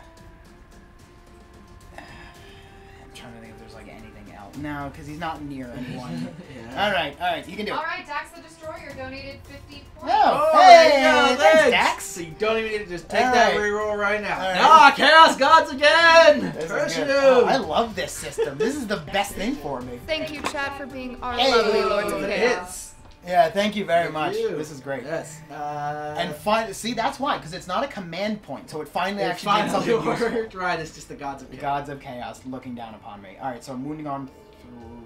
trying to think if there's, like, anything else. No, because he's not near anyone. Yeah. Alright, you can do it. Alright, Dax the Destroyer donated 50 points. Oh, Oh, hey, there you go, thanks, thanks. Dax. So you don't even need to just take All that right. reroll right now. All right. Ah, Chaos Gods again! This is Curse good. you! Oh, I love this system. This is the best thing for me. Thank you, Chad, for being our Hey. lovely Lords of It Chaos. hits. Yeah, thank you very Thank much. you. This is great. Yes. And see, that's why, because it's not a command point, so it finally it actually did something finally useful. worked. Right, it's just the Gods of The Chaos. gods of chaos looking down upon me. Alright, so I'm moving on through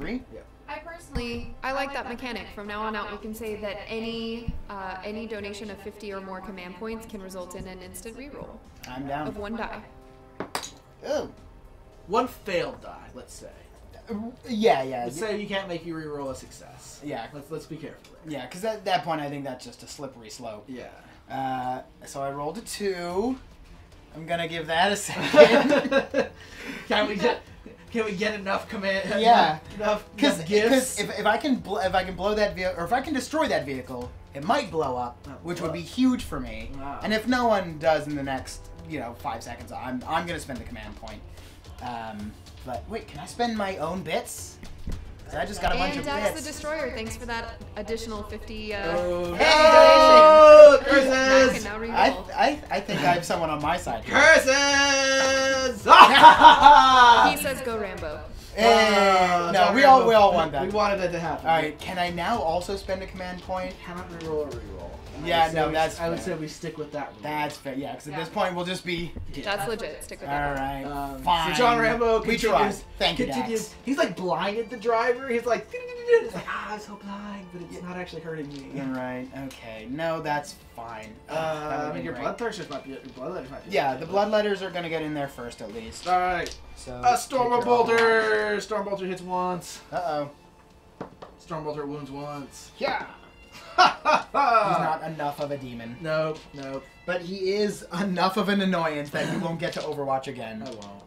3. I personally, I like that mechanic. From now on out, we can say that any donation of 50 or more command points can result in an instant reroll I'm of down. 1 die. Oh. One failed die, let's say. Yeah. Let's say you can't make you reroll a success. Yeah. Let's be careful there. Yeah, because at that point I think that's just a slippery slope. Yeah. So I rolled a 2. I'm gonna give that a second. Can we get enough command? Yeah. Enough Because gifts. if I can blow that vehicle, or if I can destroy that vehicle, it might blow up, which would be huge for me. Wow. And if no one does in the next 5 seconds, I'm gonna spend the command point. But wait, can I spend my own bits? 'Cause I just got a bunch And of Dax the bits. Destroyer, thanks for that additional 50 Oh, Hey! donation. Matt curses! can now reroll. I think I have someone on my side here. Curses! He says go Rambo. Hey, no, we all want that. We wanted that to happen. All right, can I now also spend a command point? Cannot reroll a reroll. Yeah, no, that's I would fair. say we stick with that rule. That's fair, yeah, because at this point we'll just be. That's legit. Stick with All that. right, fine. So John Rambo we continues. tried. Thank you, continues. Dax. He's like blinded the driver. He's like, it's like I'm so blind, but it's not actually hurting me. You're right. Okay. No, that's fine. That I would've mean, been your great. bloodthirsters might be. Your bloodletters might be. Yeah, the bloodletters are gonna get in there first at least. All right. So. Stormbolter. Stormbolter hits once. Uh oh. Stormbolter wounds once. Yeah. He's He's not enough of a demon, Nope. but he is enough of an annoyance that he won't get to Overwatch again. I won't.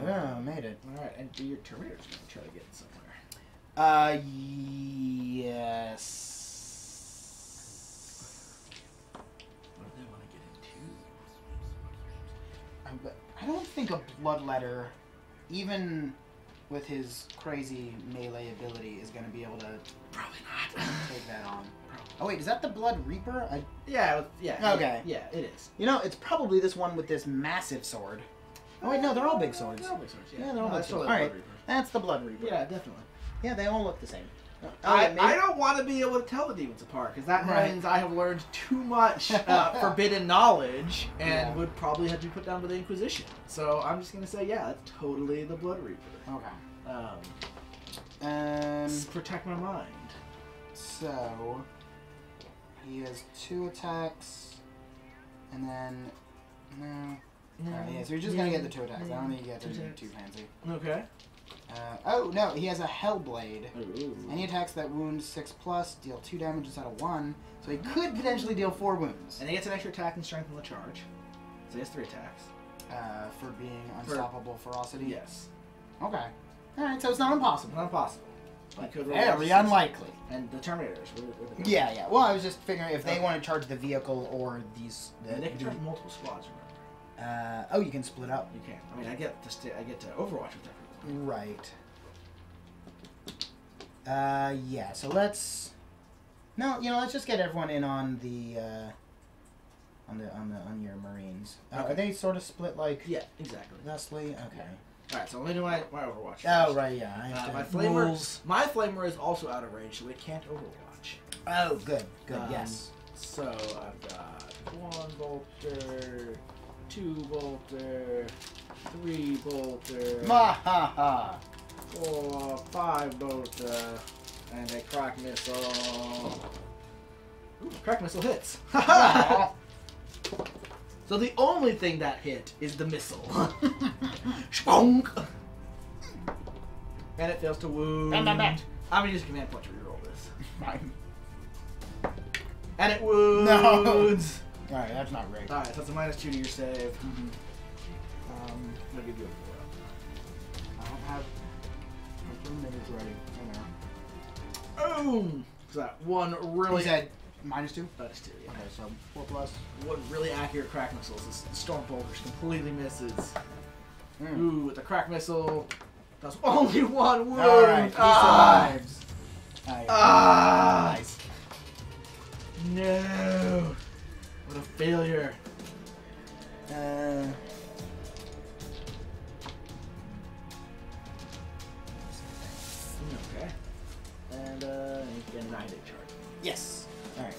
Oh, made it. All right, and your Terminator's gonna try to get it somewhere. Yes. What do they want to get into? I don't think a bloodletter, even with his crazy melee ability, is going to be able to Probably not. take that on. Oh wait, is that the Blood Reaper? Yeah. Okay. Yeah, it is. You know, it's probably this one with this massive sword. Oh wait, no, they're all big swords. They're all big swords. Yeah, they're all big that's swords. totally Alright, Blood Reaper. that's the Blood Reaper. Yeah, definitely. Yeah, they all look the same. I don't want to be able to tell the demons apart because that Right. means I have learned too much forbidden knowledge and Yeah. would probably have to be put down by the Inquisition. So I'm just gonna say, yeah, that's totally the Blood Reaper. Okay. Protect my mind. So he has 2 attacks, and then no. Alright, yeah, so you're just gonna get the 2 attacks. I don't think you get to do too fancy. Okay. Oh no, he has a Hellblade. Ooh. Any attacks that wound 6+, deal 2 damage instead of 1, so he could potentially deal 4 wounds. And he gets an extra attack and strength on the charge. So he has 3 attacks. For being unstoppable ferocity. Yes. Okay. Alright, so it's not impossible. Not impossible. But could roll Very a- unlikely. And the Terminators. Yeah. Well, I was just figuring if they want to charge the vehicle or these. And they can charge multiple squads, remember? Oh, you can split up. You can. I mean, I get to Overwatch with everyone. Right. Yeah. So let's. No, let's just get everyone in on the. On your Marines. Okay. Are they sort of split like? Yeah, exactly. Thusly? Okay. Alright, so let me do my Overwatch. Oh first. right, yeah. I have My to flamer, my flamer is also out of range, so it can't Overwatch. Oh, good. Yes. So I've got 1 bolter, 2 bolter, 3 bolter, Ma ha ha. 4, 5 bolter, and a crack missile. Ooh, crack missile hits. So the only thing that hit is the missile. Spunk! And it fails to wound. Bam, bam, bam. I'm gonna use command point to reroll this. Fine. And it wounds! No. Alright, that's not great. Alright, so it's a -2 to your save. Mhm. I'll give you a 4 up. I don't have 3 minutes ready. I know. Boom! So that one really... He said -2? Minus 2, yeah. Okay, so 4 plus. One really accurate crack missiles. This Storm Bolters completely misses. Mm. Ooh, with the crack missile, that's only one wound! Alright, he survives. Nice. No! What a failure. Okay. And you get a 9-day charge. Yes. Alright.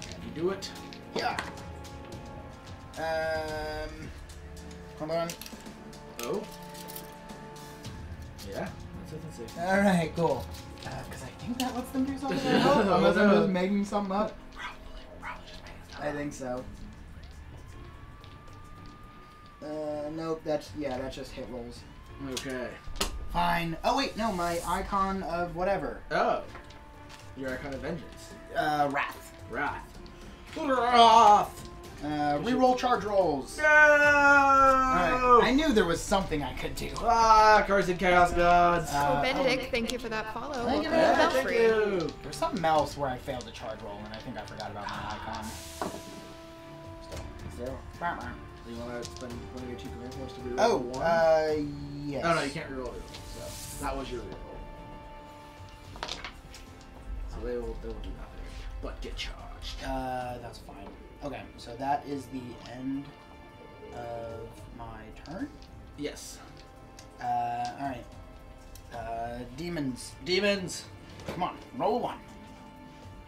Can you do it? Yeah. Hold on. Oh. Yeah, that's it. That's it. Alright, cool. Because I think that lets them do something. Unless I'm just making something up. Probably just making stuff. I think so. Nope, that's just hit rolls. Okay. Fine. Oh wait, no, my icon of whatever. Oh. Your icon of vengeance. Wrath. Wrath. Wrath! Reroll charge rolls. No! Alright, I knew there was something I could do. Ah, cursed chaos gods. Oh, Benedict, thank you for that follow. Thank you Welcome very to much. the Thank Belfry. you. There's something else where I failed to charge roll, and I think I forgot about my icon. So, you want to spend one of your 2 command points to reroll Oh, one? yes. Oh no, you can't reroll it. So that was your reroll. So they will do nothing, but get charged. That's fine. Okay, so that is the end of my turn. Yes. Alright. Demons. Demons. Come on, roll 1.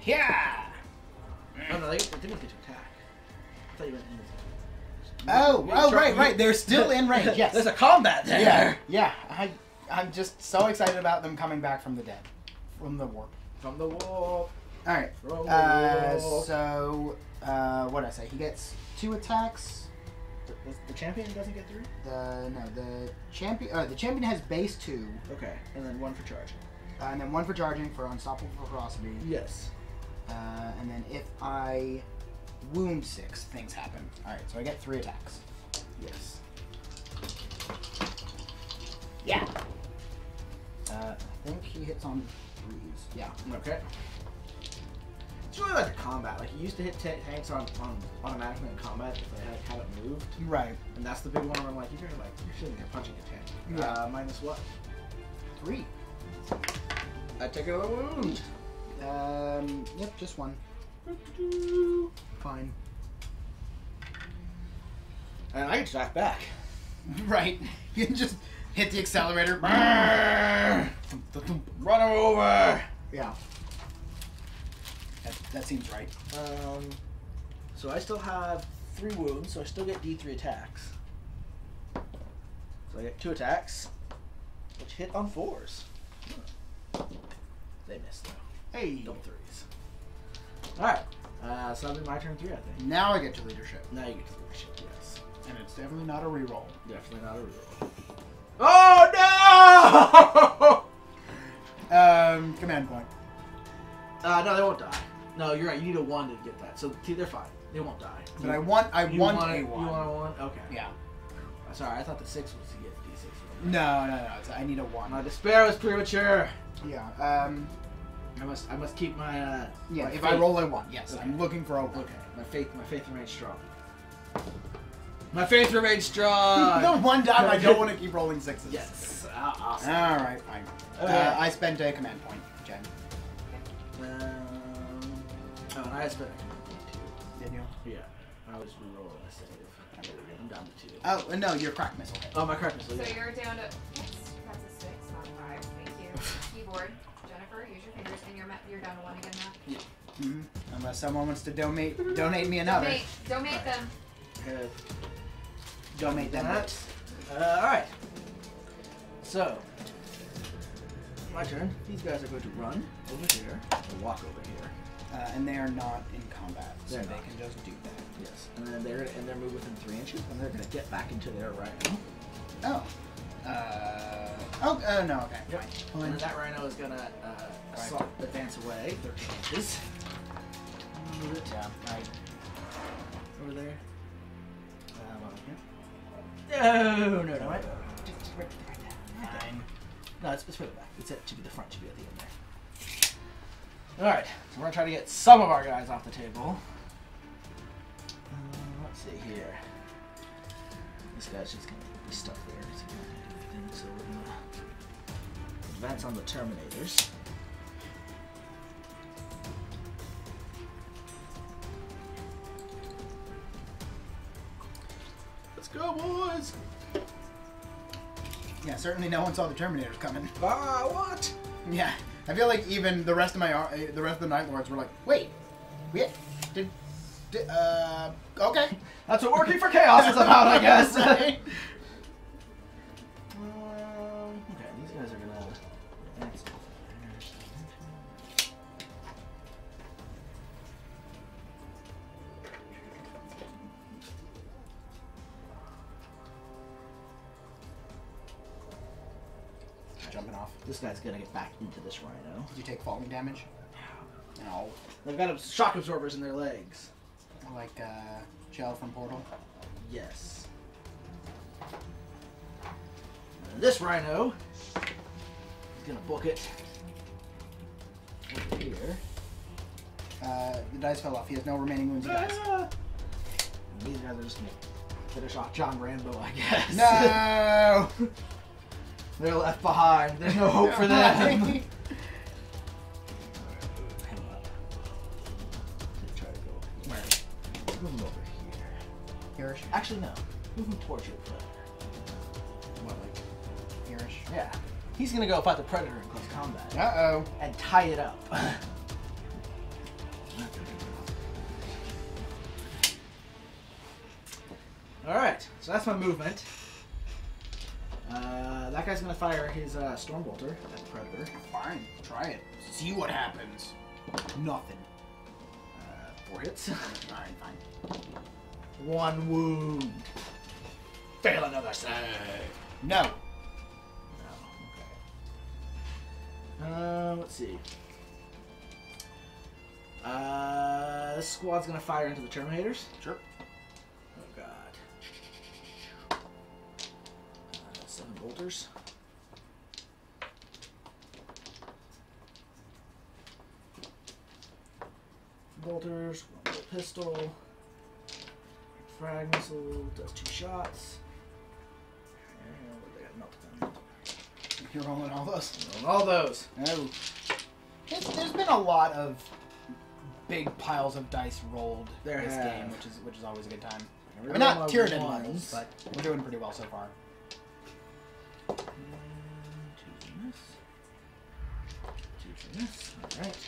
Yeah! Oh no, demons get to attack. I thought you meant demons. Right. They're still in range, yes. There's a combat there. Yeah. I'm just so excited about them coming back from the dead. From the warp. From the wall. Alright. From the wall. So, what did I say? He gets 2 attacks. The champion doesn't get 3? The champion has base 2. Okay, and then 1 for charging. And then 1 for charging for unstoppable ferocity. Yes. And then if I wound 6, things happen. Alright, so I get 3 attacks. Yes. Yeah. I think he hits on 3s. Yeah. Okay. It's really like the combat. Like, you used to hit tanks on automatically in combat if they had it moved. Right. And that's the big one where I'm like, you're sitting there punching a tank. Yeah. Minus what? 3. I take another wound. Yep, just 1. Fine. And I get to attack back. Right. You can just hit the accelerator. Run him over. Yeah. That seems right. So I still have 3 wounds, so I still get D3 attacks. So I get 2 attacks, which hit on 4s. They missed though. Hey. Double 3s. Alright. So that'll be my turn 3, I think. Now I get to leadership. Now you get to leadership, yes. And it's definitely not a reroll. Definitely not a reroll. Oh no! Command point. No, they won't die. No, you're right. You need a 1 to get that. So see, they're fine. They won't die. But I want a 1. You want a 1? Okay. Yeah. Sorry, I thought the 6 was to get D6. No. I need a 1. My despair was premature. Yeah. I must keep my Yeah. my If faith. I roll a 1, yes. Okay. I'm looking for a 1. Okay. My faith remains strong. My faith remains strong. The one time I don't want to keep rolling 6s. Yes. Awesome. All right, fine. Okay. I spent a command point, Jen. And I spent a command point too. Did you? Yeah. I was re-rolling a save. I'm down to 2. Oh no, your crack missile hit. Oh, my crack missile. So Yeah. you're down to. That's a 6, not 5. Thank you. Keyboard. Jennifer, use your fingers, and you're down to 1 again now. Mm-hmm. Unless someone wants to donate me another. Donate them. Donate them. That. Alright. So, my turn. These guys are going to run over here, or walk over here. And they are not in combat, so They're they not. can just do that. Yes. And then they're moved within 3 inches, and they're going to get back into their rhino. Oh. No, okay. Yep. Fine. And then that rhino is going to advance away 13 inches. Move it Yeah, right. over there. No. Right. Just right there. Fine. No, it's further back. It should be the front. Should be at the end there. Alright, so we're gonna try to get some of our guys off the table. Let's see here. This guy's just gonna be stuck there. He's gonna do things, so we're gonna advance on the Terminators. Let's go, boys! Yeah, certainly no one saw the Terminators coming. Ah, what? Yeah, I feel like even the rest of the rest of the Night Lords were like, wait, okay. That's what working for chaos is about, I guess. Okay, these guys are gonna. Jumping off. This guy's gonna get back into this rhino. Did you take falling damage? No. They've got shock absorbers in their legs. Like Shell from Portal. Yes. And this rhino is gonna book it over here. The dice fell off. He has no remaining wounds, you guys. And these guys are just gonna finish off John Rambo, I guess. No! They're left behind. There's no hope for them. Hang on. Try to go where? Move him over here. Hereish? Actually, no. Move him towards your predator. What, like Hereish? Yeah. He's gonna go fight the predator in close combat. Uh-oh. And tie it up. Alright, so that's my movement. That guy's gonna fire his Stormbolter at the predator. Fine, try it. See what happens. Nothing. 4 hits. Alright, fine. 1 wound. Fail another save. No. No, okay. Let's see. This squad's gonna fire into the Terminators. Sure. Oh god. 7 bolters. Bolters, 1 bolt pistol. Frag missile does 2 shots. And what do they got? Meltdown. You're rolling all those? All those. Oh. There's been a lot of big piles of dice rolled There this have. game, which is always a good time. I Reroll mean, not my Tyranid ones. levels, but we're doing pretty well so far. 2 from this. 2 from this. Alright.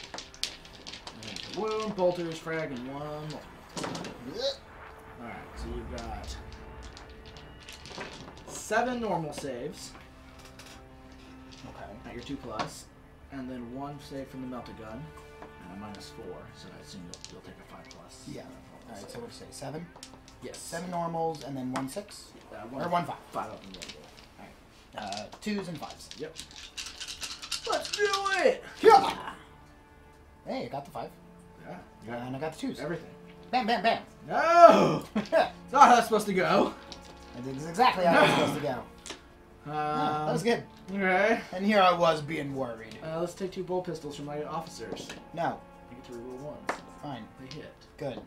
Wound, bolters, frag, and 1 Alright, so you've got 7 normal saves Okay. at your 2+, and then 1 save from the melted gun, and a -4, so I assume you'll take a 5+. Yeah. Alright, so what do you say? 7? Yes. 7 normals and then 1 6? One, Or 1 5? 5 up and 1 Alright. 2s and 5s. Yep. Let's do it! Yeah! Hey, I got the 5. Yeah, you got And I got the 2s. everything. Bam, bam, bam. No! That's not how that's supposed to go. That is exactly how it was supposed to go. That That was good. Okay. And here I was being worried. Let's take 2 bolt pistols from my officers. No. You get to reroll 1s. Fine. They hit. Good.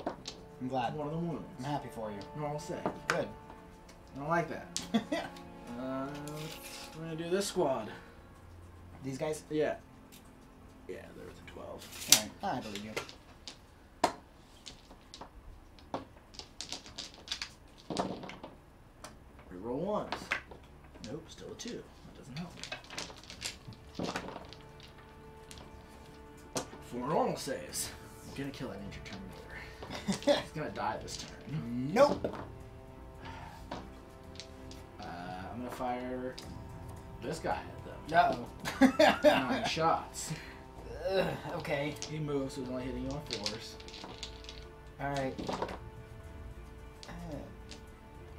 I'm glad. One of them wounds. I'm happy for you. Normal save. Good. I don't like that. We're gonna do this squad. These guys? Yeah. Yeah, they're the 12. Alright. I believe you. Reroll 1s. Nope, still a 2. That doesn't help me. 4 normal saves. I'm gonna kill that injured Terminator. He's gonna die this turn. Nope. I'm gonna fire this guy at them. Uh-oh. 9 shots. Okay. He moves, so he's only hitting you on 4s. Alright.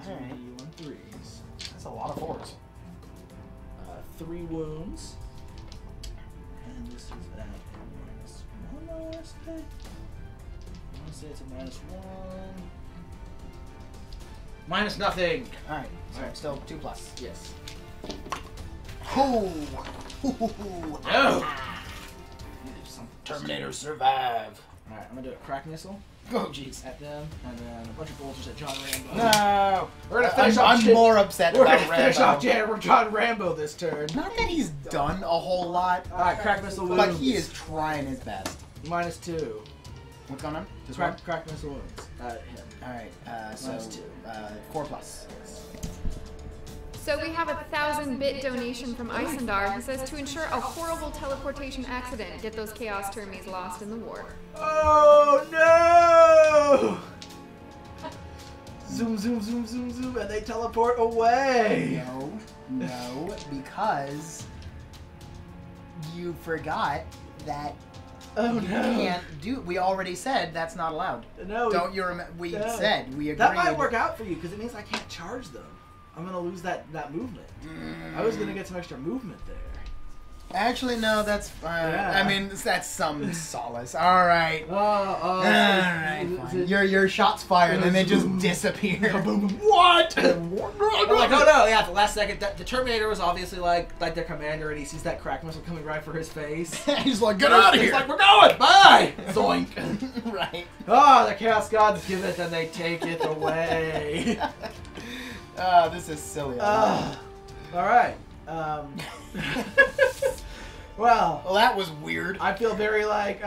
So Alright. you on 3s. That's a lot of 4s. 3 wounds. And this is at a -1, I want to say. I want to say it's a -1. -nothing! Alright. So Alright. still 2+. Yes. Ooh. No! You did some Terminator survive. Alright, I'm gonna do a crack missile Oh jeez. at them, and then a bunch of bolters at John Rambo. No. We're gonna finish off. I'm more upset We're about gonna finish off Rambo. John Rambo this turn. Not that he's done a whole lot, Alright, crack missile wounds. but he is trying his best. -2. What's going on? Just one? Crack missile wounds at him. Alright, so -2. 4 plus. So we have a 1,000-bit donation from Isendar who says, to ensure a horrible teleportation accident, get those Chaos Termies lost in the war. Oh no! Zoom, zoom, zoom, zoom, zoom, and they teleport away. No, because you forgot that you can't do. We already said that's not allowed. No, Don't you remember? We said we agreed. that might work out for you because it means I can't charge them. I'm gonna lose that movement. I was gonna get some extra movement there. Actually, no, that's fine. Yeah. I mean, that's some solace. All right. All Right, fine. Your shots fire and then they just disappear. What? I'm like, oh no, yeah, at the last second, the Terminator was obviously like their commander, and he sees that crack missile coming right for his face. He's like, get out of He's here! like, we're going, bye! Zoink. Right. Oh, the Chaos Gods give it, then they take it away. This is silly. All right. Well, that was weird. I feel very like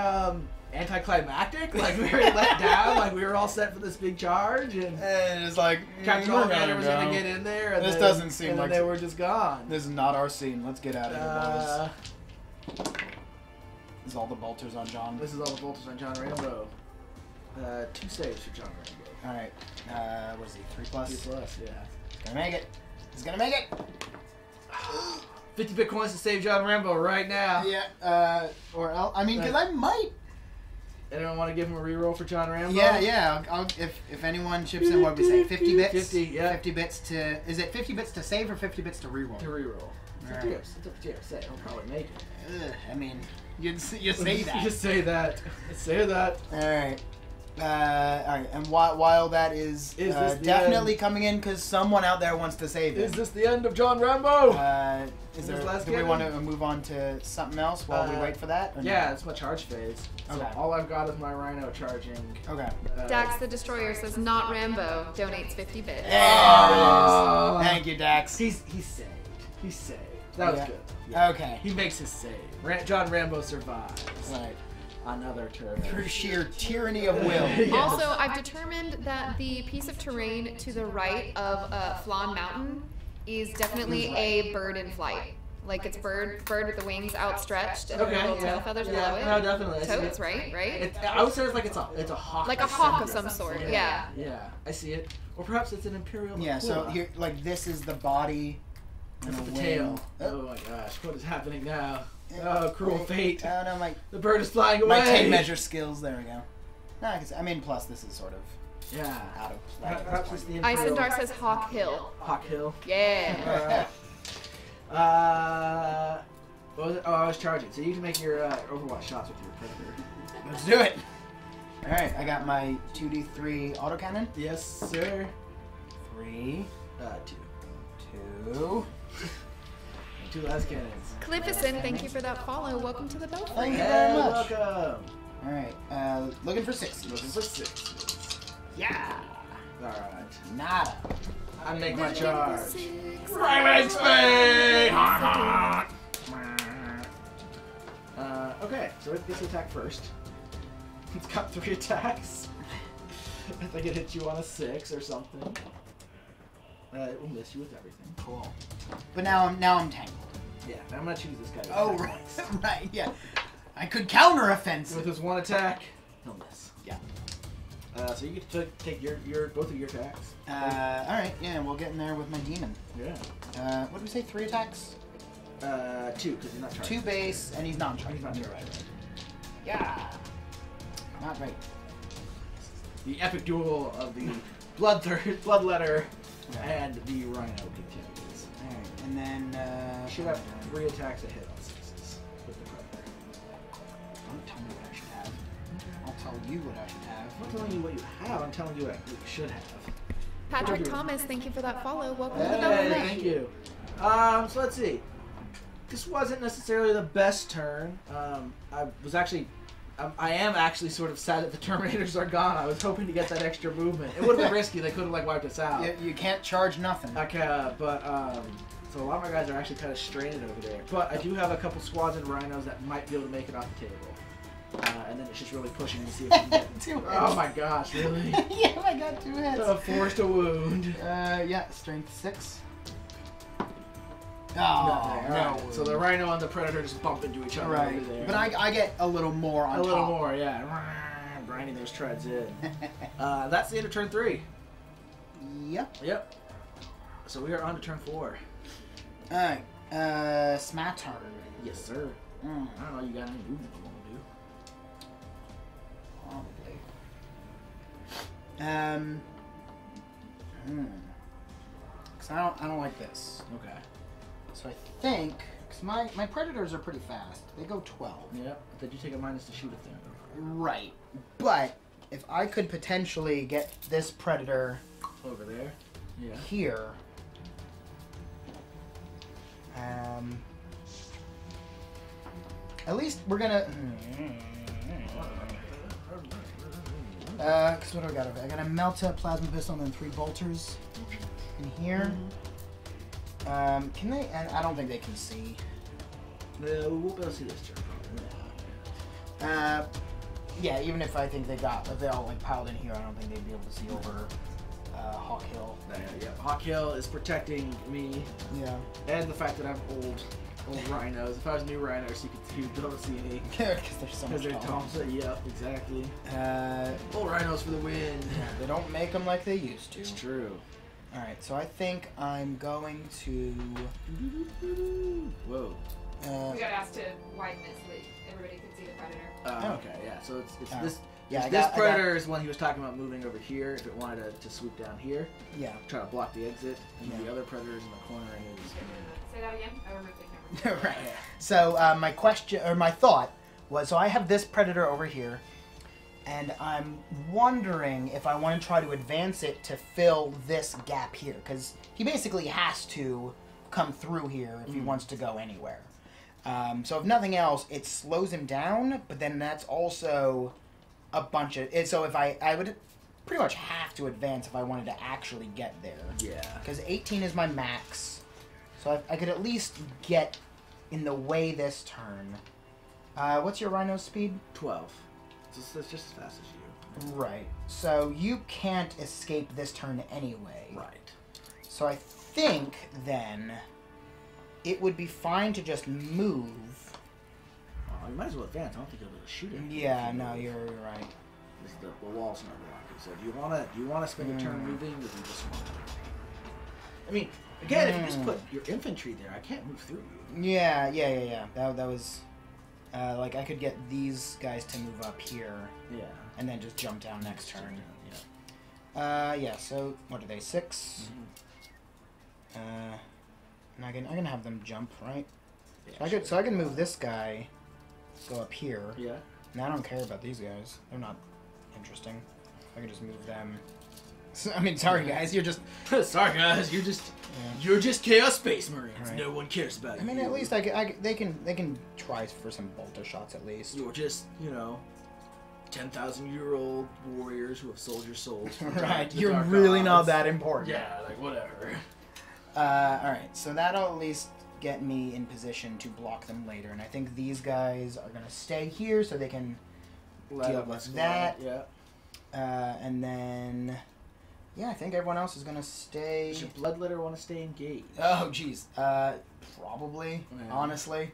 anticlimactic, like very let down, like we were all set for this big charge, and it's like Captain we're Commander was gonna go. get in there. And This then, doesn't seem and like then they were just gone. This is not our scene. Let's get out of here, boys. Uh, This is all the bolters on John. this is all the voltage on John Rambo. 2 saves for John Rambo. All right. What is he? 3 plus. 2 plus, yeah. He's gonna make it. He's gonna make it. 50 Bitcoins to save John Rambo right now. Yeah. Or else, I mean, because I might. Anyone want to give him a reroll for John Rambo? Yeah. I'll if anyone chips in, what we say, 50 bits. 50, yeah. 50 bits to. Is it 50 bits to save or 50 bits to reroll? To reroll. 50 Alright. bits. It's up to you. Say it. He'll probably make it. I mean, you say that. You say that. Say that. All right. All right. And while that is this the definitely coming in, because someone out there wants to save him. Is this the end of John Rambo? Is Is there? this last Do we cannon? want to move on to something else while we wait for that? or no? Yeah, it's my charge phase. So Okay. all I've got is my Rhino charging. Okay. Dax the Destroyer says, not Rambo, donates 50 bits. Oh. Thank you, Dax. He's saved. He's saved. That was Yeah. good. Okay. He makes his save. John Rambo survives. Right. Another turn. Through sheer tyranny of will. Yes. Also, I've determined that the piece of terrain to the right of Flan Mountain is definitely a bird in flight. Like it's bird with the wings outstretched and Okay, little yeah. tail feathers Yeah, below it. no, definitely. I see Toads, it. right? I would say it's like it's a hawk. Like a hawk of some sort, yeah. Yeah, I see it. Or perhaps it's an imperial. Yeah. So aquila. here, like this is the body. That's and the a wing. tail. Oh my gosh, what is happening now? Oh, cruel fate. Oh no, The bird is flying away. my tape measure skills. There we go. No, I mean, plus this is sort of Yeah. out of play. at this Perhaps point. it's the imperial. Isendar says Hawk Hill. Hawk Hill. Yeah. What was it? Oh, I was charging. So you can make your Overwatch shots with your Predator. Let's do it. All right, I got my 2d3 autocannon. Yes, sir. 3, 2. 2. 2 last cannons. Cliffison, thank you for that follow. Welcome to the Belfry. Thank you very much. Welcome. All right, looking for 6. Looking for 6. Yeah. Alright. Nada. I make my charge. Six. Right speed! Okay, so it gets to attack first. It's got 3 attacks. I think it hits you on a 6 or something. It will miss you with everything. Cool. But now I'm tangled. Yeah, now I'm gonna choose this guy. to Oh attack right, next. right, yeah. I could counter With offensive. his 1 attack, he'll miss. Yeah. So you get to take your both of your attacks. All right, yeah, we'll get in there with my demon. Yeah. What did we say? 3 attacks? 2, because he's not charged. 2 base, and he's not charged. He's not You're charged. right. Yeah. Not right. The epic duel of the Bloodletter and the Rhino continues. All right, and then You should have 3 attacks a hit on 6s with the Predator. Don't tell me what I should have. I'll tell you what I should have. I'm not telling you what you have, I'm telling you what you should have. Patrick Thomas, thank you for that follow. Welcome to the Hey, Belfry. thank you. So let's see. This wasn't necessarily the best turn. I was actually I am actually sort of sad that the Terminators are gone. I was hoping to get that extra movement. It would have been risky. They could have like wiped us out. You can't charge nothing. Okay, but so a lot of my guys are actually kind of stranded over there. But I do have a couple squads and rhinos that might be able to make it off the table. And then it's just really pushing to see if we can get... 2 hits. Oh my gosh, really? Yeah, I got 2 hits. Forced a wound. Yeah, strength 6. Oh, Nothing. no. Right. So the rhino and the predator just bump into each other Right. over there. But I get a little more on top. A little more, yeah. Grinding those treads in. That's the end of turn 3. Yep. Yep. So we are on to turn 4. Alright. Smatter. Yes, sir. I don't know, you got any movement you want to do? Probably. Cause I don't like this. Okay. So I think, cause my predators are pretty fast. They go 12. Yep. Did you take a minus to shoot a thing? Right. But if I could potentially get this predator Over there? Yeah. here. At least we're gonna. Cause what do I got? I got a Melta plasma pistol and then 3 bolters in here. Can they? And I don't think they can see. No, we won't be able to see this turn. Yeah. Even if I think if they all like piled in here, I don't think they'd be able to see over Hawk Hill. Yeah. Hawk Hill is protecting me. Yeah. And the fact that I'm old rhinos. If I was new rhinos, you don't see any. Because they're so much Because they're taller. Thompson. Yep, exactly. Old Old rhinos for the win. Yeah, they don't make them like they used to. It's true. Alright, so I think I'm going to... Whoa. We got asked to widen it so that everybody could see the predator. Okay, yeah. So it's Oh. this. Yeah, this predator is one he was talking about moving over here if it wanted to swoop down here, Yeah. try to block the exit, and Yeah. the other predators in the corner and his. Say that again? I remember the camera. Right. So my question, or my thought was, so I have this predator over here, and I'm wondering if I want to try to advance it to fill this gap here, because he basically has to come through here if he wants to go anywhere. So if nothing else, it slows him down, but then that's also a bunch of... So if I would pretty much have to advance if I wanted to actually get there. Yeah. Because 18 is my max. So I could at least get in the way this turn. What's your rhino's speed? 12. It's just as fast as you. Right. So you can't escape this turn anyway. Right. So I think then it would be fine to just move. Oh, you might as well advance. I don't think you'll be able to shoot it. Yeah, no, you're right. The wall's not blocking. So do you want to spend a turn moving, or do you just want to? I mean, again, if you just put your infantry there, I can't move through you. Yeah. That was like I could get these guys to move up here. Yeah. And then just jump down next turn. Yeah. Yeah. So what are they? 6. And I can have them jump, right? Yeah, So I can move this guy, go up here. Yeah. And I don't care about these guys. They're not interesting. I can just move them. So, I mean, sorry guys, you're just. Sorry guys, you're just Chaos Space Marines. Right. No one cares about you. I mean, at least they can try for some bolter shots at least. You're just 10,000-year-old warriors who have sold your souls. Right, you're really not that important. Yeah, like whatever. Alright, so that'll at least get me in position to block them later. And I think these guys are going to stay here so they can deal with that. Yeah. And then, yeah, I think everyone else is going to stay. Does your Bloodletter want to stay engaged? Oh, jeez. Probably, Yeah. honestly.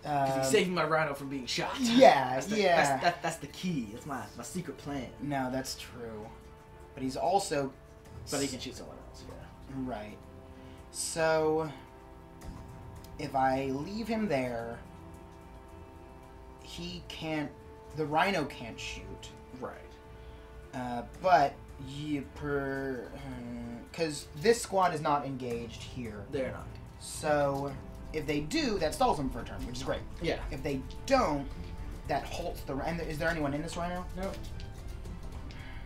Because he's saving my rhino from being shot. Yeah, That's the key. That's my secret plan. No, that's true. But he's also... But he can shoot someone else, yeah. Right. So, if I leave him there, he can't... The rhino can't shoot. Right. But because this squad is not engaged here. They're not. So, if they do, that stalls them for a turn, which is great. Yeah. If they don't, that halts the... And is there anyone in this rhino? No.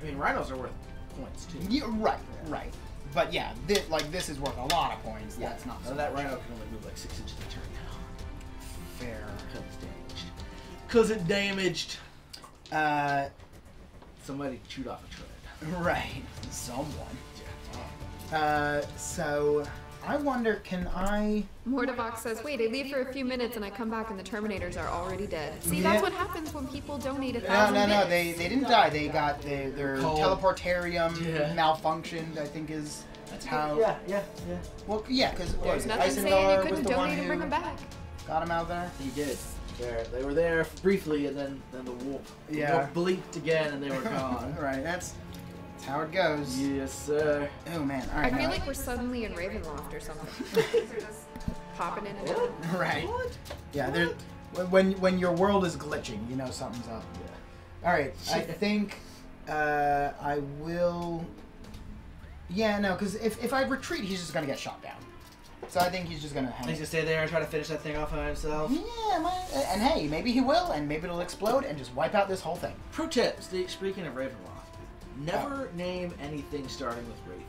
I mean, rhinos are worth points, too. Yeah, right. But yeah, this is worth a lot of points. Yeah, That's not so so that much. rhino can only move like 6 inches a turn now. Fair. Because it's damaged. Cause it damaged. Uh, Somebody chewed off a tread. right. Someone. So I wonder, can I? Mordevox says, wait, I leave for a few minutes and I come back and the Terminators are already dead. See, Yeah. that's what happens when people donate No, 1,000 no, bits. they didn't die. They got their Cold. teleportarium Yeah. malfunctioned, I think is how. Yeah. Well, yeah, because There's nothing saying you Isengard was couldn't the one donate and bring who them back. got him out there. He did. They were there briefly, and then the wolf. Yeah. wolf blinked again, and they were gone. Right, that's how it goes. Yes, sir. Oh man, all I right. feel now- like we're suddenly in Ravenloft or something. Things are just popping in and out. right. What? Yeah, there. When your world is glitching, you know something's up. Yeah. All right, I think I will. Yeah, no, because if I retreat, he's just gonna get shot down. So I think he's just gonna hang. He's gonna stay there and try to finish that thing off by himself. Yeah, and hey, maybe he will, and maybe it'll explode and just wipe out this whole thing. Pro tip: speaking of Ravenloft, never name anything starting with Raven.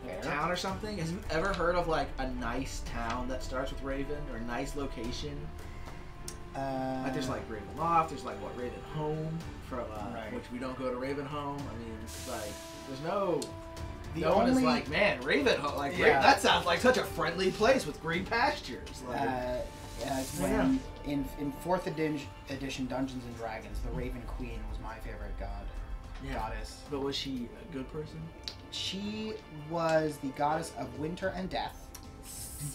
Like a town or something. Have you ever heard of like a nice town that starts with Raven or a nice location? Like there's like Ravenloft. There's like what Ravenholm from Right. which we don't go to Ravenholm. I mean, it's like there's no. The No one is only- like, man, Ravenholm. Like Yeah. that sounds like such a friendly place with green pastures. Like, when in 4th edition Dungeons and Dragons, the Raven Queen was my favorite goddess. But was she a good person? She was the goddess of winter and death.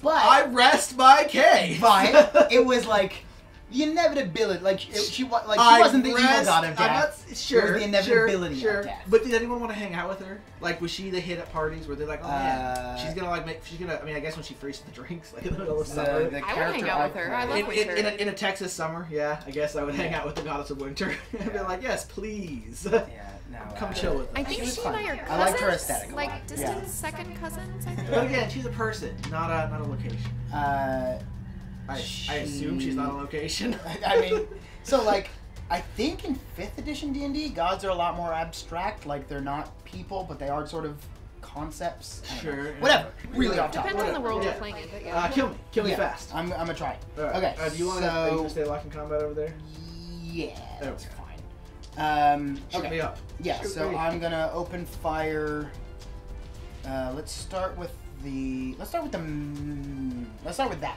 But I rest my case. but it was like the inevitability. Like she wasn't the evil god of death. Sure, it was the inevitability sure. of death. But did anyone want to hang out with her? Like, was she the hit at parties where they're like, oh man, she's gonna like make, she's gonna. I mean, I guess when she freezes the drinks, like in the middle of summer. The I would character hang out with her. I love winter. In a Texas summer, yeah, I guess I would hang out with the goddess of winter and be Yeah. like, yes, please, Yeah, no. come chill with us. I think She was she and I fun. are cousins. I liked her aesthetic a Like lot. distant Yeah. second cousins, I think. But again, she's a person, not a location. I assume she's not a location. I mean, so like, I think in 5th edition D&D, gods are a lot more abstract. Like they're not people, but they are sort of concepts. I don't know. Sure. yeah. Whatever. Really off topic. Depends on the world Yeah. you're playing in, but yeah. Kill me Yeah, fast. I'm gonna try it. All right. Okay. Do you want so, to stay locked in combat over there? Yeah, that's Okay. fine. Shoot Okay. me up. Yeah, Shoot so me. I'm gonna open fire. Let's start with that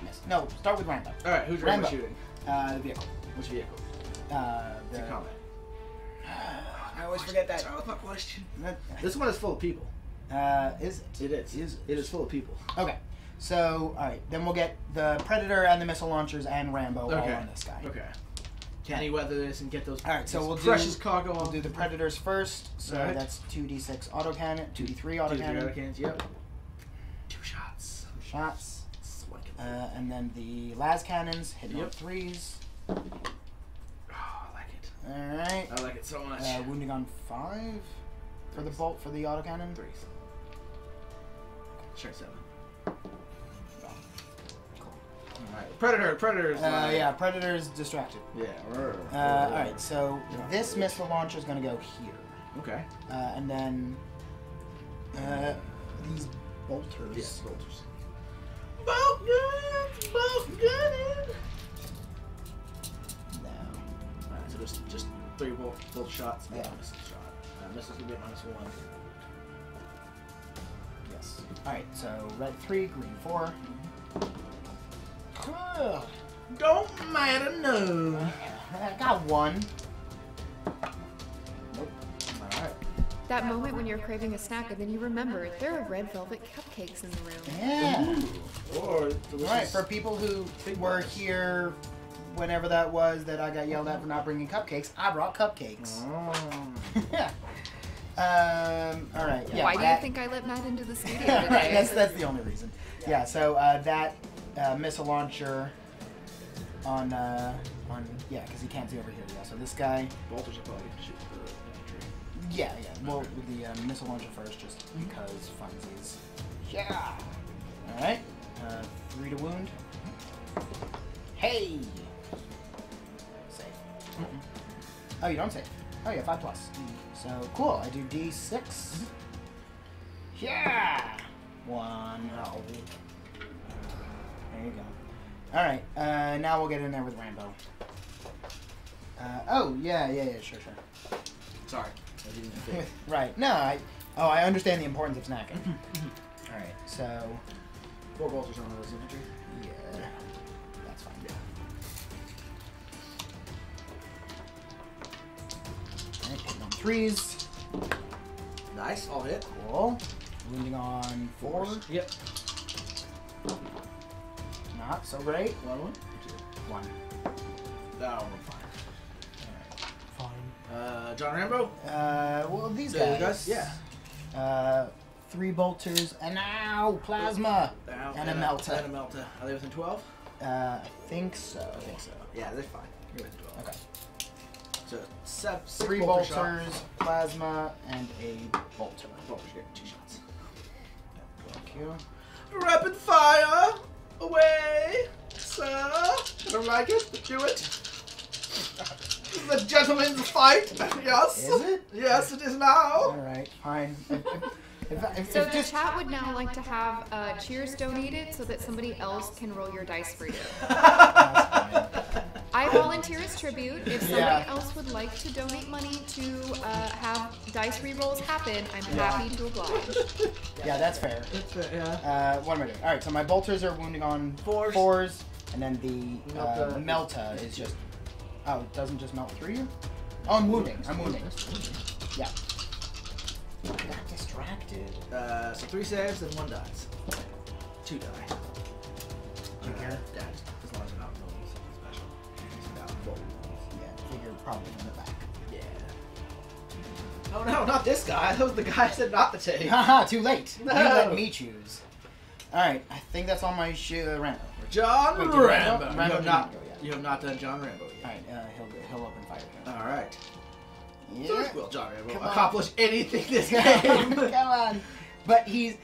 miss. No, start with Rambo. All right. Who's Rambo. shooting? The vehicle. Which vehicle? The To combat. I always forget that. That was my question. This one is full of people. Is it? It is. It is full of people. Okay. So, all right, then we'll get the Predator and the missile launchers and Rambo all on this guy. Okay. Can he weather this and get those? All right, so this we'll precious do cargo. we'll do the Predators first. So All right. that's 2d6 autocannon, 2d3 Two autocannon, autocannons. Yep. 2 shots. shots, That's what I can do. and then the las cannons hitting on Yep. 3s. Oh, I like it. All right. I like it so much. Wounding on 5 for the bolt for the autocannon. 3s. Sure, 7. Alright. Predators. Yeah, Predator's distracted. Yeah. All right, so this missile launcher is going to go here. Okay. And then these bolters. Yes, bolters. Both good. No. Alright, so just 3 bolt shots. Yeah. Missile shot. Missiles will be -1. Yes. All right, so red 3, green 4. Don't matter, no. I got 1. Nope. Alright. That moment when you're craving a snack and then you remember there are red velvet cupcakes in the room. Yeah. Or All right, for people who were here whenever that was that I got yelled at for not bringing cupcakes, I brought cupcakes. All right. Yeah, Why do you that- think I let Matt into the studio Right, today? that's the only reason. Yeah, so that missile launcher on yeah, because he can't see over here. Yeah, so this guy. bolters are probably gonna shoot the Yeah. Well, with the missile launcher first, just because funsies. Yeah. All right. 3 to wound. Hey. Save. Oh, you don't save. Oh, yeah, 5+. So cool. I do D6. Yeah. 1. Oh. There you go. All right. Now we'll get in there with Rambo. Oh, yeah, sure. Sorry. I didn't fit. Right. No, I understand the importance of snacking. Alright, so... 4 bolters on those imagery. Yeah. That's fine. Alright, hitting on 3s. Nice. All hit. Cool. Wounding on 4. Yep. Not so great. 1. 1. Oh, we're fine. Fine. John Rambo? Well, these There you guys. Yeah. 3 bolters, and ow, plasma, and a melta. And a melta. Are they within 12? I think so. I think so. Yeah, they're fine. You're within 12. Okay. So, 6 3 bolter bolters, shots. plasma, and a bolter. Bolters get 2 shots. Thank you. Rapid fire! Away! Sir! I don't like it, but do it. This is a gentleman's fight. Yes. Is it? Yes, it is now. Alright, fine. So If the chat would now like to have cheers donated so that somebody else can roll your dice for you. That's fine. I volunteer as tribute. If somebody Yeah. else would like to donate money to have dice rerolls happen, I'm happy to oblige. Yeah, that's fair. That's fair, yeah. What am I doing? Alright, so my bolters are wounding on 4s, and then the melta is just... Oh, it doesn't just melt through you? Oh, I'm wounding. Yeah. I got distracted. So 3 saves and 1 dies. 2 die. Figure. Yeah, as long as they're not rolling something special. Yeah, figure probably in the back. Yeah. Oh no, not this guy. That was the guy I said not to take. Haha, too late. No. You let me choose. Alright, I think that's all my Rambo. John Wait, Rambo. Rambo did not go yet. You have not done John Rambo yet. Alright, he'll open fire. Alright. Yeah. Will John Rambo Come on. accomplish anything this game? Come on. But he's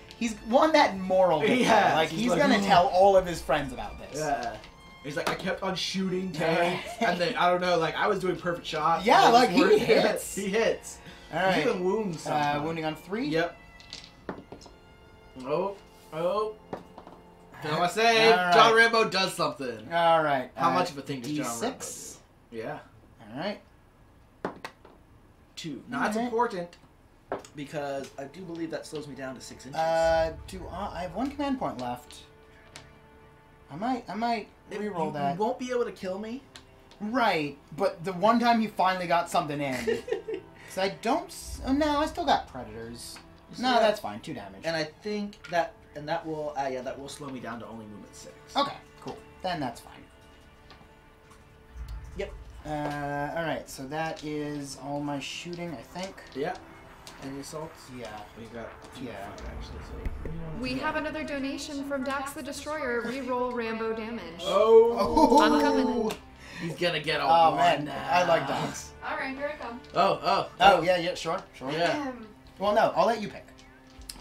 won that moral victory. Yeah, Like, he's he's like, gonna "Ooh." tell all of his friends about this. Yeah. He's like, I kept on shooting tanks, and then, I don't know, like, I was doing perfect shots. Yeah, and it like, just he worked. hits. He hits. Alright. He even wounds something. Wounding on 3? Yep. Oh. Fail my save. All right. John Rambo does something. Alright. How much of a thing does John Rambo D6? do? Yeah. Alright. 2. Now, that's Alright. important, because I do believe that slows me down to 6 inches. I have 1 command point left. I might reroll that. You won't be able to kill me. Right, but the one time you finally got something in. Because I don't... Oh, no, I still got predators. No, Yeah. that's fine. 2 damage. And I think that... And that will... that will slow me down to only movement 6. Okay, cool. Then that's fine. Yep. Alright, so that is all my shooting, I think. Yeah. Any assaults? Yeah. We've got... Yeah. Actually, so... We have another donation from Dax the Destroyer. Reroll Rambo damage. Oh! I'm coming. He's gonna get a Oh, 1 man. now. I like dogs. All right, here I come. Oh, yeah, sure. Yeah. Well, no, I'll let you pick.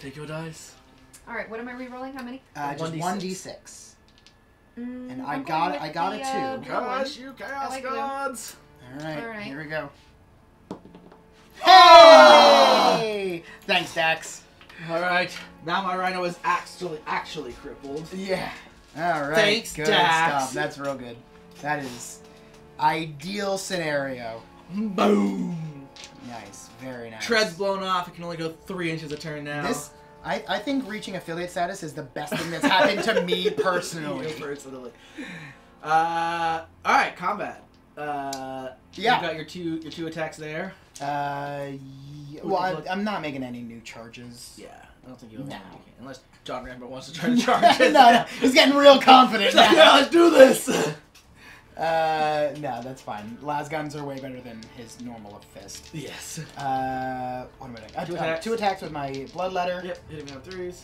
Take your dice. All right, what am I re-rolling? How many? Just 1d6. 1d6. And I'm I going got with I got the, a 2. blue one. Gosh, you chaos like blue. gods! Alright, Alright. here we go. Oh! Hey! Thanks, Dax. Alright, now my rhino is actually crippled. Yeah. Alright. Thanks, good Dax. stuff. That's real good. That is ideal scenario. Boom! Nice. Very nice. Tread's blown off. It can only go 3 inches a turn now. This I think reaching affiliate status is the best thing that's happened to me personally. Personally. Alright, combat. Yeah. You got your two attacks there. Well, I'm not making any new charges. Yeah, I don't think you'll No. unless John Rambo wants to try to charge it. no, he's getting real confident now. Yeah, let's do this. No, that's fine. Las guns are way better than his normal fist. Yes. What am I doing? 2 attacks. 2 attacks with my bloodletter. Yep, hitting me on 3s.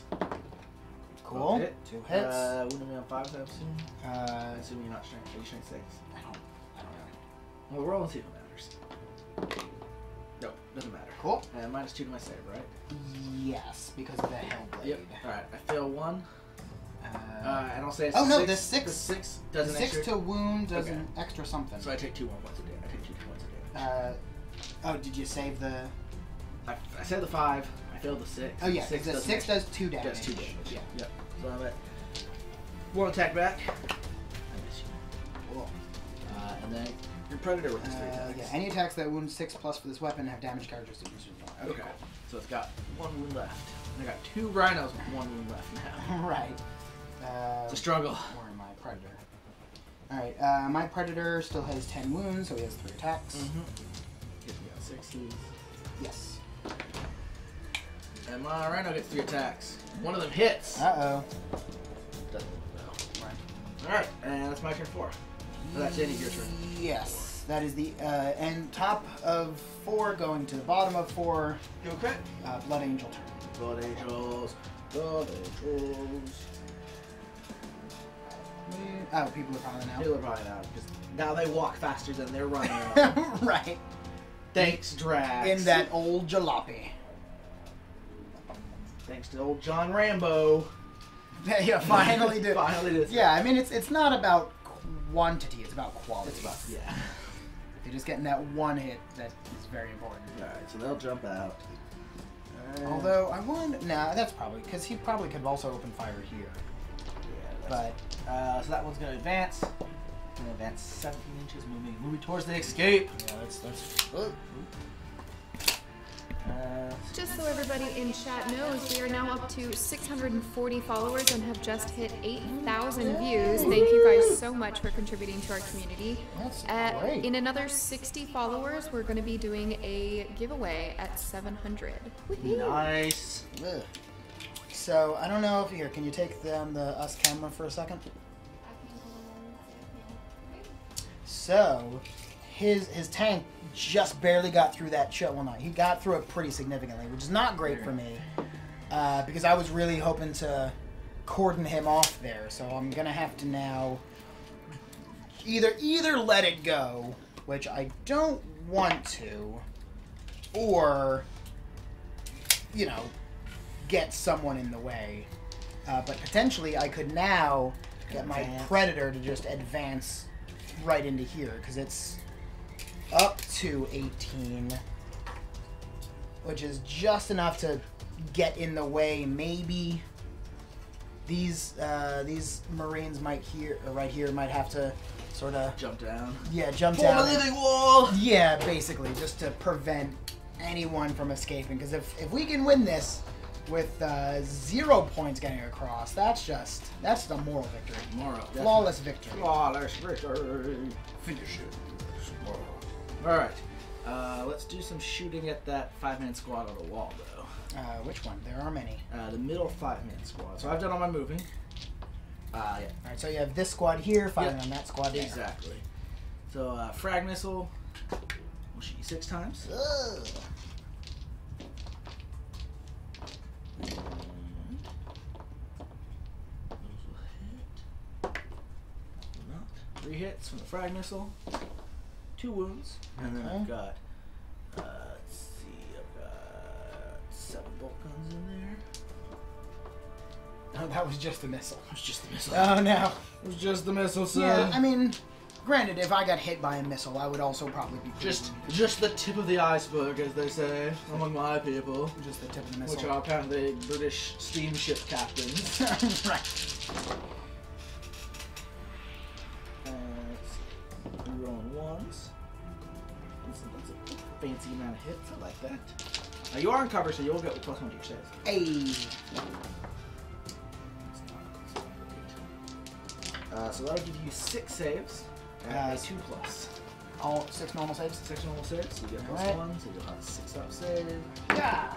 Cool. Hit. 2 hits. Wounding me on 5s, I assume. Assuming you're not strength. Are you strength 6? I don't know. Well, roll and see if it matters. Nope, doesn't matter. Cool. And minus 2 to my save, right? Yes, because of the Hellblade. Yep. Alright, I fail 1. And I'll say it's Oh no, 6. the 6. The 6 The does an 6 extra. to wound does Okay. an extra something. So I take 2 points of damage. I take 2 points of damage. Oh, did you save the? I said the 5. I failed the 6. Oh yeah, the the 6 does 2 damage. Does 2 damage. Yeah. Yep. So I'm at 1 attack back. I miss you. Cool. And then Your predator with his 3 attacks. Yeah, any attacks that wound 6+ for this weapon have damage characteristics. Okay. So it's got 1 wound left. I got 2 rhinos with 1 wound left now. Right. It's a struggle. Or my predator. Alright, my predator still has 10 wounds, so he has 3 attacks. Gives me out 60s. Yes. And my rhino gets 3 attacks. One of them hits. Uh-oh. Doesn't though. Alright, and that's my turn 4. So that's the end of your turn. Yes. That is the end top of 4 going to the bottom of 4. Okay. Blood Angel turn. Blood Angels. Blood Angels. Oh, people are probably now. People are probably out because now they walk faster than they're running around. Right. Thanks, Drax. In that old jalopy. Thanks to old John Rambo. Yeah, finally did. Finally did. Yeah, I mean, it's not about quantity, it's about quality. It's about, yeah. If you're just getting that one hit, that is very important. Alright, so they'll jump out. Although, I wonder... Nah, that's probably... Because he probably could also open fire here. Yeah, so that one's going to advance. Going to advance 17 inches, moving towards the escape. Yeah, that's... Just so everybody in chat knows, we are now up to 640 followers and have just hit 8,000 views. Thank you guys so much for contributing to our community. That's great. In another 60 followers, we're going to be doing a giveaway at 700. Nice. Ugh. So, I don't know if... Here, can you take the us camera for a second? So, his tank just barely got through that shell. Well, no, he got through it pretty significantly, which is not great for me. Because I was really hoping to cordon him off there. So I'm going to have to now either let it go, which I don't want to, or, you know, get someone in the way. But potentially I could now get my predator to just advance right into here, because it's up to 18, which is just enough to get in the way. Maybe these Marines might right here might have to sort of jump down. Yeah, jump Form down. a living wall. Yeah, basically, just to prevent anyone from escaping. Because if we can win this with 0 points getting across, that's the moral victory. Flawless victory. Flawless victory. Finish it. Alright. Let's do some shooting at that 5-man squad on the wall, though. Which one? There are many. The middle 5-man squad. So I've done all my moving. Yeah. Alright, so you have this squad here firing on that squad there. Exactly. So, frag missile. We'll shoot you 6 times. Ugh. Those will hit. Not. 3 hits from the frag missile. 2 wounds. And then I've got, let's see, I've got 7 bolt guns in there. Oh, that was just the missile. It was just the missile. Oh, no. It was just the missile, son. Yeah, I mean, granted, if I got hit by a missile, I would also probably be just the tip of the iceberg, as they say among my people. Just the tip of the missile. Which are apparently British steamship captains. Right. We're rolling ones. That's a fancy amount of hits. I like that. Now you are in cover, so you'll get +1 to your saves. Hey. So that'll give you 6 saves. And a 2+. All 6 normal saves? 6 normal saves. So you get +1, so you'll have a 6-up save. Yeah.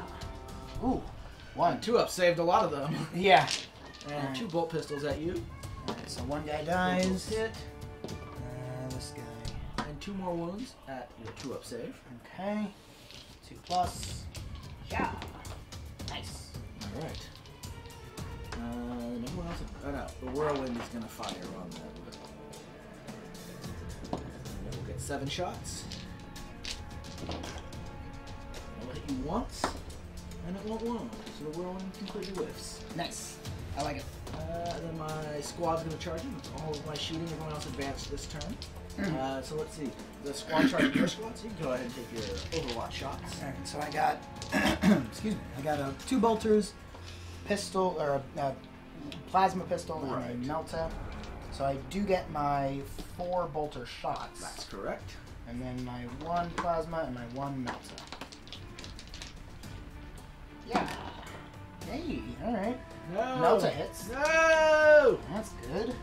Ooh. 1. 2-up saved a lot of them. Yeah. And 2 bolt pistols at you. Alright, so 1 guy dies. Hit. This guy. And 2 more wounds at your 2-up save. Okay. 2+. Yeah. Nice. Alright. No one else. Oh no, the whirlwind is gonna fire on them. We'll get 7 shots. It'll hit you once, and it won't wound. So the whirlwind completely whiffs. Nice. I like it. And then my squad's gonna charge you. That's all of my shooting. Everyone else advanced this turn. So let's see. The squad charged your squad, so you can go ahead and take your Overwatch shots. Alright, so I got, excuse me, I got 2 bolters, pistol, or a plasma pistol, and a melta. So I do get my 4 bolter shots. That's correct. And then my 1 plasma and my 1 melta. Yeah. Hey, alright. No. Melta hits. No. That's good.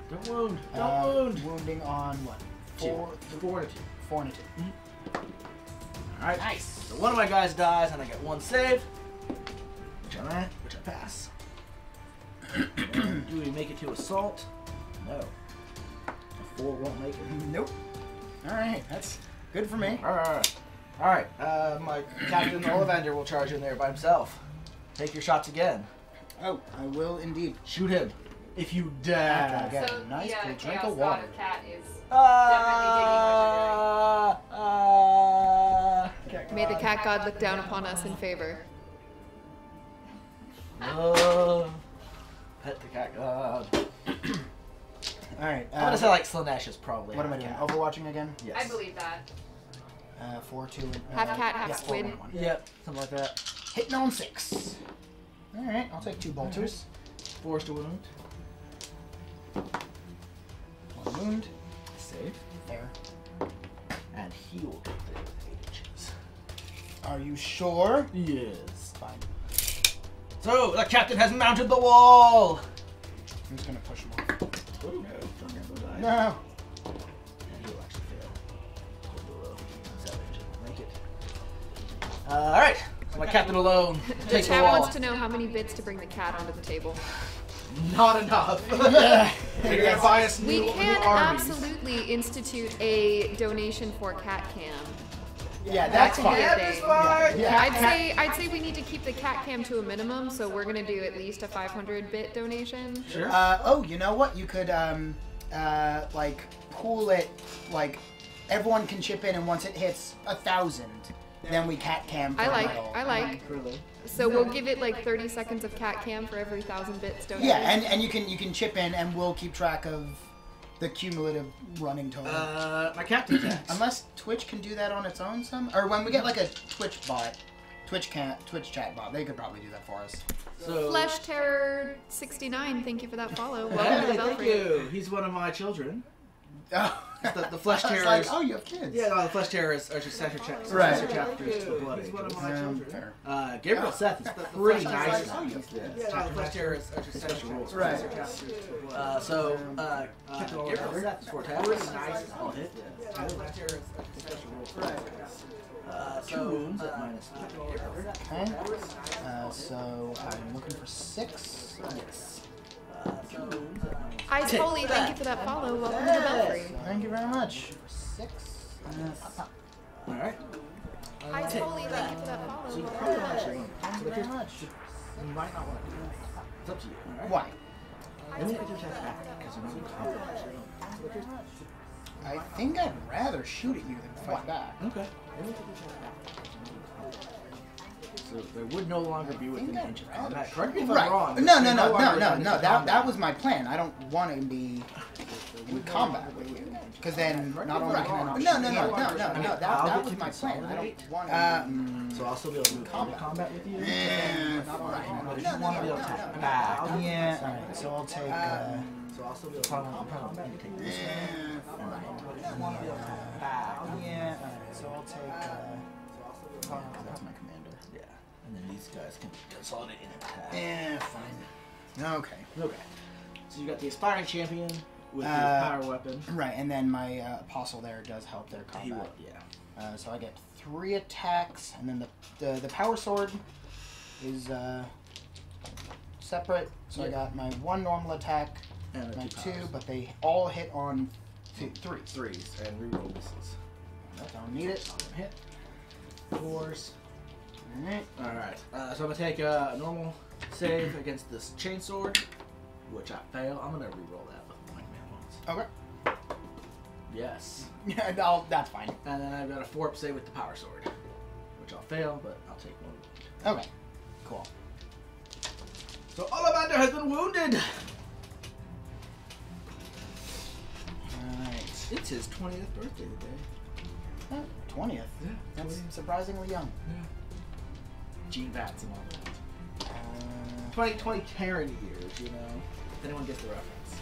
Don't wound. Don't wound. Wounding on what? 4 and a 2. 4 and a 2. Alright. Nice. So one of my guys dies and I get 1 save. Which I pass. Do we make it to assault? No. A 4 won't make it. Nope. Alright, that's good for me. Alright. My Captain Ollivander will charge in there by himself. Take your shots again. Oh, I will indeed. Shoot him. If you dare. Okay. So Nice the cool drink Chaos of water. God Cat is May the cat god look down upon us in favor. Pet the cat god. Alright. I'm gonna say like Slanesh is probably. What am I doing? Overwatching again? Yes. I believe that. 4, 2. Half cat, half yeah, squid. 4, 1, 1. Yep, something like that. Hitting on 6. Alright, I'll take 2 bolters. Forced to wound. 1 wound. Save. There. And he will get there with 8 inches. Are you sure? Yes. Fine. So, the captain has mounted the wall! I'm just gonna push him off. Oh no, don't get the die. No. And he'll actually fail. Go below. 7 inches. Make it. Alright. So my captain alone The takes the chat wall. wants to know how many bits to bring the cat onto the table. Not enough. Yeah. You're gonna buy us new, We can new armies. absolutely institute a donation for cat cam. Yeah, that's a fine. good Yeah, thing. that's fine. Yeah. I'd say we need to keep the cat cam to a minimum, so we're gonna do at least a 500-bit donation. Sure. Oh, you know what? You could like pool it. Like everyone can chip in, and once it hits 1,000, then we cat cam. For I real. like. Really? So we'll give it like 30 seconds of cat cam for every 1,000 bits donated. Yeah, and you can chip in, and we'll keep track of the cumulative running total. My captain attacks. Unless Twitch can do that on its own, or when we get like a Twitch bot, Twitch chat bot, they could probably do that for us. So, Flesh Terror 69, thank you for that follow. Welcome to Hey, the thank Belfry. you. He's one of my children. Oh. The flesh I was terror like, is- oh, you have kids. Yeah, no, the flesh terrors are successor chapters. Right. Successor chapters to Blood. He's one of my children. Fair. Gabriel Seth is pretty flesh nice. terrors, oh, you have kids. Yeah, no, the flesh terrors are successor rules. Right. Gabriel Seth is 4 taps. Pretty nice. I'll hit. Yeah, the flesh terrors are successor rules. Right. 2 wounds at minus 3. Okay. So I'm looking for 6. Yes. 2 wounds at minus 3. Ice Holy, thank you for that follow. Welcome to the Belfry. Thank you very much. 6. Alright. Ice Holy, thank you for that follow. So you Welcome probably to don't the actually Belfry. Thank you very much. You might not want to do that. It's up to you. Alright? Why? I won't get your attack back because you're not compromised. I think I'd rather shoot at you than fight back. Okay. I won't get your attack back. So there would no longer be within an inch of combat. Correct me if I'm wrong. but No. there no longer within an inch of That combat. was my plan. I don't want to be in combat with you. Because then not only can I not No, shoot no, you, no. that was my plan. I don't want to So I'll still be able to move into combat with you. not But right. if you want to be able to attack back. Yeah, alright, so I'll take So I'll still be able to probably take this one. But if you want to be able to attack back. yeah, alright, so I'll take that's my commander. Yeah. And then these guys can consolidate in attack. Fine. Okay. Okay. So you got the aspiring champion with his Uh, power weapon. Right, and then my apostle there does help their He will, combat. yeah. So I get 3 attacks, and then the power sword is separate. So I Yeah. got my 1 normal attack, And my the 2, powers. but they all hit on 3s. 3s and reroll misses. I don't need it. Hit. 4s. Alright. Alright. So I'm going to take a normal save against this chainsword, which I fail. I'm going to reroll that with my man once. Okay. Yes. Yeah, that's fine. And then I've got a 4-up save with the power sword, which I'll fail, but I'll take 1 wound. Okay. Cool. So Ollivander has been wounded! Alright. It's his 20th birthday today. 20th. Yeah. That's surprisingly young. Gene Bats and all that. 2020 Terran years, you know. If anyone gets the reference.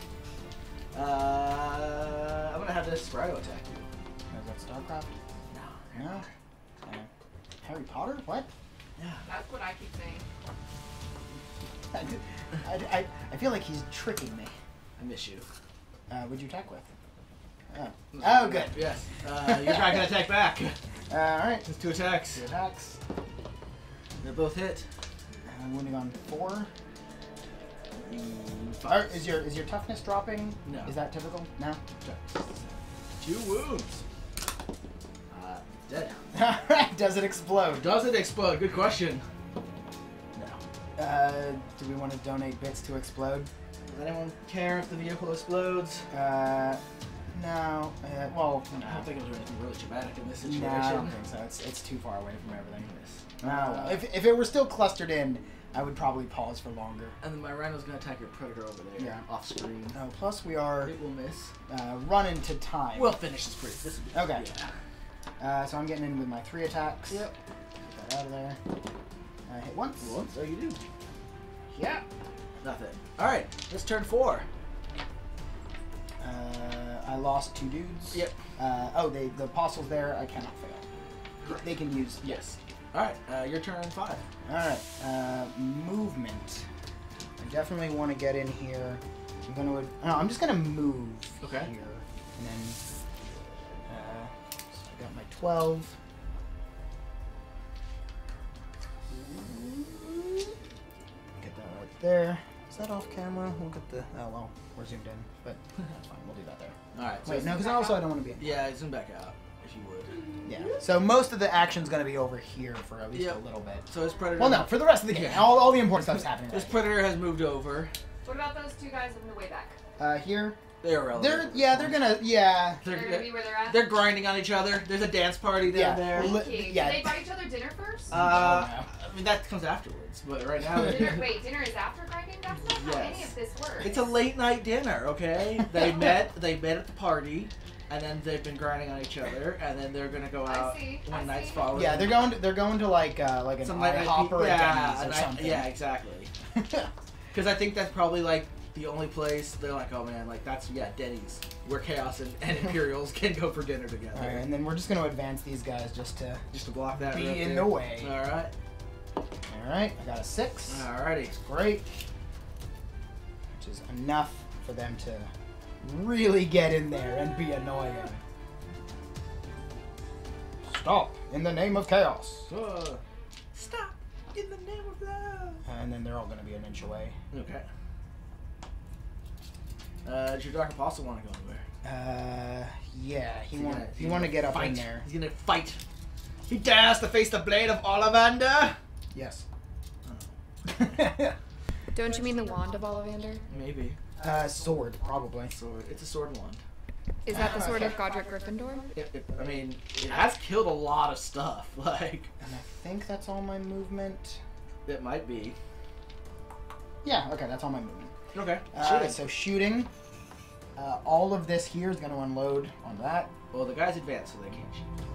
I'm gonna have this Sprite attack you. As a What, StarCraft? No. No. Harry Potter? What? Yeah. That's what I keep saying. I feel like he's tricking me. I miss you. What'd you attack with? Oh, good. Yes. You're not gonna attack back. Alright. It's 2 attacks. 2 attacks. They both hit. Wounding on 4. Five. Is your toughness dropping? No. Is that typical? No? 2 wounds. Dead. Alright, does it explode? Does it explode? Good question. No. Do we want to donate bits to explode? Does anyone care if the vehicle explodes? No. Well, I don't think it'll do anything really traumatic in this no, situation. I don't think so. It's too far away from everything. Yes. If it were still clustered in, I would probably pause for longer. And then my rhino's gonna attack your predator over there. Yeah. Off screen. No, plus we are It will miss. running to time. We'll finish this pretty. This will be Okay. Yeah. So I'm getting in with my 3 attacks. Yep. Get that out of there. Hit once. Once. Oh, you do. Yeah. Nothing. All right. It's turn 4. I lost 2 dudes. Yep. The apostles there. I cannot fail. They can use. Yes. All right. Your turn 5. All right. Movement. I definitely want to get in here. I'm just gonna move. Okay. Here, and then. So I got my 12. Get that right there. Is that off camera? We'll get the. Oh well, we're zoomed in, but that's fine. We'll do that there. All right. Wait, no, because also I don't want to be in. Yeah, zoom back out if you would. Yeah. So most of the action's gonna be over here for at least Yep. a little bit. So his predator. Well, no, for the rest of the game, Yeah. all the important stuff's happening. This Right predator has moved over. What about those 2 guys on the way back? here. They're relevant. They're gonna. Yeah. They're gonna be where they're at? They're grinding on each other. There's a dance party down there. Okay. Yeah. Did they buy each other dinner first? I mean that comes afterwards, but right now Dinner is after grinding? That's not how Yes. any of this works. it's a late night dinner. Okay, they met at the party, and then they've been grinding on each other, and then they're gonna go out I when night's see. following. Yeah, they're going to like an Some late night IHOP or a yeah, Denny's or and something. yeah, exactly. Because I think that's probably like the only place they're like, oh man, like that's Denny's, where Chaos and Imperials can go for dinner together. All right, and then we're just gonna advance these guys just to block that. be right in there. the way. All right. All right, I got a 6. Alrighty. Great. Which is enough for them to really get in there and be annoying. Stop in the name of chaos. Stop in the name of love. And then they're all gonna be an inch away. Okay. Does your Dark Apostle want to go anywhere? Yeah, he want gonna to get up fight. in there. He's gonna fight. He dares to face the blade of Ollivander. Yes. Don't you mean the wand of Ollivander? Maybe. Sword, probably. Sword. It's a sword wand. Is that the sword of Godric Gryffindor? I mean, it has killed a lot of stuff. Like, And I think that's all my movement. it might be. Yeah, okay, that's all my movement. Okay. So shooting. All of this here is going to unload on that. Well, the guy's advanced, so they can't shoot.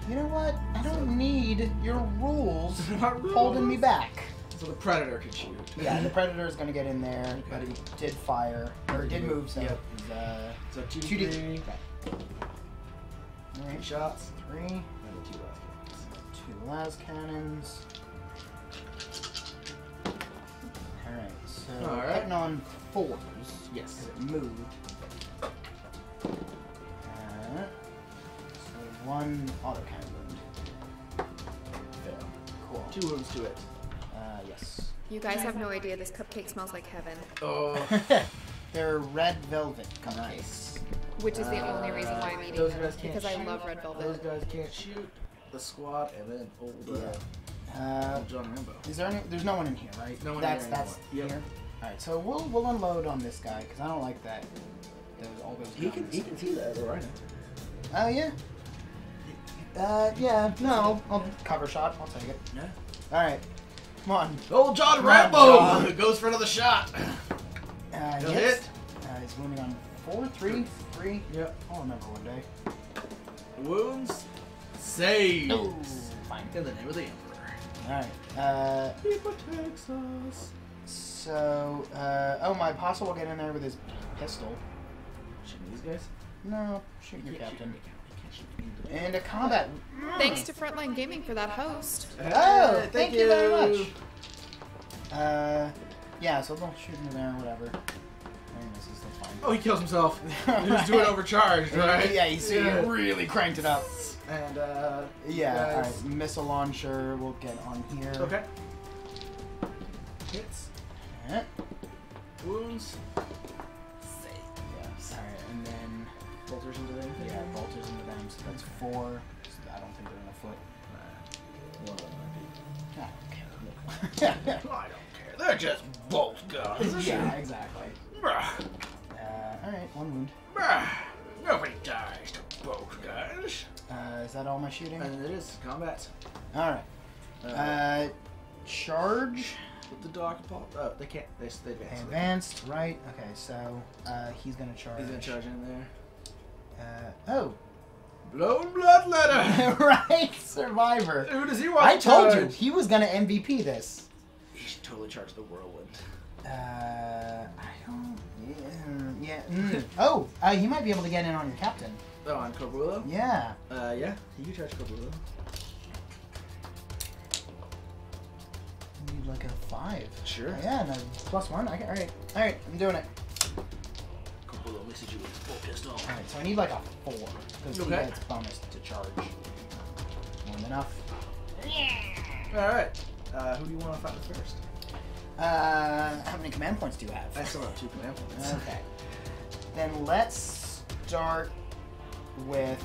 You know what? I don't need your rules They're not holding me rules. back. So the Predator can shoot. Yeah, the Predator is going to get in there, but he did fire, or did move, so Yep. he's, So 2D. 2D. Alright, 3 shots. 3, And the 2 last 2 las cannons. Alright, so Alright. hitting on 4s. Yes. It moved. So 1 autocannon wound. Fail. Cool. 2 wounds to it. Yes. You guys have no idea this cupcake smells like heaven, Oh. They're red velvet cupcakes. Nice. which is the only reason why I'm eating Those them, guys can't because I shoot. love red Those velvet. guys can't shoot. The squad and then old John Rambo. Is there any? There's no one in here, right? No one that's in that's here anymore. Yep. here. All right, so we'll unload on this guy because I don't like that. All those guns. He can see that, right? Oh yeah. Yeah. No, I'll cover shot. I'll take it. Yeah. All right, come on. Old John Come on, Rambo John. goes for another shot. Hits. hit. He's wounding on 4, 3, 3. Yep. I'll remember one day. Wounds. Saves. Ooh, fine. In the name of the Emperor. All right. He protects us. So, my apostle will get in there with his pistol. Shooting these guys? No, shooting your He can't captain. shoot. He can't shoot. And a combat. Thanks to Frontline Gaming for that host. Oh, thank you very much. Yeah, so they'll shoot into there, whatever. And this is still fine. Oh, he kills himself. He was doing overcharged, right? Yeah, he really cranked it up. And, yeah, alright, missile launcher will get on here. Okay. Hits. Yeah. Wounds. Yeah, alright, and then... Bolters into them? Yeah, bolters into them, so that's 4. So I don't think they're in a foot. One of them might I don't care. I don't care. They're just bolt guns. Yeah, exactly. Bruh. Alright, 1 wound. Bruh. Nobody dies to bolt guns. Is that all my shooting? And it is combat. Alright. Charge. With the dog pop. Oh, they can't. They advance. Advanced, right. Okay, so he's gonna charge. He's gonna charge in there. Oh. Blown bloodletter. Right, Survivor. Who does he want I to told you, charge? he was gonna MVP this. He should totally charge the whirlwind. I don't... Yeah. Oh, he might be able to get in on your captain. Oh, on Corbulo? Yeah. Yeah, he can charge Corbulo. You need like a 5. Sure. Yeah, and a +1. Alright, I'm doing it. Corbulo misses you with his full pistol. Alright, so I need like a 4. Because he Okay. gets bonus to charge. More than enough. Alright. Who do you want to fight with first? How many command points do you have? I still have 2 command points. Okay. Then let's start with...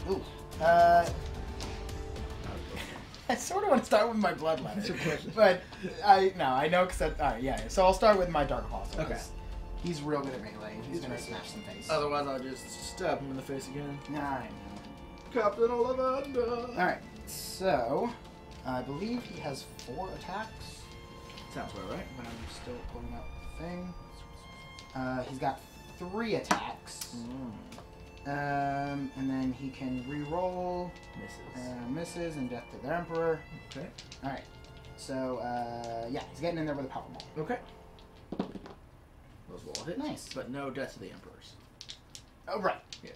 Ooh. I sort of want to start with my bloodletter. But I know because alright, yeah. So I'll start with my Dark Apostle. Okay. He's real good at melee. He's gonna smash some face. Otherwise, I'll just stab him in the face again. Alright. Captain Ollivander. Alright. So I believe he has 4 attacks. Sounds about right. But I'm still pulling out the thing. He's got 3 attacks. And then he can re-roll. Misses and Death to the Emperor. Okay. Alright. So, yeah, he's getting in there with a power ball. Okay. Those will all hit. Nice. But no Death to the Emperors. Oh, right. Yeah.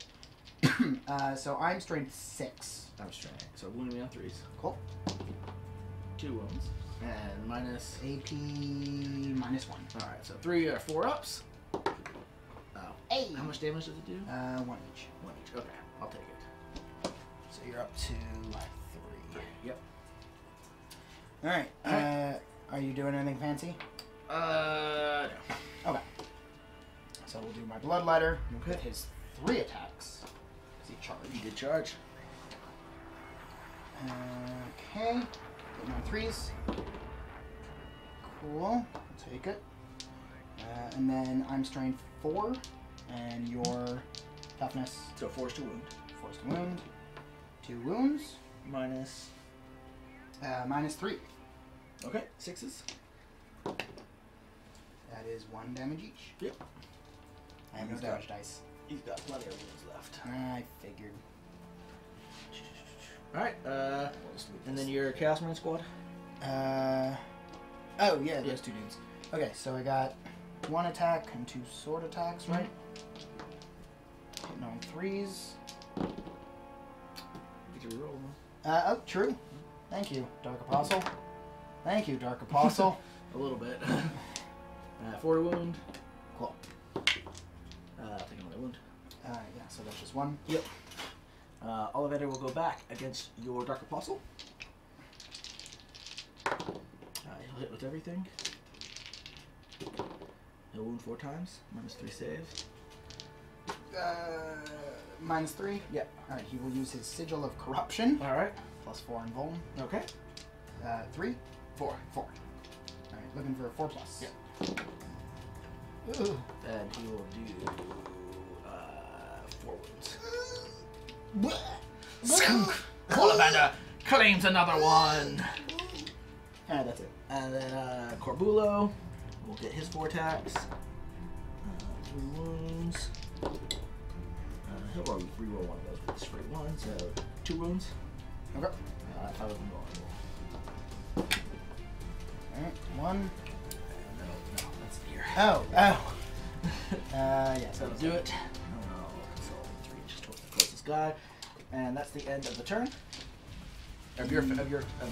So I'm strength 6. I'm straining. So wounding me on 3s. Cool. 2 wounds. And minus... AP -1. Alright, so 3 or 4 ups. Oh. Hey! How much damage does it do? 1 each. 1 each. Okay, I'll take it. So you're up to 3. Yep. Alright. Are you doing anything fancy? No. Okay. So we'll do my bloodletter Okay. with his 3 attacks. Does he charge? He did charge. Okay. Get my 3s. Cool. I'll take it. And then I'm strength 4, and your toughness. So force to wound. Force to wound. 2 wounds. Minus... -3. Okay, 6s. That is 1 damage each. Yep. And these damage dice. He's got plenty of wounds left. I figured. Alright, and then your Chaos Marine squad? Oh yeah, those 2 dudes. Okay, so I got 1 attack and 2 sword attacks, right? Hitting on 3s. Get your roll. Oh, true. Thank you, Dark Apostle. Thank you, Dark Apostle. A little bit. 4 wound. Cool. Take another wound. Yeah, so that's just 1. Yep. Ollivander will go back against your Dark Apostle. He'll hit with everything. He'll wound 4 times. -3 save. -3? Yep. Alright, he will use his Sigil of Corruption. Alright. +4 in Vuln. Okay. 3? 4. 4. Alright, looking for a 4+. Yep. Ooh. And he will do 4 wounds. Skunk! Ollivander claims another one. Alright, that's it. And then Corbulo will get his 4 attacks. 3 wounds. He'll reroll one of those with this free one, so 2 wounds. Okay. If I was rolling. Alright, 1. No, that's here. Oh. Yeah, So do it. guy, and that's the end of the turn. Of your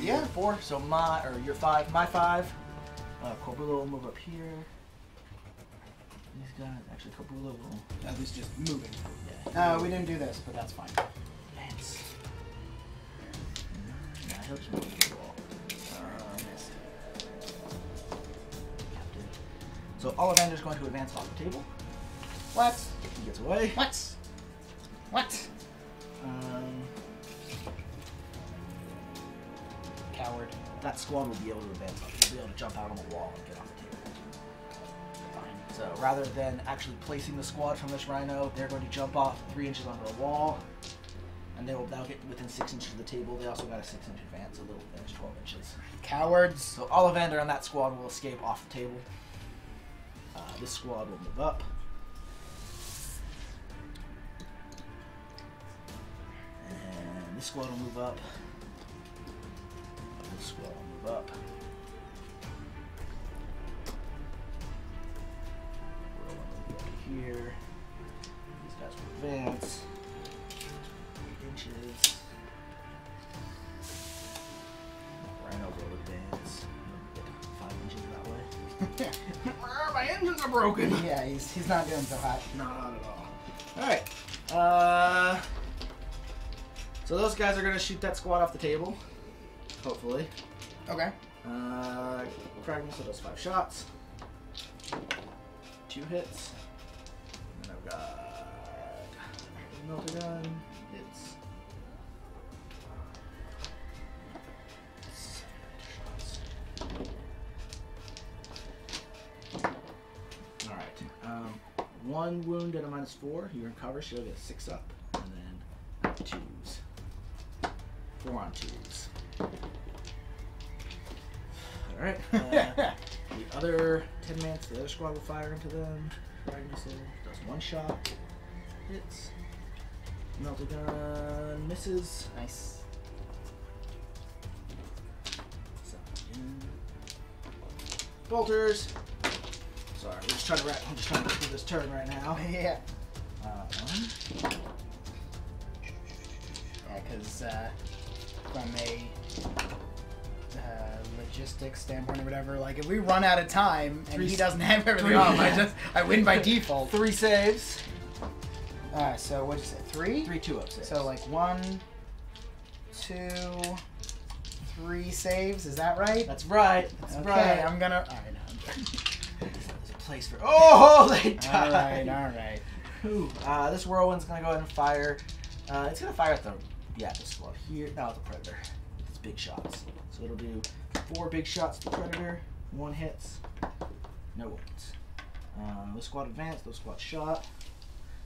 Yeah. 4. So your 5, my 5. Corbulo will move up here. These guys, actually, Corbulo will. At least just moving. Yeah. We didn't do this, but that's fine. Advance. Yeah, he'll just move the wall. Missed. Captain. So Ollivander's going to advance off the table. What? He gets away. What? What? Coward. That squad will be able to advance off. He'll be able to jump out on the wall and get off the table. Fine. So rather than actually placing the squad from this rhino, they're going to jump off 3 inches onto the wall, and that'll get within 6 inches of the table. They also got a 6-inch advance, a little advance, 12 inches. Cowards. So Ollivander and that squad will escape off the table. This squad will move up. And this squad will move up. This squad will move up. Roll will move up here. These guys will advance. 8 inches. Rhino will advance. Get 5 inches that way. My engines are broken. Yeah, he's not doing so hot. Not at all. Alright. So those guys are going to shoot that squad off the table. Hopefully. Okay. Crack missile does 5 shots. 2 hits. And then I've got melter gun. Hits. 7 shots. Alright. 1 wound at a -4. You're in cover, so you'll get 6 up. And then 2s. 4 on 2s. Alright. The other 10 mans, the other squad will fire into them. Frag missile does 1 shot. Hits. Melter gun misses. Nice. Bolters. Sorry, I'm just trying to get through this turn right now. Yeah. 1. Yeah, because from a logistics standpoint or whatever, like if we run out of time and he doesn't have everything off, I win by default. 3 saves. Alright, so what'd you say? 3? 3 2-up saves. So like 1, 2, 3 saves. Is that right? That's right. That's okay, right. I'm gonna. Alright, There's a place for. Oh, they died. Alright. Ooh, this whirlwind's gonna go ahead and fire. It's gonna fire at the this squad here. No, the predator. It's big shots. So it'll do 4 big shots to the predator. 1 hits. No wounds. This squad advanced. Those squad shot.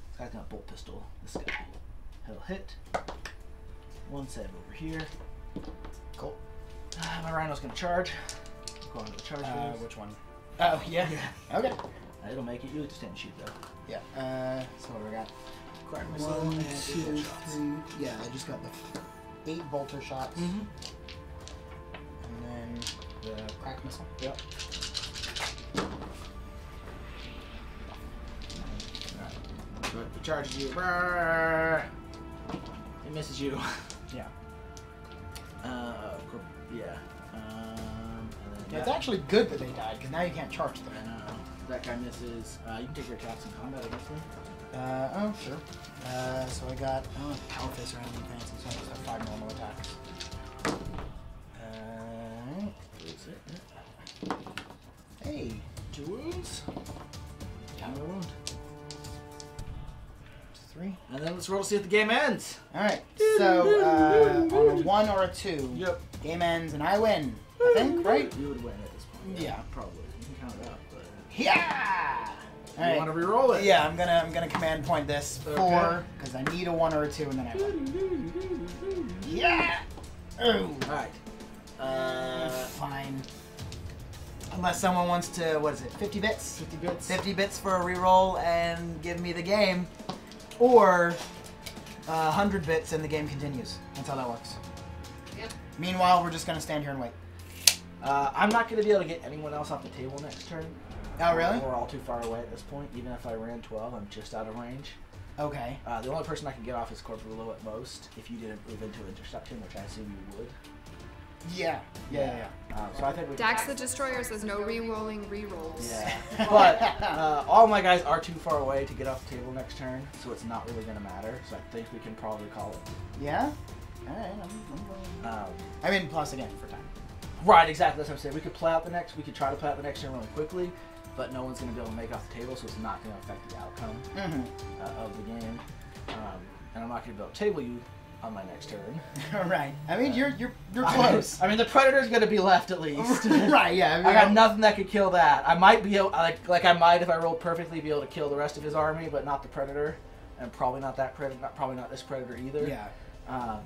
This guy's got a bolt pistol. This guy. He'll hit. 1 save over here. Cool. My rhino's gonna charge. Go on to the charge phase. Which one? Oh, yeah. Okay. It'll make it. You just stand and shoot though. Yeah. So what do we got? Crack missile 1, and 2, 8 shots. 3. Yeah, I just got the 8 bolter shots. Mm-hmm. And then the crack missile. Yep. Alright. He charges you. Brrr. He misses you. Yeah. Yeah. And then It's actually good that they died, because now you can't charge them. that guy misses. You can take your attacks in combat, I guess. Oh, sure. So I got, I don't have Power Fist or anything fancy, so I just have 5 normal attacks. Hey. 2 wounds. Another wound. 3. And then let's roll to see if the game ends. Alright, so on a 1 or a 2, Yep. game ends and I win. I think, right? You would win at this point. Yeah. Probably. You can count it up, but. Yeah! You want to re-roll it? Yeah, I'm gonna command point this 4, because I need a 1 or a 2 and then I win. Yeah! Ooh. Alright. Fine. Unless someone wants to, what is it, 50 bits? 50 bits. 50 bits for a reroll and give me the game. Or 100 bits and the game continues. That's how that works. Yep. Meanwhile, we're just going to stand here and wait. I'm not going to be able to get anyone else off the table next turn. Oh, really? We're all too far away at this point. Even if I ran 12, I'm just out of range. Okay. The only person I can get off is Corbulo at most, if you didn't move into interception, which I assume you would. Yeah. So I think we Dax the Destroyer says no re-rolling re-rolls. Yeah. But all my guys are too far away to get off the table next turn, so it's not really going to matter. So I think we can probably call it. Yeah? Alright, I'm going. I mean, plus again, for time. Right, exactly. That's what I'm saying. We could try to play out the next turn really quickly, but no one's going to be able to make off the table, so it's not going to affect the outcome of the game. And I'm not going to be able to table you on my next turn. Right. I mean, you're close. I mean, the Predator's going to be left at least. Right, yeah. I mean, I got nothing that could kill that. I might be able, like I might, if I rolled perfectly, be able to kill the rest of his army, but not the Predator, and probably not that Predator, probably not this Predator either. Yeah.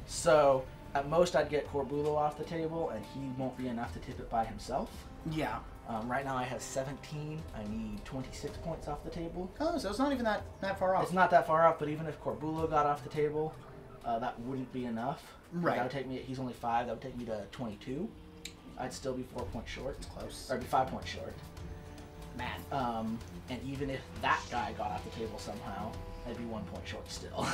So at most, I'd get Corbulo off the table, and he won't be enough to tip it by himself. Yeah. Right now, I have 17. I need 26 points off the table. Oh, so it's not even that far off. It's not that far off, but even if Corbulo got off the table, that wouldn't be enough. Right. That would take me. He's only 5. That would take me to 22. I'd still be 4 points short. It's close. Or I'd be 5 points short. Man. And even if that guy got off the table somehow, I'd be 1 point short still.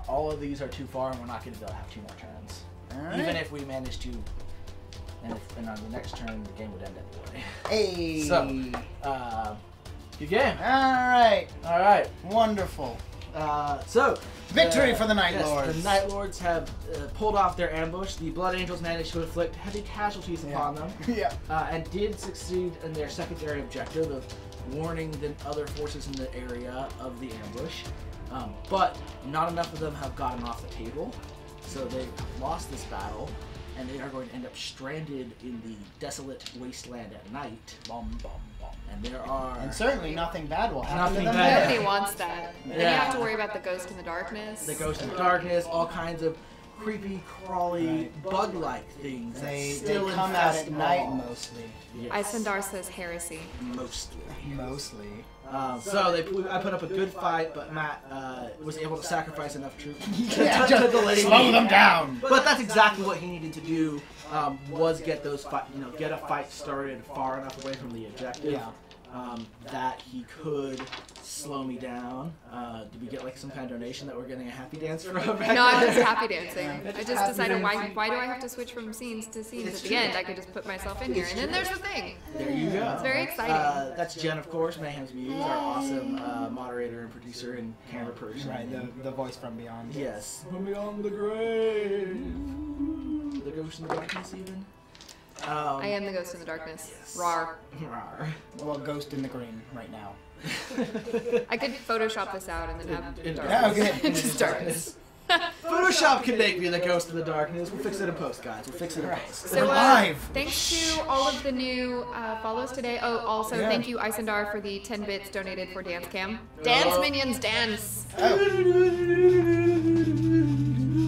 All of these are too far, and we're not going to be able to have 2 more turns. All Even right. if we manage to. And on the next turn, the game would end anyway. Hey. So, good game. All right. Wonderful. So, Victory for the Night Lords. The Night Lords have pulled off their ambush. The Blood Angels managed to inflict heavy casualties upon them. Yeah. And did succeed in their secondary objective of warning the other forces in the area of the ambush. But not enough of them have gotten off the table. So they lost this battle, and they are going to end up stranded in the desolate wasteland at night. Bum, bum, bum. And there are... And certainly nothing bad will happen to Nothing them. bad. Nobody wants that. Then you have to worry about the ghost in the darkness. The Ghost in the Darkness, all kinds of creepy, crawly, bug-like things that They still come out infest at night Baal. mostly. Yes. Isendar says heresy. Mostly. Mostly. So I put up a good fight, but Matt was able to sacrifice enough troops Yeah, to just delay slow me. them down. But that's exactly what he needed to do. Was get those get a fight started far enough away from the objective. Yeah. That he could slow me down. Did we get like some kind of donation that we're getting a happy dance from? No, I'm just happy dancing. I just decided why do I have to switch from scenes to scenes It's at the true. end? I could just put myself in here, and then there's the thing. There you go. It's very exciting. That's Jen, of course, Mayhem's Muse, our awesome moderator and producer and camera person. Right, the voice from beyond. Yes. From beyond the grave. The Ghost in the Darkness, even. I am the ghost in the darkness. Rar. Rar. Well, Ghost in the Green right now. I could Photoshop this out and then have In darkness. Yeah, okay. Just darkness. Photoshop can make me the Ghost in the Darkness. We'll fix it in post, guys. We'll fix it in post. So, live. thanks to all of the new follows today. Oh, also thank you, Isendar, for the 10 bits donated for Dance Cam. Dance, minions, dance!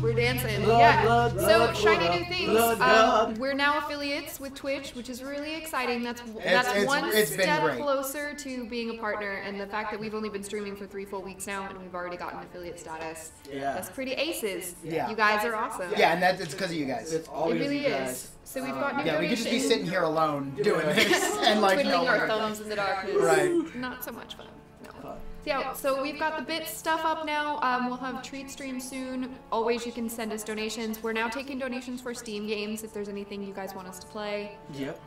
We're dancing. Blood, Yeah. blood, So, blood, shiny blood, new things. blood, blood. We're now affiliates with Twitch, which is really exciting. That's It's one been step great. closer to being a partner. And the fact that we've only been streaming for 3 full weeks now and we've already gotten affiliate status. Yeah. That's pretty aces. Yeah. You guys are awesome. Yeah, and it's because of you guys. It's It always really you guys. is. So we've got new Yeah, we could just be donations. sitting here alone doing this and like Twiddling no our one. thumbs in the darkness. Right. Not so much fun. No. Yeah, so we've got the bits stuff up now. We'll have treat stream soon. Always you can send us donations. We're now taking donations for Steam games if there's anything you guys want us to play. Yep.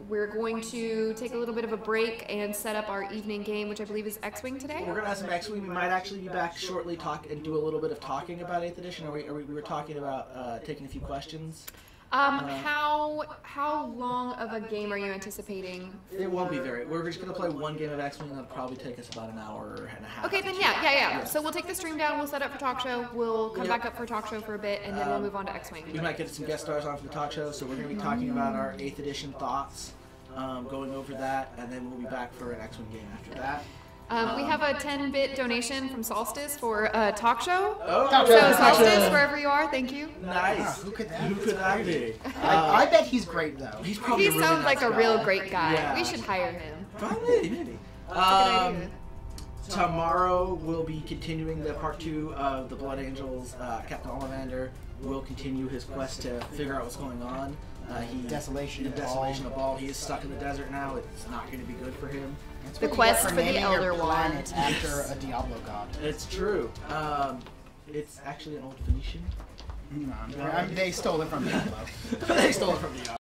We're going to take a little bit of a break and set up our evening game, which I believe is X-Wing today. We're gonna have some X-Wing. We might actually be back shortly, talk and do a little bit of talking about 8th edition. We were talking about taking a few questions. How long of a game are you anticipating? It won't be very. We're just gonna play one game of X-Wing. That'll probably take us about an hour and a half. Okay, then yeah. So we'll take the stream down, we'll set up for talk show, we'll come back up for talk show for a bit, and then we'll move on to X-Wing. We might get some guest stars on for the talk show, so we're gonna be talking about our 8th edition thoughts, going over that, and then we'll be back for an X-Wing game after that. We have a 10-bit donation from Solstice for a talk show. Oh, So Solstice, wherever you are, thank you. Nice. Who could that Who be? could that be? I bet he's great though. He's probably He a really sounds like nice a guy. real great guy. Yeah. We should hire him. Probably, maybe. That's a good idea. Tomorrow we'll be continuing the part 2 of the Blood Angels. Captain Ollivander will continue his quest to figure out what's going on. Desolation of of Baal. He is stuck in the desert now. It's not going to be good for him. The quest for the naming Elder your Wand. planet after a Diablo god. It's true. It's actually an old Phoenician. They stole it from Diablo. They stole it from Diablo.